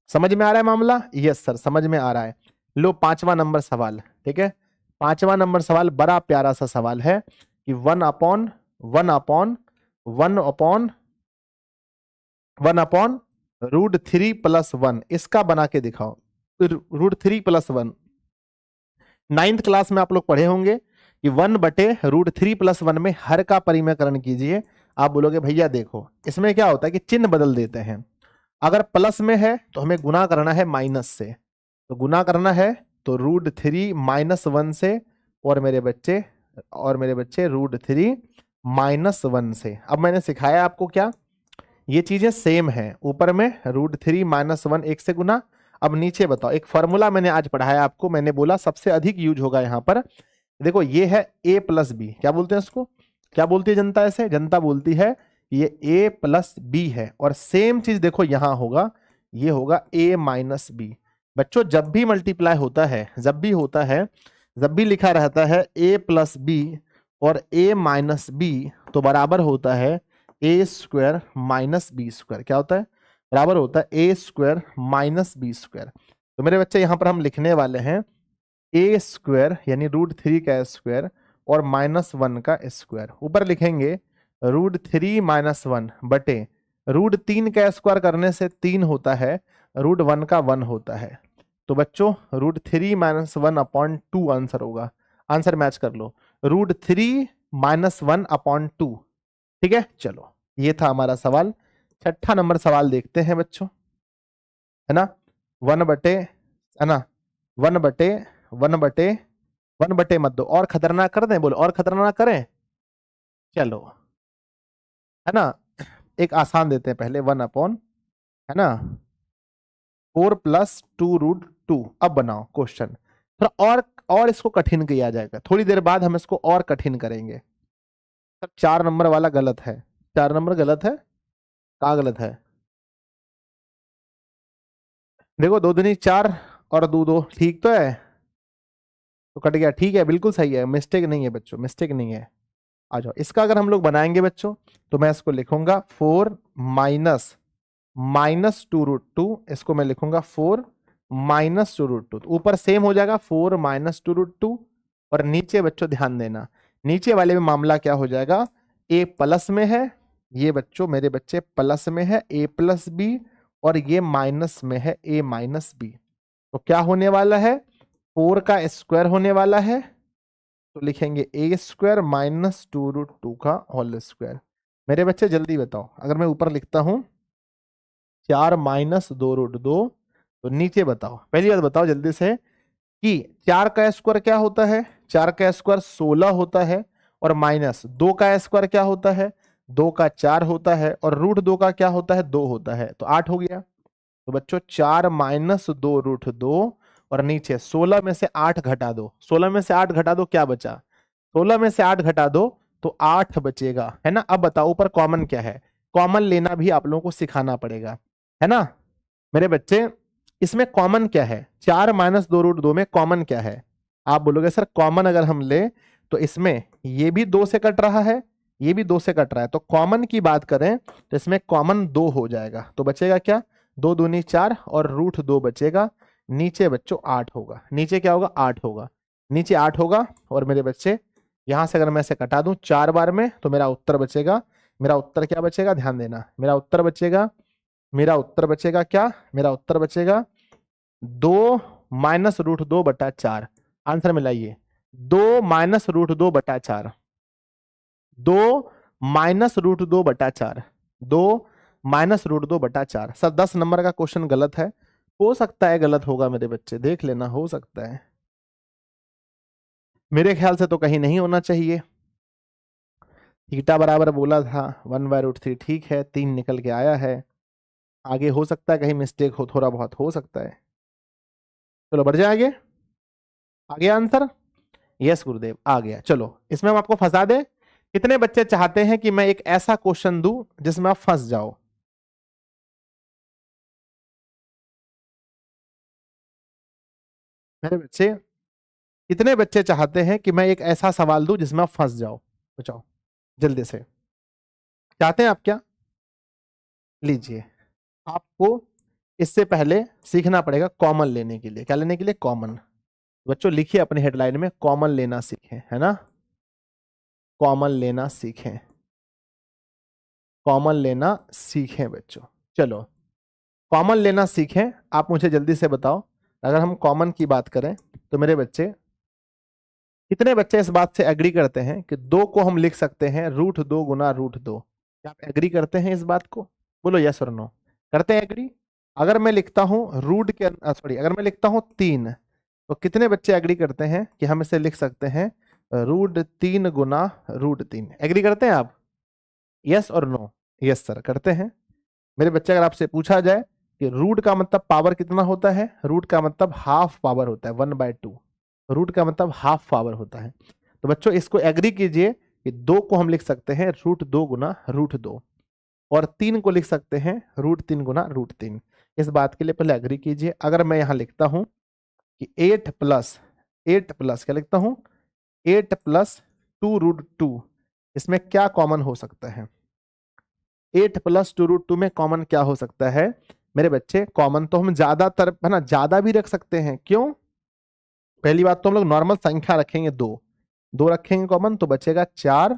समझ में आ रहा है मामला? यस सर समझ में आ रहा है। लो 5वां नंबर सवाल। ठीक है, 5वां नंबर सवाल बड़ा प्यारा सा सवाल है कि 1/√3+1, इसका बना के दिखाओ। √3+1 9th क्लास में आप लोग पढ़े होंगे कि 1/√3+1 में हर का परिमेयकरण कीजिए। आप बोलोगे भैया देखो इसमें क्या होता है कि चिन्ह बदल देते हैं, अगर प्लस में है तो हमें गुना करना है माइनस से, तो गुना करना है तो √3-1 से, और मेरे बच्चे √3-1 से। अब मैंने सिखाया आपको क्या ये चीजें सेम हैं, ऊपर में √3 - 1 1 से गुना। अब नीचे बताओ, एक फॉर्मूला मैंने आज पढ़ाया आपको, मैंने बोला सबसे अधिक यूज होगा यहाँ पर। देखो ये है a + b, क्या बोलते हैं इसको, क्या बोलती है जनता, ऐसे जनता बोलती है ये a + b है। और सेम चीज देखो यहाँ होगा, ये होगा a - b। बच्चों जब भी मल्टीप्लाई होता है, जब भी होता है, जब भी लिखा रहता है a + b और a - b, तो बराबर होता है a² - b²। क्या होता है, बराबर होता है a² - b²। तो मेरे बच्चे यहाँ पर हम लिखने वाले हैं a² यानी √3 का स्क्वायर और -1 का स्क्वायर। ऊपर लिखेंगे √3 - 1 बटे √3 का स्क्वायर करने से 3 होता है, √1 का 1 होता है। तो बच्चों √3 - 1/2 आंसर होगा। आंसर मैच कर लो, √3 - 1/2। ठीक है, चलो ये था हमारा सवाल। छठा नंबर सवाल देखते हैं बच्चों, है ना। 1 बटे, है ना, 1 बटे 1 बटे मत दो, और खतरनाक कर दें, बोलो और खतरनाक करें, चलो, है ना। एक आसान देते हैं पहले, 1/, है ना, 4 + 2√2। अब बनाओ क्वेश्चन, थोड़ा और इसको कठिन किया जाएगा, थोड़ी देर बाद हम इसको और कठिन करेंगे। सर 4 नंबर वाला गलत है, 4 नंबर गलत है, कहाँ गलत है, देखो 2 दूनी 4 और 2 2 ठीक तो है, तो कट गया, ठीक है, बिल्कुल सही है, मिस्टेक नहीं है बच्चों, मिस्टेक नहीं है। आ जाओ, इसका अगर हम लोग बनाएंगे बच्चों, तो मैं इसको लिखूंगा 4 - 2√2, इसको मैं लिखूंगा 4 - 2√2। ऊपर सेम हो जाएगा 4 - 2√2, और नीचे बच्चों ध्यान देना, नीचे वाले में मामला क्या हो जाएगा, a प्लस में है, ये बच्चों मेरे बच्चे प्लस में है a + b, और ये माइनस में है a - b। तो क्या होने वाला है, 4 का स्क्वायर होने वाला है, तो लिखेंगे a² - 2√2 का होल स्क्वायर। मेरे बच्चे जल्दी बताओ, अगर मैं ऊपर लिखता हूं 4 - 2√2, तो नीचे बताओ, पहली बात बताओ जल्दी से कि 4 का स्क्वायर क्या होता है, 4 का स्क्वायर 16 होता है, और माइनस 2 का स्क्वायर क्या होता है, 2 का 4 होता है, और √2 का क्या होता है, 2 होता है, तो 8 हो गया। तो बच्चों 4 - 2√2, और नीचे 16 में से 8 घटा दो, 16 में से 8 घटा दो, क्या बचा, 16 में से 8 घटा दो तो 8 बचेगा, है ना। अब बताओ ऊपर कॉमन क्या है, कॉमन लेना भी आप लोगों को सिखाना पड़ेगा, है ना मेरे बच्चे। इसमें कॉमन क्या है, 4 - 2√2 में कॉमन क्या है, आप बोलोगे सर कॉमन अगर हम ले तो इसमें ये भी 2 से कट रहा है, ये भी 2 से कट रहा है, तो कॉमन की बात करें तो इसमें कॉमन 2 हो जाएगा, तो बचेगा क्या, 2 दूनी 4 और √2 बचेगा। नीचे बच्चों 8 होगा, नीचे क्या होगा, 8 होगा, नीचे 8 होगा। और मेरे बच्चे यहां से अगर मैं इसे कटा दूं 4 बार में, तो मेरा उत्तर बचेगा, मेरा उत्तर क्या बचेगा, ध्यान देना, मेरा उत्तर बचेगा, मेरा उत्तर बचेगा क्या, मेरा उत्तर बचेगा 2 - √2/4। आंसर मिलाइए, 2 - √2/4, 2 - √2/4, 2 - √2/4। सर 10 नंबर का क्वेश्चन गलत है, हो सकता है गलत होगा मेरे बच्चे, देख लेना, हो सकता है, मेरे ख्याल से तो कहीं नहीं होना चाहिए। थीटा बराबर बोला था 1/√3, ठीक है, 3 निकल के आया है, आगे हो सकता है कहीं मिस्टेक हो, थोड़ा बहुत हो सकता है। चलो बढ़ जाए आगे, आ गया आंसर, यस गुरुदेव आ गया। चलो इसमें हम आपको फंसा दे, कितने बच्चे चाहते हैं कि मैं एक ऐसा क्वेश्चन दूं जिसमें आप फंस जाओ, मेरे बच्चे कितने बच्चे चाहते हैं कि मैं एक ऐसा सवाल दूं जिसमें आप फंस जाओ, बताओ जल्दी से, चाहते हैं आप क्या, लीजिए। आपको इससे पहले सीखना पड़ेगा कॉमन लेने के लिए, क्या लेने के लिए, कॉमन। बच्चों लिखिए अपने हेडलाइन में, कॉमन लेना सीखें, है ना, कॉमन लेना सीखें, कॉमन लेना सीखें बच्चों। चलो कॉमन लेना सीखें, आप मुझे जल्दी से बताओ, अगर हम कॉमन की बात करें तो मेरे बच्चे कितने बच्चे इस बात से एग्री करते हैं कि 2 को हम लिख सकते हैं √2 गुना √2, क्या आप एग्री करते हैं इस बात को, बोलो यस और नो, करते हैं एग्री। अगर मैं लिखता हूं रूट के सॉरी अगर मैं लिखता हूं 3, तो कितने बच्चे एग्री करते हैं कि हम इसे लिख सकते हैं √3 गुना √3, एग्री करते हैं आप, यस और नो, यस सर करते हैं। मेरे बच्चे अगर आपसे पूछा जाए कि रूट का मतलब पावर कितना होता है, रूट का मतलब हाफ पावर होता है, 1/2। रूट का मतलब हाफ पावर होता है। तो बच्चों इसको एग्री कीजिए कि 2 को हम लिख सकते हैं √2 गुना √2, और 3 को लिख सकते हैं √3 गुना √3। इस बात के लिए पहले एग्री कीजिए। अगर मैं यहां लिखता हूं कि 8 प्लस क्या लिखता हूं, 8 प्लस 2√2, इसमें क्या कॉमन हो सकता है? 8 प्लस 2√2 में कॉमन क्या हो सकता है मेरे बच्चे? कॉमन तो हम ज्यादातर है ना, ज्यादा भी रख सकते हैं। क्यों? पहली बात तो हम लोग नॉर्मल संख्या रखेंगे, 2 रखेंगे कॉमन, तो बचेगा 4।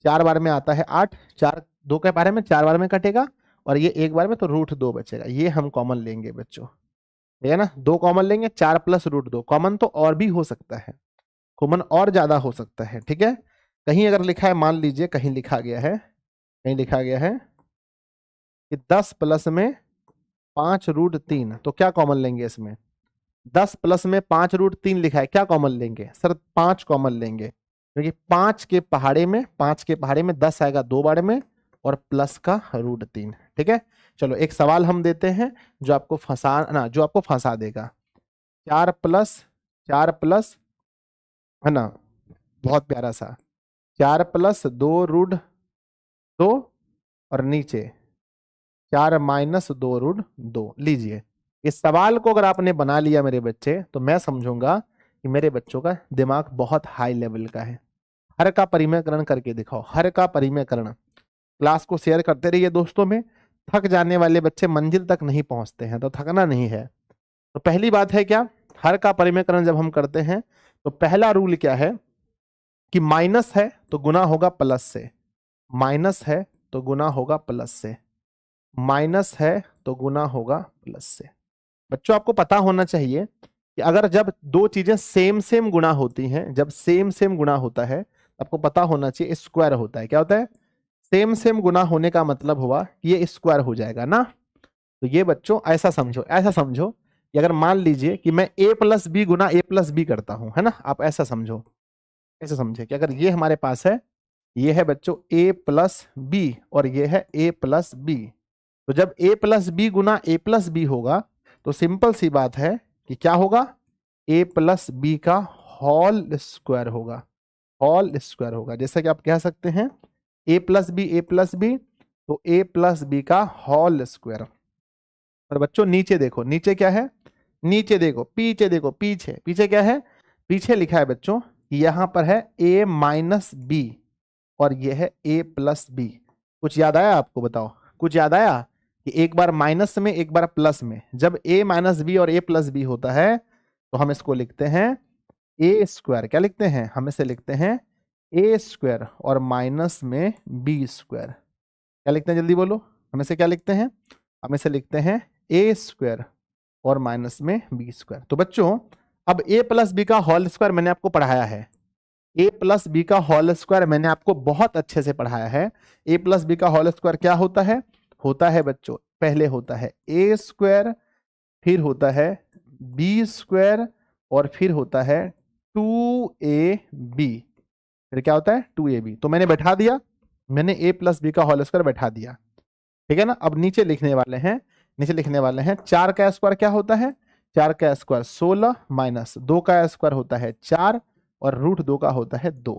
4 बार में आता है 8, 4 2 के बारे में 4 बार में कटेगा, और ये एक बार में तो √2 बचेगा। ये हम कॉमन लेंगे बच्चों, ठीक है ना। 2 कॉमन लेंगे, 4 प्लस √2। कॉमन तो और भी हो सकता है, कॉमन और ज्यादा हो सकता है, ठीक है। कहीं अगर लिखा है, मान लीजिए कहीं लिखा गया है, कहीं लिखा गया है कि 10 प्लस में 5√3, तो क्या कॉमन लेंगे इसमें? 10 प्लस में 5√3 लिखा है, क्या कॉमन लेंगे सर? 5 कॉमन लेंगे, क्योंकि 5 के पहाड़े में 10 आएगा 2 बार में, और प्लस का √3, ठीक है। चलो एक सवाल हम देते हैं जो आपको फंसा देगा। 4 प्लस है ना, बहुत प्यारा सा, 4 प्लस 2√2, और नीचे 4 माइनस 2√2। लीजिए, इस सवाल को अगर आपने बना लिया मेरे बच्चे, तो मैं समझूंगा कि मेरे बच्चों का दिमाग बहुत हाई लेवल का है। हर का परिमेयकरण करके दिखाओ, हर का परिमेयकरण। क्लास को शेयर करते रहिए दोस्तों में। थक जाने वाले बच्चे मंजिल तक नहीं पहुंचते हैं, तो थकना नहीं है। तो पहली बात है क्या, हर का परिमेयकरण जब हम करते हैं तो पहला रूल क्या है कि माइनस है तो गुना होगा प्लस से, माइनस है तो गुना होगा प्लस से, माइनस है तो गुना होगा प्लस से। बच्चों आपको पता होना चाहिए कि अगर जब दो चीजें सेम सेम गुना होती हैं, जब सेम सेम गुना होता है, आपको पता होना चाहिए स्क्वायर होता है। क्या होता है? सेम सेम गुना होने का मतलब हुआ कि ये स्क्वायर हो जाएगा ना। तो ये बच्चों ऐसा समझो, ऐसा समझो कि अगर मान लीजिए कि मैं a प्लस बी गुना a प्लस बी करता हूं, है ना, आप ऐसा समझो, ऐसे समझे कि अगर ये हमारे पास है, ये है बच्चों a प्लस बी, और ये है a प्लस बी। तो जब a प्लस बी गुना a प्लस बी होगा, तो सिंपल सी बात है कि क्या होगा, a प्लस बी का होल स्क्वायर होगा, होल स्क्वायर होगा। जैसा कि आप कह सकते हैं a प्लस बी, तो a प्लस बी का होल स्क्वायर। और बच्चों नीचे देखो, नीचे क्या है, नीचे देखो, पीछे देखो, पीछे पीछे क्या है, पीछे लिखा है बच्चों, यहां पर है a माइनस बी, और ये है a प्लस बी। कुछ याद आया आपको? बताओ, कुछ याद आया कि एक बार माइनस में एक बार प्लस में, जब a माइनस बी और a प्लस बी होता है तो हम इसको लिखते हैं a स्क्वायर। क्या लिखते हैं? हम इसे लिखते हैं a स्क्वायर, और माइनस में b स्क्वायर। क्या लिखते हैं, जल्दी बोलो, हम इसे क्या लिखते हैं? हम इसे लिखते हैं a स्क्वायर और माइनस में b स्क्वायर। तो बच्चों अब a प्लस बी का होल स्क्वायर मैंने आपको पढ़ाया है, a प्लस बी का होल स्क्वायर मैंने आपको बहुत अच्छे से पढ़ाया है। a प्लस बी का होल स्क्वायर क्या होता है? होता है बच्चों, पहले होता है a स्क्वायर, फिर होता है b स्क्वायर, और फिर होता है 2ab। फिर क्या होता है? 2ab। तो मैंने बैठा दिया, मैंने a प्लस बी का होल स्क्वायर बैठा दिया, ठीक है ना। अब नीचे लिखने वाले हैं, नीचे लिखने वाले हैं 4 का स्क्वायर क्या होता है? 4 का स्क्वायर 16, माइनस 2 का स्क्वायर होता है 4, और √2 का होता है 2।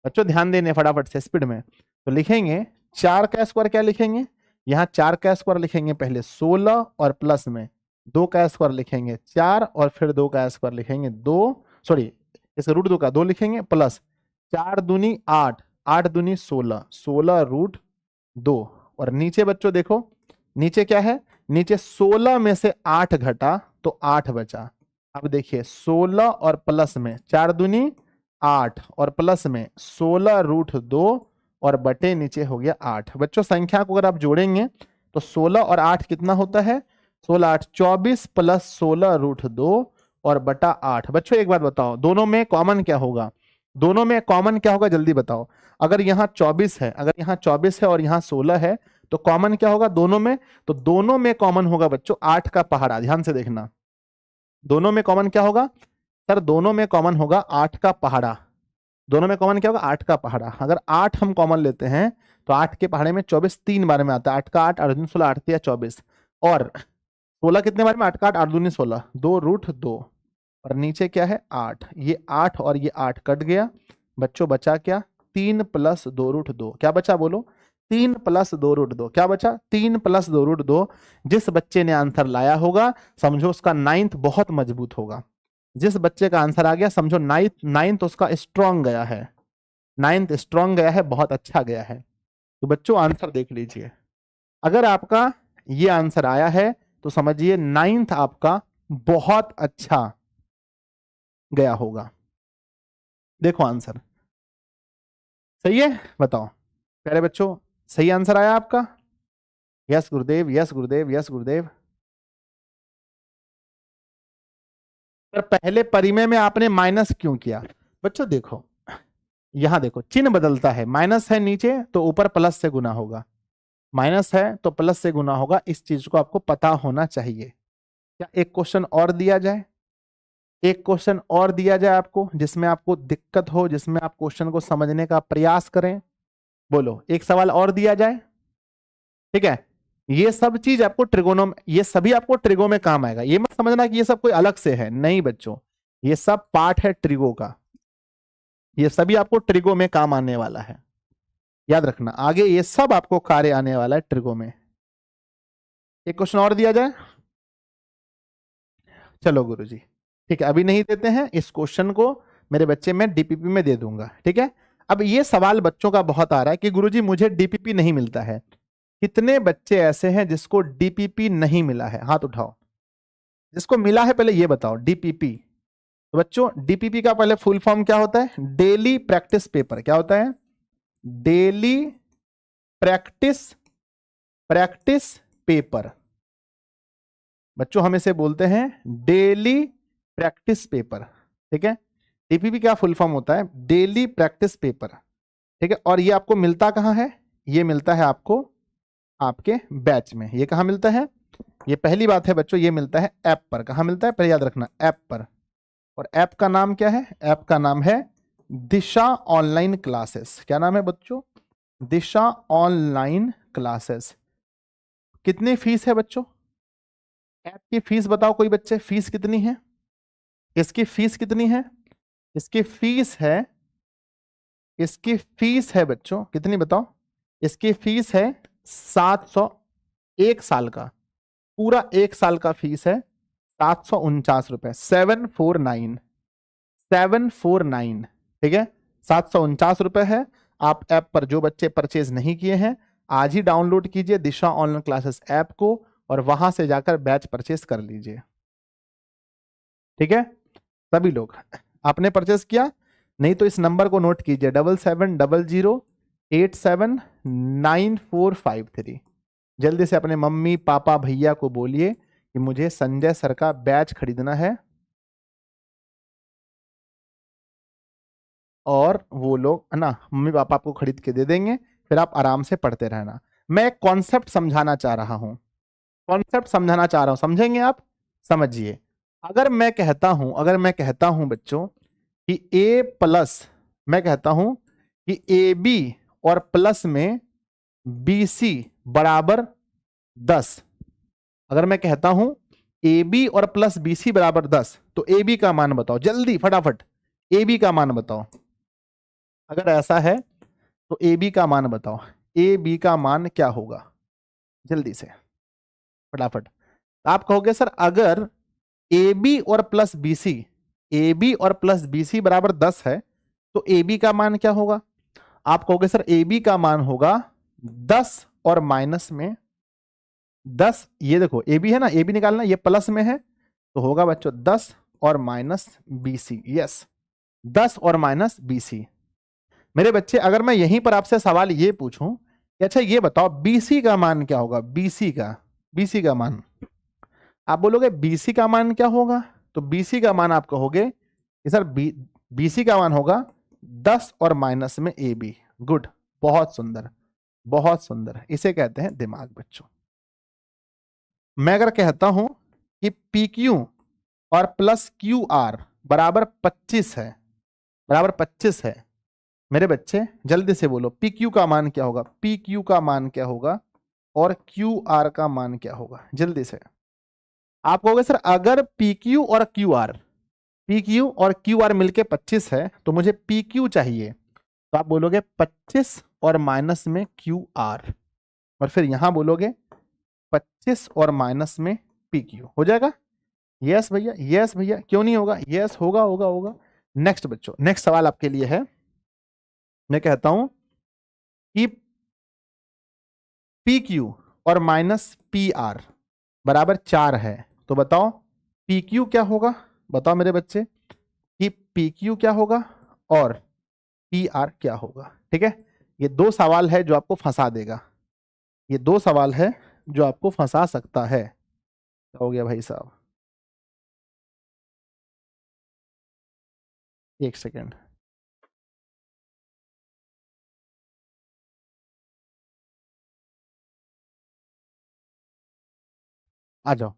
बच्चों ध्यान देने फटाफट से स्पीड में, तो लिखेंगे 4 का स्क्वायर क्या लिखेंगे, यहाँ 4 का स्क्वायर लिखेंगे पहले 16, और प्लस में 2 का स्क्वायर लिखेंगे 4, और फिर 2 का स्क्वायर लिखेंगे 2, सॉरी इसे √2 का 2 लिखेंगे, प्लस 4 दूनी 8, 8 दूनी 16, 16√2। और नीचे बच्चों देखो, नीचे क्या है, नीचे 16 में से 8 घटा तो 8 बचा। अब देखिए 16 और प्लस में 4 दूनी 8, और प्लस में 16√2, और बटे नीचे हो गया 8। बच्चों संख्या को अगर आप जोड़ेंगे तो 16 और 8 कितना होता है? 16 8 24, प्लस 16√2 और बटा 8। बच्चों एक बात बताओ, दोनों में कॉमन क्या होगा? दोनों में कॉमन क्या होगा, जल्दी बताओ। अगर यहाँ 24 है, अगर यहाँ 24 है और यहाँ 16 है, तो कॉमन क्या होगा दोनों में? तो दोनों में कॉमन होगा बच्चों 8 का पहाड़ा। ध्यान से देखना, दोनों में कॉमन क्या होगा सर? दोनों में कॉमन होगा 8 का पहाड़ा। दोनों में कॉमन क्या होगा? 8 का पहाड़ा। अगर 8 हम कॉमन लेते हैं तो तो 8 के पहाड़े में 24 3 बार में आता है, 8 का 8, 8 दूनी 16, 8 तिया 24, और 16 कितने बार में, 8 का 8, 8 दूनी 16, 2√2, और नीचे क्या है 8, ये 8 और ये 8 कट गया बच्चों, बचा क्या 3 + 2√2, क्या बचा बोलो 3 + 2√2, क्या बचा 3 + 2√2। जिस बच्चे ने आंसर लाया होगा समझो उसका 9th बहुत मजबूत होगा। जिस बच्चे का आंसर आ गया समझो 9th उसका स्ट्रांग गया है, 9th स्ट्रांग गया है, बहुत अच्छा गया है। तो बच्चों आंसर देख लीजिए, अगर आपका ये आंसर आया है तो समझिए 9th आपका बहुत अच्छा गया होगा। देखो आंसर सही है, बताओ प्यारे बच्चों, सही आंसर आया आपका? यस गुरुदेव, यस गुरुदेव, यस गुरुदेव। पर पहले परिमेय में आपने माइनस क्यों किया? बच्चों देखो, यहां देखो चिन्ह बदलता है, माइनस है नीचे तो ऊपर प्लस से गुना होगा, माइनस है तो प्लस से गुना होगा, इस चीज को आपको पता होना चाहिए। क्या एक क्वेश्चन और दिया जाए, एक क्वेश्चन और दिया जाए आपको जिसमें आपको दिक्कत हो, जिसमें आप क्वेश्चन को समझने का प्रयास करें? बोलो, एक सवाल और दिया जाए, ठीक है? ये सब चीज आपको ये सभी आपको ट्रिगो में काम आएगा, ये मत समझना कि ये सब कोई अलग से है, नहीं बच्चों, ये सब पार्ट है ट्रिगो का, ये सभी आपको ट्रिगो में काम आने वाला है, याद रखना, आगे ये सब आपको कार्य आने वाला है ट्रिगो में। एक क्वेश्चन और दिया जाए, चलो गुरुजी, ठीक है, अभी नहीं देते हैं, इस क्वेश्चन को मेरे बच्चे मैं डीपीपी में दे दूंगा, ठीक है? अब ये सवाल बच्चों का बहुत आ रहा है कि गुरुजी मुझे डीपीपी नहीं मिलता है। कितने बच्चे ऐसे हैं जिसको डीपीपी नहीं मिला है? हाथ उठाओ। जिसको मिला है पहले ये बताओ डीपीपी। तो बच्चों डीपीपी का पहले फुल फॉर्म क्या होता है? Daily practice paper. क्या होता है? Daily practice paper. बच्चों हम इसे बोलते हैं डेली प्रैक्टिस पेपर, ठीक है? डीपीपी का फुल फॉर्म होता है डेली प्रैक्टिस पेपर, ठीक है? और ये आपको मिलता कहां है? ये मिलता है आपको आपके बैच में। ये कहां मिलता है? ये पहली बात है बच्चों, ये मिलता है ऐप पर। कहां मिलता है? पहले याद रखना, ऐप पर। और ऐप का नाम क्या है? ऐप का नाम है दिशा ऑनलाइन क्लासेस। क्या नाम है बच्चों? दिशा ऑनलाइन क्लासेस। कितनी फीस है बच्चों? ऐप की फीस बताओ कोई बच्चे, फीस कितनी है? इसकी फीस कितनी है? इसकी फीस है बच्चों कितनी बताओ? इसकी फीस है 700, एक साल का, पूरा एक साल का फीस है 749 रुपए, 749, ठीक है? 749 रुपए है। आप ऐप पर जो बच्चे परचेज नहीं किए हैं आज ही डाउनलोड कीजिए दिशा ऑनलाइन क्लासेस ऐप को और वहां से जाकर बैच परचेज कर लीजिए, ठीक है? सभी लोग आपने परचेज किया? नहीं तो इस नंबर को नोट कीजिए 7700879453। जल्दी से अपने मम्मी पापा भैया को बोलिए कि मुझे संजय सर का बैच खरीदना है, और वो लोग है ना मम्मी पापा आपको खरीद के दे देंगे, फिर आप आराम से पढ़ते रहना। मैं एक कॉन्सेप्ट समझाना चाह रहा हूं, समझेंगे आप? समझिए, अगर मैं कहता हूं बच्चों कि ए प्लस, मैं कहता हूं कि ए बी और प्लस में बी सी बराबर 10, अगर मैं कहता हूं ए बी और प्लस बी सी बराबर 10, तो ए बी का मान बताओ जल्दी फटाफट, ए बी का मान बताओ। अगर ऐसा है तो ए बी का मान बताओ, ए बी का मान क्या होगा? जल्दी से फटाफट। आप कहोगे सर अगर ए बी और plus B C, A B और प्लस बी सी बराबर 10 है तो ए बी का मान क्या होगा? आप कहोगे सर ए बी का मान होगा 10 और माइनस में 10, ये देखो ए बी है ना, ए बी निकालना, ये प्लस में है तो होगा बच्चों 10 और माइनस बी सी। यस, 10 और माइनस बी सी। मेरे बच्चे अगर मैं यहीं पर आपसे सवाल ये पूछूं कि अच्छा ये बताओ बीसी का मान क्या होगा? बीसी का मान, आप बोलोगे बीसी का मान क्या होगा? तो बीसी का मान आप कहोगे कि सर बीसी का मान होगा 10 और माइनस में ए बी। गुड, बहुत सुंदर, बहुत सुंदर, इसे कहते हैं दिमाग बच्चों। मैं अगर कहता हूं कि पी क्यू और प्लस क्यू आर बराबर 25 है, मेरे बच्चे जल्दी से बोलो, पी क्यू का मान क्या होगा, पी क्यू का मान क्या होगा और क्यू आर का मान क्या होगा, जल्दी से। आप कहोगे सर अगर पी क्यू और क्यू आर, पी क्यू और क्यू आर मिलके 25 है तो मुझे पी क्यू चाहिए, तो आप बोलोगे 25 और माइनस में क्यू आर, और फिर यहां बोलोगे 25 और माइनस में पी क्यू, हो जाएगा। यस भैया, यस भैया, क्यों नहीं होगा, यस होगा होगा होगा। नेक्स्ट बच्चों, नेक्स्ट सवाल आपके लिए है, मैं कहता हूं कि पी क्यू और माइनस पी आर बराबर 4 है, तो बताओ पी क्यू क्या होगा, बताओ मेरे बच्चे कि पी क्यू क्या होगा और पी आर क्या होगा। ठीक है, ये दो सवाल है जो आपको फंसा देगा, ये दो सवाल है जो आपको फंसा सकता है। क्या हो गया भाई साहब, एक सेकेंड, आ जाओ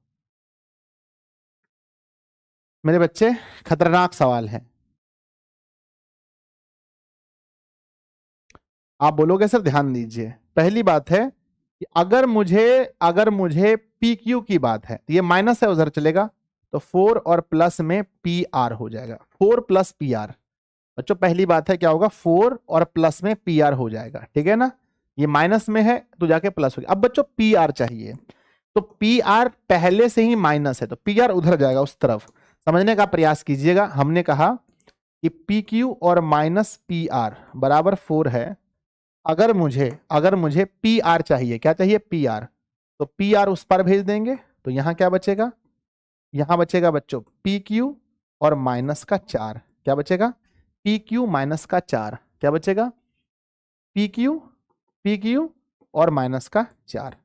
मेरे बच्चे, खतरनाक सवाल है। आप बोलोगे सर ध्यान दीजिए, पहली बात है कि अगर मुझे पी क्यू की बात है, तो ये माइनस है उधर चलेगा, तो 4 और प्लस में पी आर हो जाएगा, 4 प्लस पी आर। बच्चों पहली बात है क्या होगा, 4 और प्लस में पी आर हो जाएगा, ठीक है ना, ये माइनस में है तो जाके प्लस हो गया। अब बच्चों पी आर चाहिए, तो पी आर पहले से ही माइनस है तो पी आर उधर जाएगा उस तरफ, समझने का प्रयास कीजिएगा। हमने कहा कि पी क्यू और माइनस पी आर बराबर 4 है, अगर मुझे पी आर चाहिए, क्या चाहिए, पी आर, तो पी आर उस पर भेज देंगे, तो यहां क्या बचेगा, यहां बचेगा बच्चों पी क्यू और माइनस का 4, क्या बचेगा, पी क्यू माइनस का 4, क्या बचेगा, पी क्यू, पी क्यू और माइनस का 4,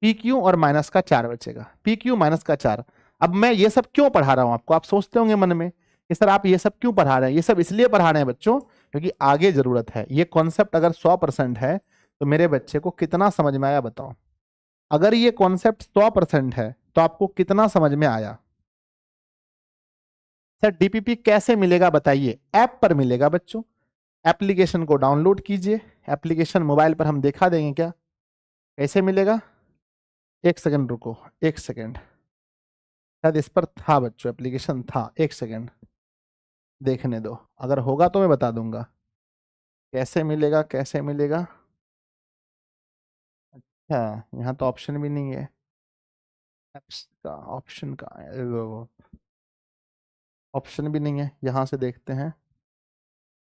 पी क्यू और माइनस का 4 बचेगा, पी क्यू माइनस का 4। अब मैं ये सब क्यों पढ़ा रहा हूं आपको, आप सोचते होंगे मन में कि सर आप ये सब क्यों पढ़ा रहे हैं, ये सब इसलिए पढ़ा रहे हैं बच्चों क्योंकि आगे जरूरत है। ये कॉन्सेप्ट अगर 100% है तो मेरे बच्चे को कितना समझ में आया बताओ, अगर ये कॉन्सेप्ट 100% है तो आपको कितना समझ में आया। सर डीपीपी कैसे मिलेगा बताइए, ऐप पर मिलेगा बच्चों, एप्लीकेशन को डाउनलोड कीजिए, एप्लीकेशन मोबाइल पर हम दिखा देंगे क्या कैसे मिलेगा। एक सेकंड रुको, एक सेकंड, शायद इस पर था बच्चों, एप्लीकेशन था, एक सेकंड देखने दो, अगर होगा तो मैं बता दूंगा कैसे मिलेगा, कैसे मिलेगा। अच्छा, यहाँ तो ऑप्शन भी नहीं है, एप्स का ऑप्शन का ऑप्शन भी नहीं है, यहाँ से देखते हैं,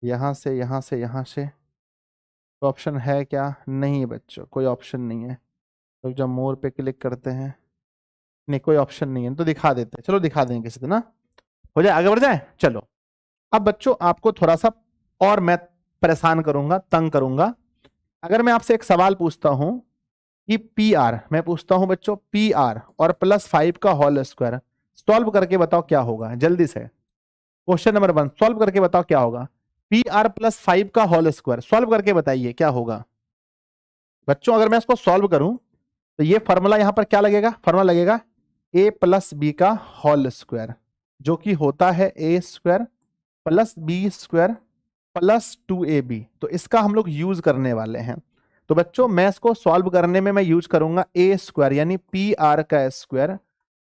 यहाँ से यहाँ से यहाँ से तो ऑप्शन है क्या, नहीं है बच्चों, कोई ऑप्शन नहीं है। तो जब मोर पे क्लिक करते हैं, नहीं कोई ऑप्शन नहीं है, तो दिखा देते हैं, चलो दिखा देंगे किसी दिन ना, हो जाए, आगे बढ़ जाए चलो। अब बच्चों आपको थोड़ा सा और मैं परेशान करूंगा, तंग करूंगा। अगर मैं आपसे एक सवाल पूछता हूं कि पी आर, मैं पूछता हूं बच्चों पी आर और +5 का होल स्क्वायर सॉल्व करके बताओ क्या होगा, जल्दी से क्वेश्चन नंबर 1 सॉल्व करके बताओ क्या होगा, पी आर +5 का होल स्क्वायर सॉल्व करके बताइए क्या होगा। बच्चों अगर मैं इसको सॉल्व करूं तो ये फॉर्मूला यहां पर क्या लगेगा, फॉर्मूला लगेगा a प्लस बी का होल स्क्वायर, जो कि होता है a square plus B square plus 2ab, तो इसका हम लोग यूज करने वाले हैं। तो बच्चों मैं इसको सॉल्व करने में मैं यूज करूंगा a स्क्वायर यानी पी आर का स्क्वायर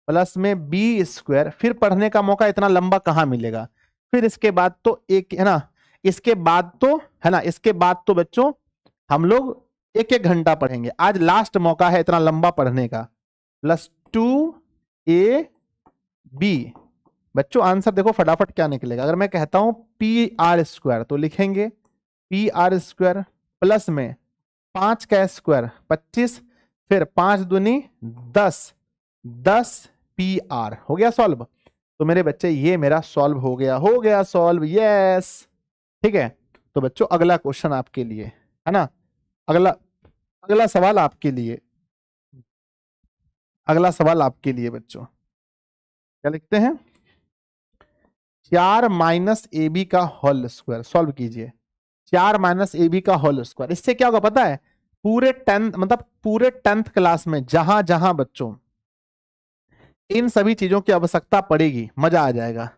प्लस में बी स्क्वायर, फिर पढ़ने का मौका इतना लंबा कहाँ मिलेगा, फिर इसके बाद तो एक है ना, इसके बाद तो है ना, इसके बाद तो बच्चों हम लोग एक एक घंटा पढ़ेंगे, आज लास्ट मौका है इतना लंबा पढ़ने का। +2ab, बच्चों आंसर देखो फटाफट क्या निकलेगा, अगर मैं कहता हूं पी आर स्क्वायर तो लिखेंगे पी आर स्क्वायर प्लस में 5 का स्क्वायर 25, फिर 5 दूनी 10, 10 पी आर, हो गया सॉल्व। तो मेरे बच्चे ये मेरा सॉल्व हो गया सॉल्व, यस। ठीक है, तो बच्चों अगला क्वेश्चन आपके लिए है ना, अगला अगला सवाल आपके लिए, अगला सवाल आपके लिए बच्चों, क्या लिखते हैं, 4 माइनस ए बी का होल स्क्वायर सॉल्व कीजिए, 4 माइनस ए बी का होल स्क्वायर, इससे क्या होगा पता है, पूरे 10th मतलब पूरे 10th क्लास में जहां जहां बच्चों इन सभी चीजों की आवश्यकता पड़ेगी मजा आ जाएगा।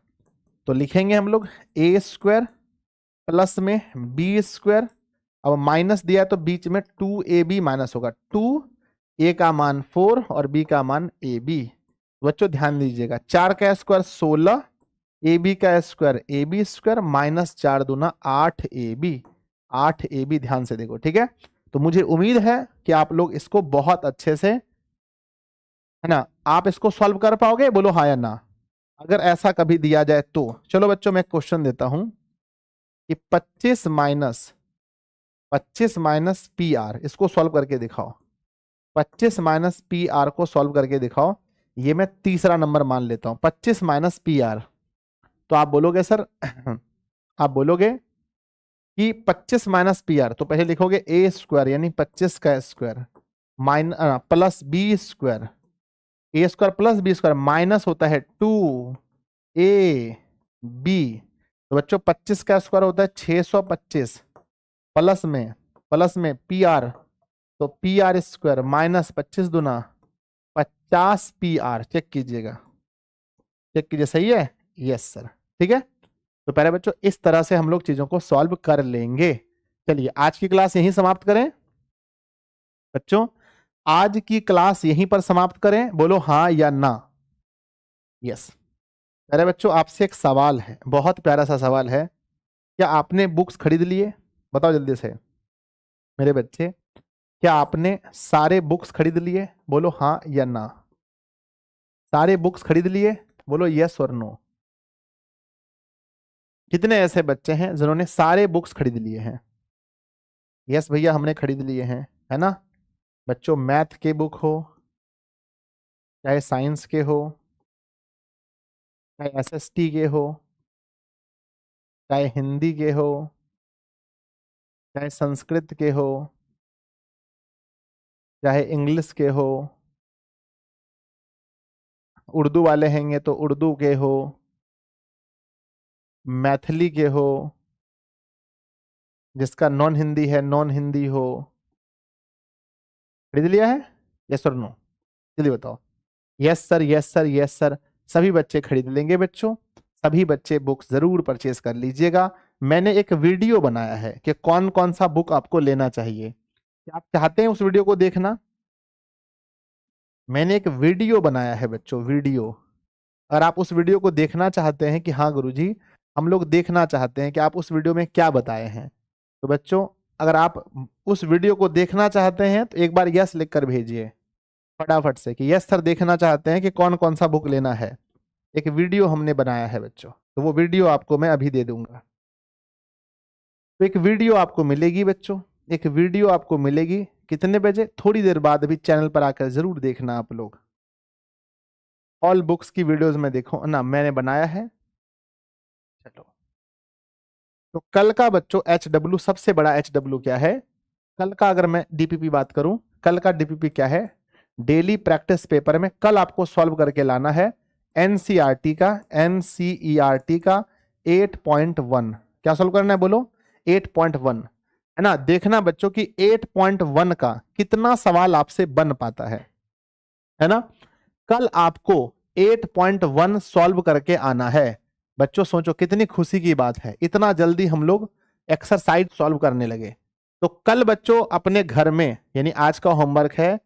तो लिखेंगे हम लोग ए स्क्वायर प्लस में बी स्क्वायर, अब माइनस दिया है तो बीच में 2ab माइनस होगा, 2a का मान 4 और b का मान ab। बच्चों ध्यान दीजिएगा, 4 का स्क्वायर 16, ab का स्क्वायर ab स्क्वायर माइनस 4 दूना 8ab, 8ab ध्यान से देखो, ठीक है। तो मुझे उम्मीद है कि आप लोग इसको बहुत अच्छे से, है ना, आप इसको सॉल्व कर पाओगे, बोलो हाँ या ना। अगर ऐसा कभी दिया जाए तो चलो बच्चों मैं क्वेश्चन देता हूं कि 25 माइनस पी आर, इसको सॉल्व करके दिखाओ। 25 माइनस पी आर को सॉल्व करके दिखाओ। ये मैं तीसरा नंबर मान लेता हूं, 25 माइनस पी आर। तो आप बोलोगे सर आप बोलोगे कि 25 माइनस पी आर, तो पहले लिखोगे ए स्क्वायर यानी 25 का square plus B square, A square plus B square minus होता है 2ab। तो बच्चों 25 का स्क्वायर होता है 625, प्लस में पी आर, तो पी आर स्क्वायर माइनस 25 दूना 50 पी आर। चेक कीजिएगा, चेक कीजिए, सही है, यस सर, ठीक है। तो पहले बच्चों इस तरह से हम लोग चीजों को सॉल्व कर लेंगे। चलिए आज की क्लास यहीं समाप्त करें बच्चों, आज की क्लास यहीं पर समाप्त करें, बोलो हाँ या ना। यस। अरे बच्चों आपसे एक सवाल है, बहुत प्यारा सा सवाल है, क्या आपने बुक्स खरीद लिए? बताओ जल्दी से मेरे बच्चे, क्या आपने सारे बुक्स खरीद लिए? बोलो हाँ या ना। सारे बुक्स खरीद लिए, बोलो यस और नो। कितने ऐसे बच्चे हैं जिन्होंने सारे बुक्स खरीद लिए हैं? यस भैया हमने खरीद लिए हैं, है ना। बच्चों मैथ के बुक हो, चाहे साइंस के हो, चाहे एसएसटी के हो, चाहे हिंदी के हो, चाहे संस्कृत के हो, चाहे इंग्लिश के हो, उर्दू वाले हैंगे तो उर्दू के हो, मैथिली के हो, जिसका नॉन हिंदी है नॉन हिंदी हो, खरीद लिया है? यस और नो, जल्दी बताओ। Yes sir, yes sir, yes sir, सभी बच्चे खरीद लेंगे बच्चों, सभी बच्चे बुक्स जरूर परचेज कर लीजिएगा। मैंने एक वीडियो बनाया है कि कौन कौन सा बुक आपको लेना चाहिए, क्या आप चाहते हैं उस वीडियो को देखना? मैंने एक वीडियो बनाया है बच्चों, वीडियो। अगर आप उस वीडियो को देखना चाहते हैं कि हाँ गुरुजी हम लोग देखना चाहते हैं कि आप उस वीडियो में क्या बताए हैं, तो बच्चों अगर आप उस वीडियो को देखना चाहते हैं तो एक बार यस लिख कर भेजिए फटाफट से कि यस सर देखना चाहते हैं कि कौन कौन सा बुक लेना है। एक वीडियो हमने बनाया है बच्चों, तो वो वीडियो आपको मैं अभी दे दूंगा। तो एक वीडियो आपको मिलेगी बच्चों, एक वीडियो आपको मिलेगी कितने बजे? थोड़ी देर बाद, अभी चैनल पर आकर जरूर देखना आप लोग। ऑल बुक्स की वीडियोस में देखो ना, मैंने बनाया है। चलो, तो कल का बच्चों HW, सबसे बड़ा HW क्या है कल का? अगर मैं डीपीपी बात करूं, कल का डीपीपी क्या है? डेली प्रैक्टिस पेपर में कल आपको सॉल्व करके लाना है एनसीईआरटी का 8.1। क्या सॉल्व करना है बोलो? 8.1, है ना। देखना बच्चों कि 8.1 का कितना सवाल आपसे बन पाता है ना। कल आपको 8.1 सॉल्व करके आना है बच्चों। सोचो कितनी खुशी की बात है, इतना जल्दी हम लोग एक्सरसाइज सॉल्व करने लगे। तो कल बच्चों अपने घर में, यानी आज का होमवर्क है,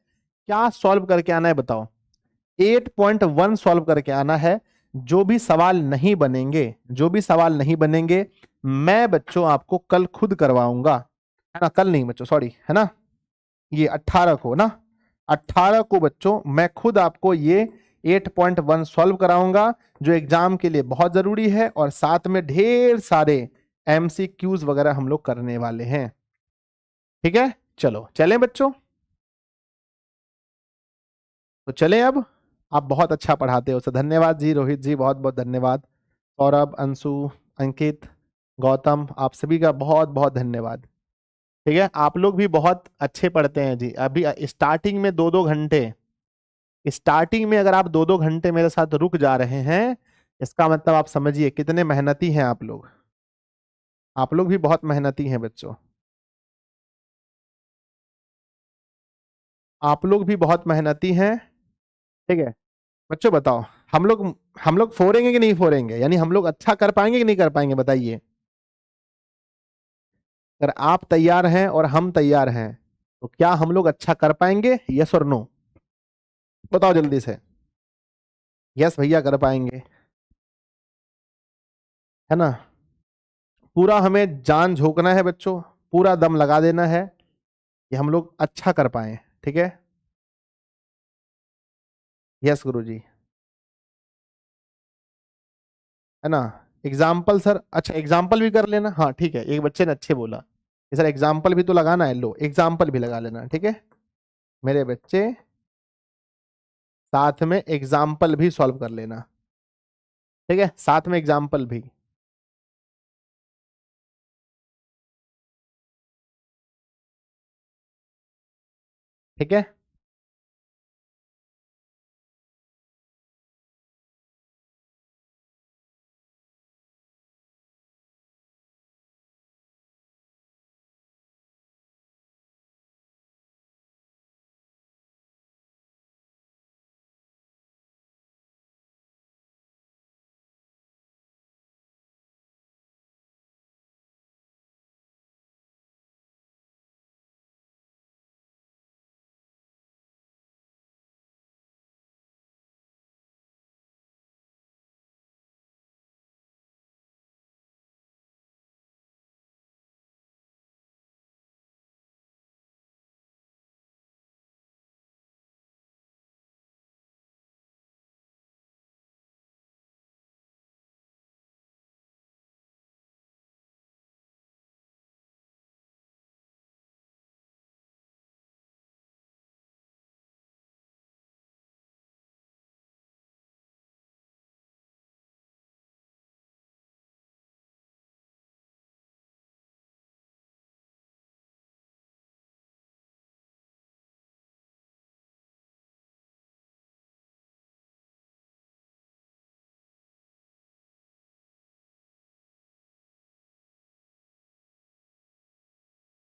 क्या सॉल्व करके आना है बताओ? 8.1 सॉल्व करके आना है। जो भी सवाल नहीं बनेंगे, जो भी सवाल नहीं बनेंगे मैं बच्चों आपको कल खुद करवाऊंगा, है ना। कल नहीं बच्चों, सॉरी, है ना, ये 18 को ना, 18 को बच्चों मैं खुद आपको ये 8.1 सॉल्व कराऊंगा, जो एग्जाम के लिए बहुत जरूरी है, और साथ में ढेर सारे MCQs वगैरह हम लोग करने वाले हैं, ठीक है। चलो चलें बच्चों, तो चलें अब। आप बहुत अच्छा पढ़ाते हो, सर धन्यवाद जी, रोहित जी बहुत बहुत धन्यवाद, सौरभ, अंशु, अंकित, गौतम, आप सभी का बहुत बहुत धन्यवाद, ठीक है। आप लोग भी बहुत अच्छे पढ़ते हैं जी। अभी स्टार्टिंग में 2-2 घंटे, स्टार्टिंग में अगर आप 2-2 घंटे मेरे साथ रुक जा रहे हैं, इसका मतलब आप समझिए कितने मेहनती हैं आप लोग। आप लोग भी बहुत मेहनती हैं बच्चों, आप लोग भी बहुत मेहनती हैं, ठीक है। बच्चों बताओ, हम लोग फोड़ेंगे कि नहीं फोड़ेंगे, यानी हम लोग अच्छा कर पाएंगे कि नहीं कर पाएंगे, बताइए। अगर आप तैयार हैं और हम तैयार हैं तो क्या हम लोग अच्छा कर पाएंगे? यस और नो बताओ जल्दी से। यस भैया कर पाएंगे, है ना? पूरा हमें जान झोंकना है बच्चों, पूरा दम लगा देना है कि हम लोग अच्छा कर पाए, ठीक है? यस गुरुजी, है ना? एग्जाम्पल सर, अच्छा एग्जाम्पल भी कर लेना, हाँ ठीक है, एक बच्चे ने अच्छे बोला कि सर एग्जाम्पल भी तो लगाना है, लो एग्जाम्पल भी लगा लेना, ठीक है मेरे बच्चे, साथ में एग्जाम्पल भी सॉल्व कर लेना, ठीक है, साथ में एग्जाम्पल भी। ठीक है,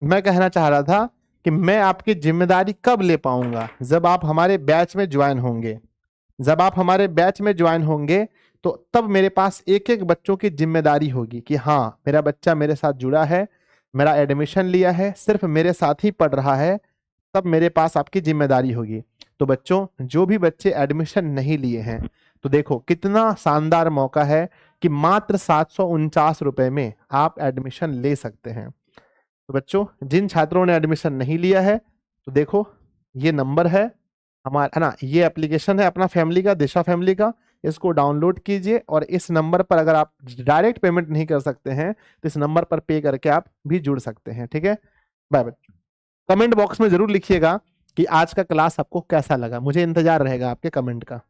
मैं कहना चाह रहा था कि मैं आपकी जिम्मेदारी कब ले पाऊंगा? जब आप हमारे बैच में ज्वाइन होंगे, जब आप हमारे बैच में ज्वाइन होंगे तो तब मेरे पास एक एक बच्चों की जिम्मेदारी होगी कि हाँ मेरा बच्चा मेरे साथ जुड़ा है, मेरा एडमिशन लिया है, सिर्फ मेरे साथ ही पढ़ रहा है, तब मेरे पास आपकी जिम्मेदारी होगी। तो बच्चों, जो भी बच्चे एडमिशन नहीं लिए हैं, तो देखो कितना शानदार मौका है कि मात्र 749 रुपए में आप एडमिशन ले सकते हैं। तो बच्चों, जिन छात्रों ने एडमिशन नहीं लिया है, तो देखो ये नंबर है हमारा, है ना, ये एप्लीकेशन है अपना फैमिली का, दिशा फैमिली का, इसको डाउनलोड कीजिए और इस नंबर पर अगर आप डायरेक्ट पेमेंट नहीं कर सकते हैं तो इस नंबर पर पे करके आप भी जुड़ सकते हैं, ठीक है? बाय बच्चों, कमेंट बॉक्स में जरूर लिखिएगा कि आज का क्लास आपको कैसा लगा, मुझे इंतजार रहेगा आपके कमेंट का।